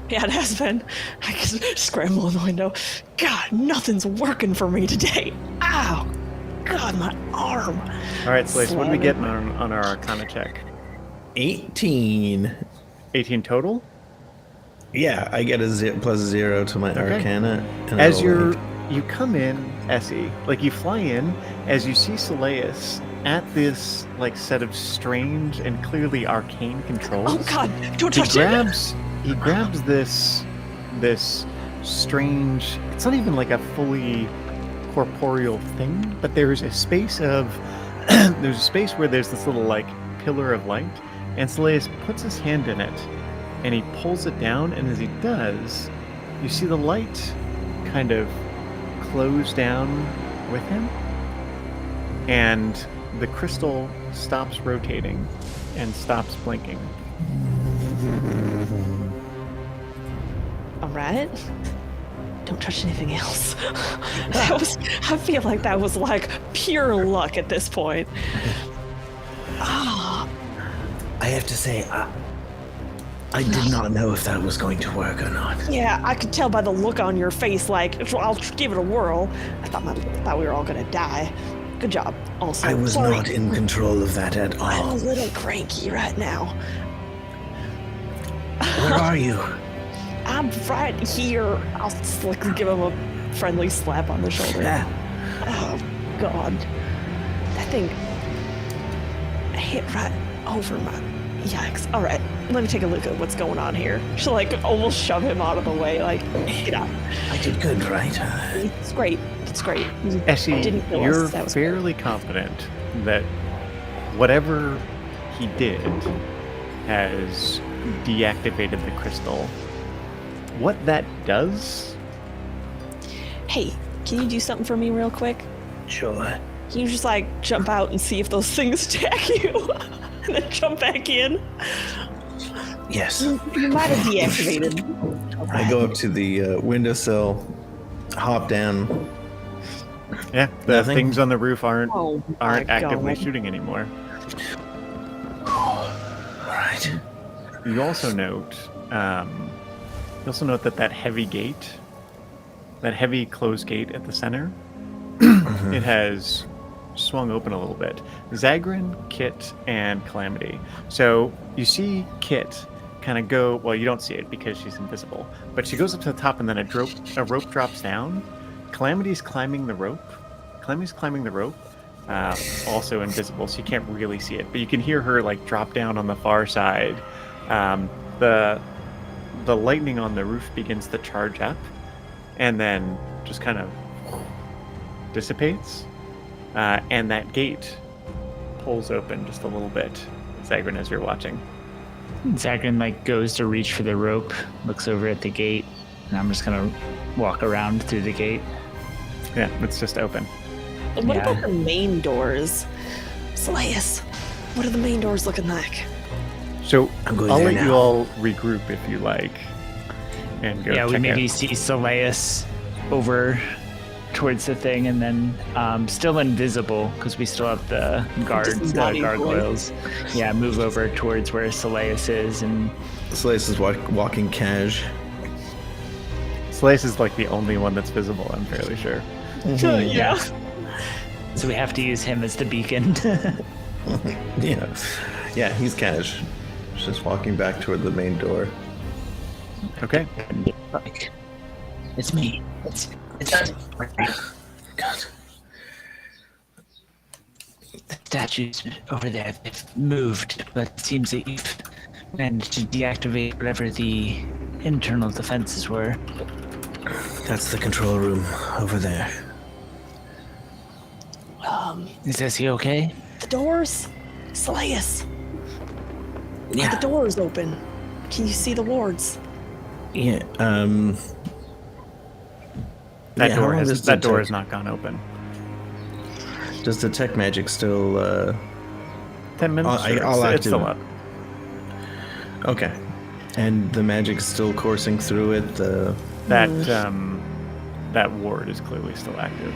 Yeah, it has been. I can scramble in the window. God, nothing's working for me today. Ow! God, my arm. All right, Slace, what are we Slamming. getting on our Arcana check? 18. 18 total? Yeah, I get a +0 to my Okay. Arcana. And As I'll, you come in Essie. Like, you fly in as you see Solaeus at this like set of strange and clearly arcane controls. Oh God! Don't touch it. He grabs this strange. It's not even like a fully corporeal thing, but there's a space of there's a space where there's this little like pillar of light, and Solaeus puts his hand in it, and he pulls it down, and as he does, you see the light kind of close down with him, and the crystal stops rotating and stops blinking. All right. Don't touch anything else. I feel like that was like pure luck at this point. I have to say, I did not know if that was going to work or not. Yeah, I could tell by the look on your face, like, I'll give it a whirl. I thought we were all gonna die. Good job. Also, I was sorry. not in control of that at I'm a all. little cranky right now. Where are you? I'm right here. I'll just like give him a friendly slap on the shoulder. Yeah. Oh God, that thing hit right over my. Yikes! All right, let me take a look at what's going on here. She'll like almost shove him out of the way, like get out. I did good, right? It's great. It's great. Essie, Didn't kill you're us. That was fairly confident that whatever he did has deactivated the crystal. What that does? Hey, can you do something for me real quick? Sure. Can you just like jump out and see if those things attack you? And then jump back in? Yes. You might have deactivated. I go up to the windowsill, hop down. Yeah, the Nothing? things on the roof aren't Oh my actively God. shooting anymore. All right. You also note that heavy gate, that heavy closed gate at the center, it has swung open a little bit. Zagrin, Kit, and Calamity. So you see Kit kind of go, well, you don't see it because she's invisible, but she goes up to the top and then a rope drops down. Calamity's climbing the rope. Also invisible, so you can't really see it, but you can hear her like drop down on the far side. The lightning on the roof begins to charge up and then just kind of dissipates. And that gate pulls open just a little bit, Zagrin, as you're watching. Zagrin like goes to reach for the rope, looks over at the gate, and I'm just gonna walk around through the gate. Yeah, it's just open. And what Yeah. about the main doors? Solaeus, what are the main doors looking like? So I'm going I'll there let you now. all regroup if you like, and go. Yeah, we check maybe out. see Solaeus over towards the thing, and then still invisible because we still have the guards, not equal. gargoyles. Yeah, move over towards where Solaeus is, and Slice is walking cash. Slice is like the only one that's visible, I'm fairly sure. Yeah. so we have to use him as the beacon. Yeah, he's cash. Just walking back toward the main door. Okay. Like, it's me. It's us. God. The statues over there, they've moved, but it seems that you've managed to deactivate whatever the internal defenses were. That's the control room over there. Is Essie okay? The doors? Solaeus, Yeah. the doors open. Can you see the wards? Yeah. That Yeah, how door long does that door detect- has not gone open. Does detect magic still? 10 minutes. I'll Sure, it's still up. Okay. And the magic's still coursing through it. That ward is clearly still active.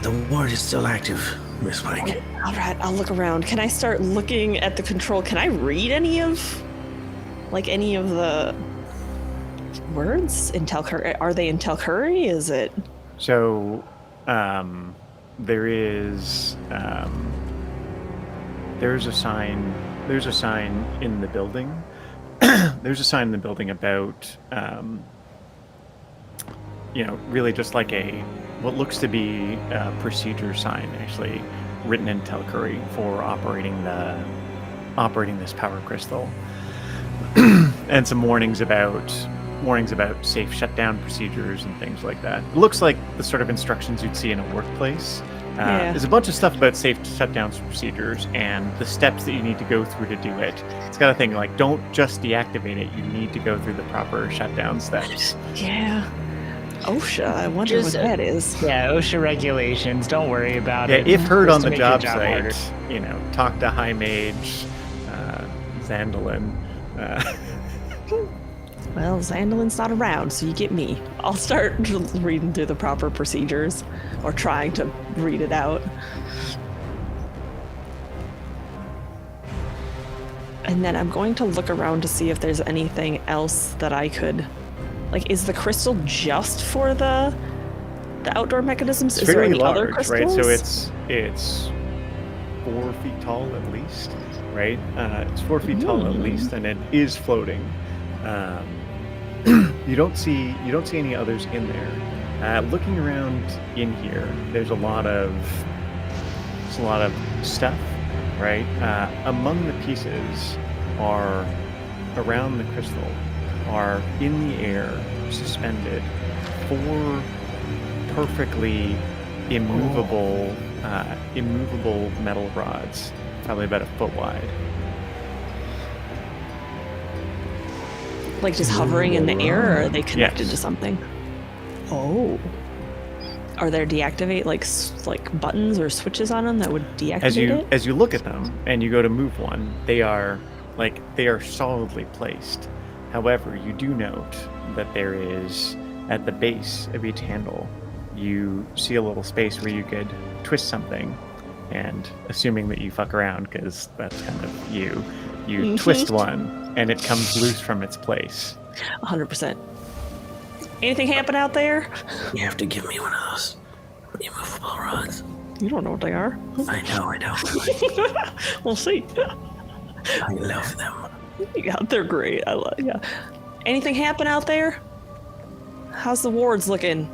The ward is still active, Miss Pike. All right, I'll look around. Can I start looking at the control? Can I read any of the words in Telcurry? Are they in Telcurry? Is it? So, there's a sign. There's a sign in the building. There's a sign in the building about, really just like a what looks to be a procedure sign, actually written in Telcurry for operating this power crystal, and some warnings about safe shutdown procedures and things like that. It looks like the sort of instructions you'd see in a workplace. There's a bunch of stuff about safe shutdown procedures and the steps that you need to go through to do it. It's got a thing like, don't just deactivate it, you need to go through the proper shutdown steps. Yeah. OSHA, I wonder what that is. Yeah, OSHA regulations, don't worry about it. If heard on Just to the make your job harder. site, talk to High Mage, Zandalin. Well, Zandalin's not around, so you get me. I'll start reading through the proper procedures, or trying to read it out. And then I'm going to look around to see if there's anything else that I could... Like, is the crystal just for the outdoor mechanisms? It's is there very any other large, crystals? right? So it's 4 feet tall at least, right? It's 4 feet tall at least, and it is floating. You don't see any others in there. Looking around in here, there's a lot of stuff, right? Among the pieces are around the crystal are in the air, suspended, 4 perfectly immovable metal rods, probably about a foot wide. Like just hovering in the air, or are they connected Yes. to something? Oh. Are there deactivate like buttons or switches on them that would deactivate it? As you look at them and you go to move one, they are solidly placed. However, you do note that there is, at the base of each handle, you see a little space where you could twist something, and assuming that you fuck around, because that's kind of you twist one, and it comes loose from its place. 100%. Anything happen out there? You have to give me one of those immovable rods. You don't know what they are. I know, I don't. We'll see. I love them. Yeah, they're great. Yeah. Anything happen out there? How's the wards looking?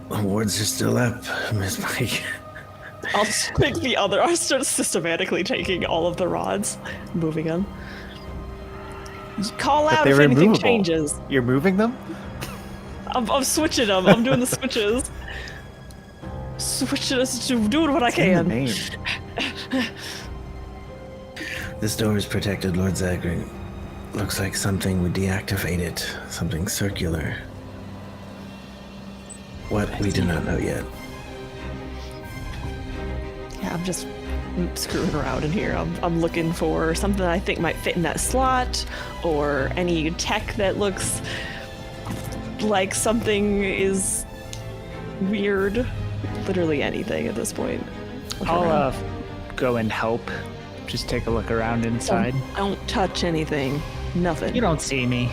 The wards are still up, Miss Mike. I'll take the other. I'll start systematically taking all of the rods, moving them. Call out if anything movable. changes. You're moving them? I'm switching them. I'm doing the switches. Doing what I can. Name. This door is protected, Lord Zagreus. Looks like something would deactivate it. Something circular. What? We do not know yet. Yeah, I'm just screwing around in here. I'm looking for something that I think might fit in that slot, or any tech that looks like something is weird. Literally anything at this point. Look around. I'll go and help. Just take a look around inside. Don't touch anything. Nothing. You don't see me.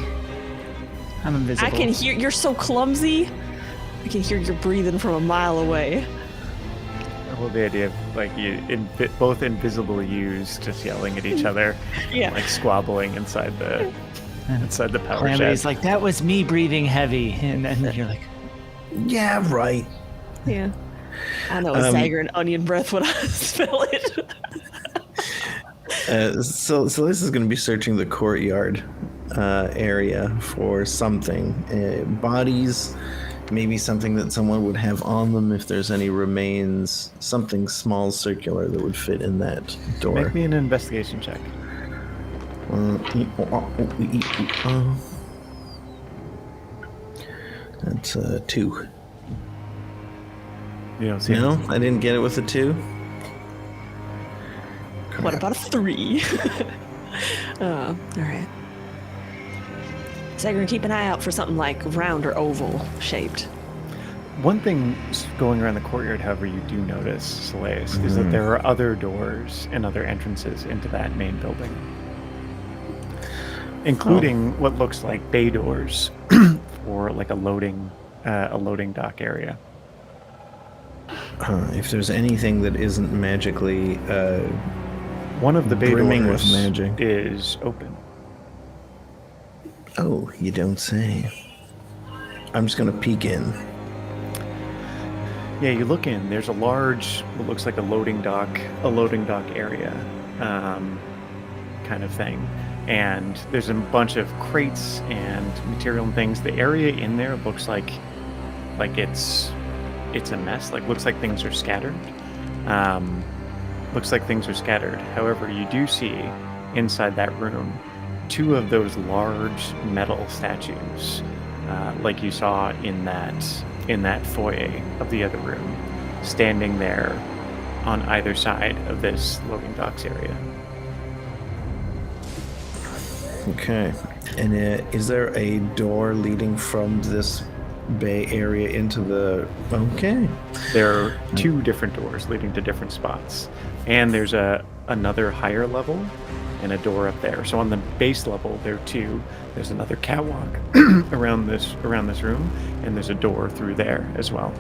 I'm invisible. I can hear. You're so clumsy. I can hear your breathing from a mile away. I love the idea of both invisible yous just yelling at each other, Yeah. like squabbling inside the power Calamity's shed. like, that was me breathing heavy. And then you're like, Yeah, right. Yeah. I know a Sager and onion breath when I smell it. So this is going to be searching the courtyard area for something. Bodies, maybe something that someone would have on them if there's any remains. Something small, circular that would fit in that door. Make me an investigation check. That's 2. You don't see No, anything. I didn't get it with a 2. What about a 3? All right. Sager, keep an eye out for something like round or oval shaped. One thing going around the courtyard, however, you do notice, Solace, is that there are other doors and other entrances into that main building, including what looks like bay doors for like a loading dock area. If there's anything that isn't magically One of the bay brimming doors with magic. is open. Oh, you don't say. I'm just gonna peek in. Yeah, you look in. There's a large, what looks like a loading dock area, kind of thing. And there's a bunch of crates and material and things. The area in there looks like it's a mess. Like looks like things are scattered. However, you do see inside that room 2 of those large metal statues, like you saw in that foyer of the other room, standing there on either side of this loading docks area. Okay. And is there a door leading from this bay area into the... Okay. There are 2 different doors leading to different spots, and there's another higher level and a door up there. So on the base level, there are 2. There's another catwalk around this room, and there's a door through there as well.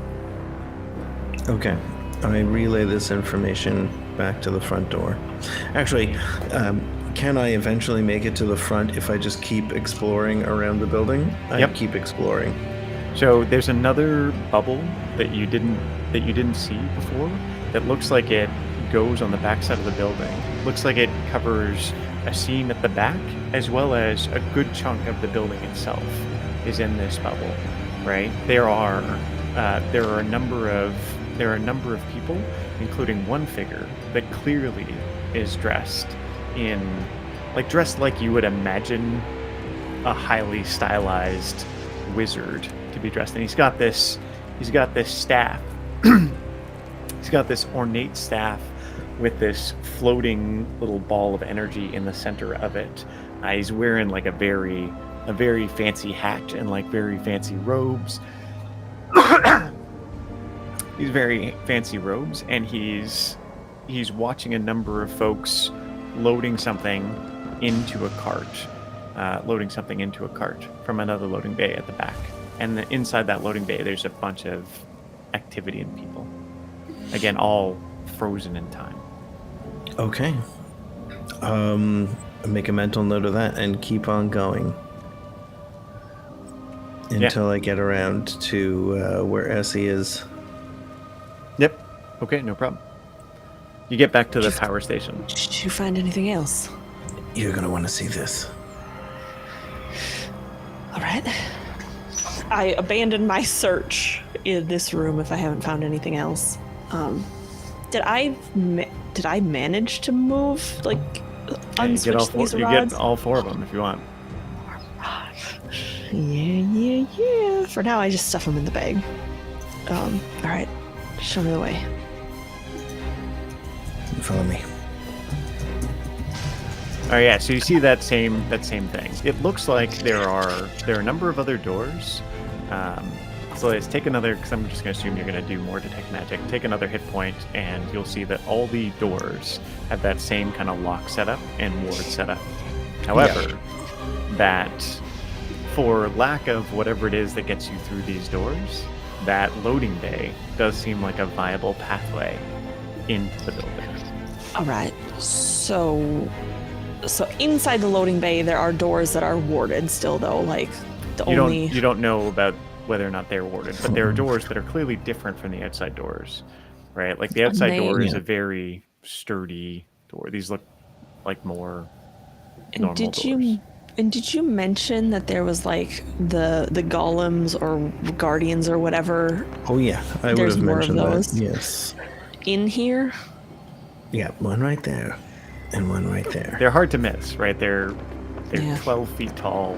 Okay. I relay this information back to the front door. Actually, can I eventually make it to the front if I just keep exploring around the building? Yep. I keep exploring. So there's another bubble that you didn't see before that looks like it goes on the backside of the building. Looks like it covers a seam at the back, as well as a good chunk of the building itself is in this bubble. Right? There are a number of people, including one figure that clearly is dressed like you would imagine a highly stylized wizard to be dressed in. He's got this staff. He's got this ornate staff with this floating little ball of energy in the center of it. He's wearing like a very fancy hat and like very fancy robes. These very fancy robes, and he's watching a number of folks loading something into a cart from another loading bay at the back. And inside that loading bay, there's a bunch of activity and people. Again, all frozen in time. Okay. Make a mental note of that and keep on going until I get around to where Essie is. Yep. Okay, no problem. You get back to the power station. Did you find anything else? You're going to want to see this. All right. I abandoned my search in this room if I haven't found anything else. Did I manage to move, like, unswitch these rods? You get all 4 of them if you want. Yeah. For now, I just stuff them in the bag. All right. Show me the way. Follow me. Oh yeah, so you see that same thing. It looks like there are a number of other doors. So let's take another, because I'm just going to assume you're going to do more detect magic. Take another hit point, and you'll see that all the doors have that same kind of lock setup and ward setup. However, that for lack of whatever it is that gets you through these doors, that loading bay does seem like a viable pathway into the building. All right. So inside the loading bay, there are doors that are warded still, though. Like you don't know about whether or not they're warded, but there are doors that are clearly different from the outside doors, right? Like the outside door is a very sturdy door. These look like more normal doors. Did you mention that there was like the golems or guardians or whatever? Oh yeah, I would have mentioned those that. Yes. In here? Yeah, one right there, and one right there. They're hard to miss, right? They're 12 feet tall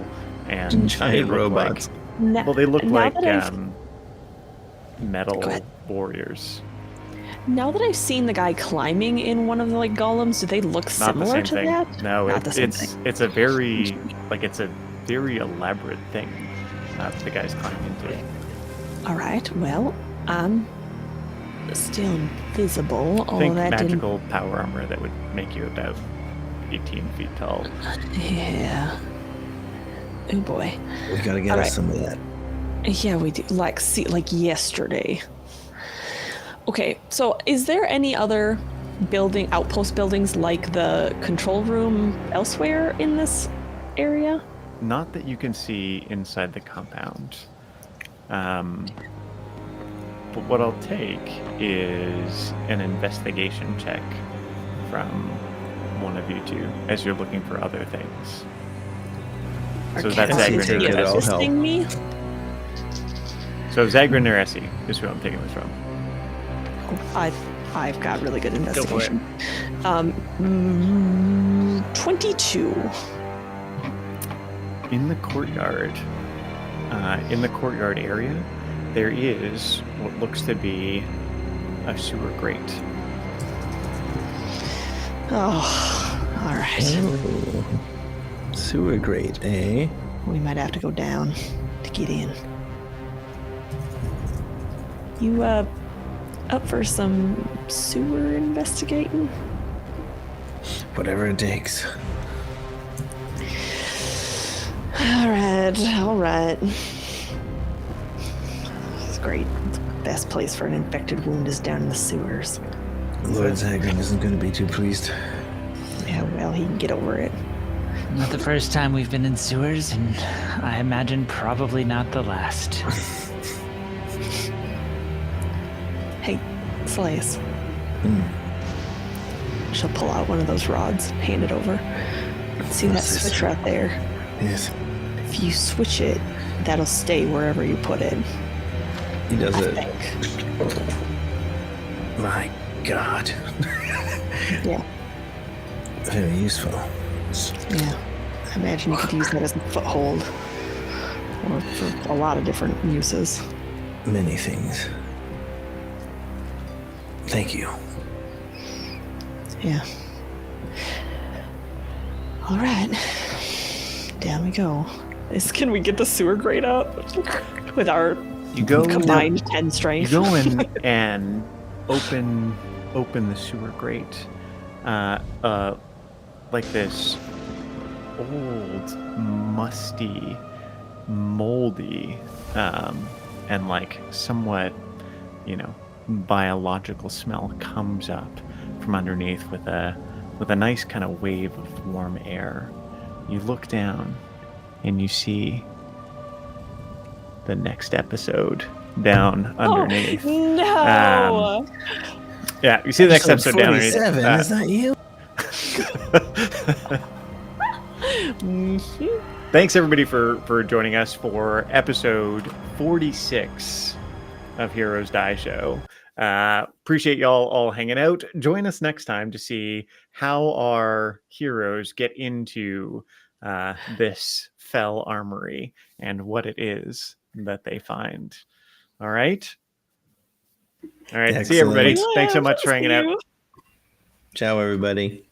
and giant robots. They look like metal warriors. Now that I've seen the guy climbing in one of the like golems, do they look similar to that? No, it's a very elaborate thing that the guy's climbing into. All right. Well, I'm still invisible. Think magical power armor that would make you about 18 feet tall. Yeah. Oh boy. We gotta get us some of that. Yeah, we do. Like yesterday. Okay, so is there any other outpost buildings like the control room elsewhere in this area? Not that you can see inside the compound. But what I'll take is an investigation check from one of you two as you're looking for other things. So that's Zagrin or assisting me? So Zagrin or Essie is who I'm taking this from. I've got really good investigation. 22. In the courtyard area, there is what looks to be a sewer grate. Oh, all right. Ooh. Sewer grate, eh? We might have to go down to get in. You up for some sewer investigating? Whatever it takes. All right. It's great. The best place for an infected wound is down in the sewers. Lord Zagrin isn't going to be too pleased. Yeah, well, he can get over it. Not the first time we've been in sewers, and I imagine probably not the last. Hey, Slice. She'll pull out one of those rods, hand it over. See that switch right there? Yes. If you switch it, that'll stay wherever you put it. He does it. I think. My God. Yeah. Very useful. Yeah. I imagine you could use that as a foothold. Or for a lot of different uses. Many things. Thank you. Yeah. All right. Down we go. Can we get the sewer grate up with our combined 10 strength? You go in and open the sewer grate. Like this old, musty, moldy, and like somewhat, biological smell comes up from underneath with a nice kind of wave of warm air. You look down and you see the next episode down underneath. Oh, no! Yeah, you see the next episode down underneath. Is that you? Thanks everybody for joining us for episode 46 of Heroes Die Show. Appreciate y'all all hanging out. Join us next time to see how our heroes get into this fell armory and what it is that they find. All right. See you, everybody. Excellent. Thanks so much for hanging out. Ciao, everybody.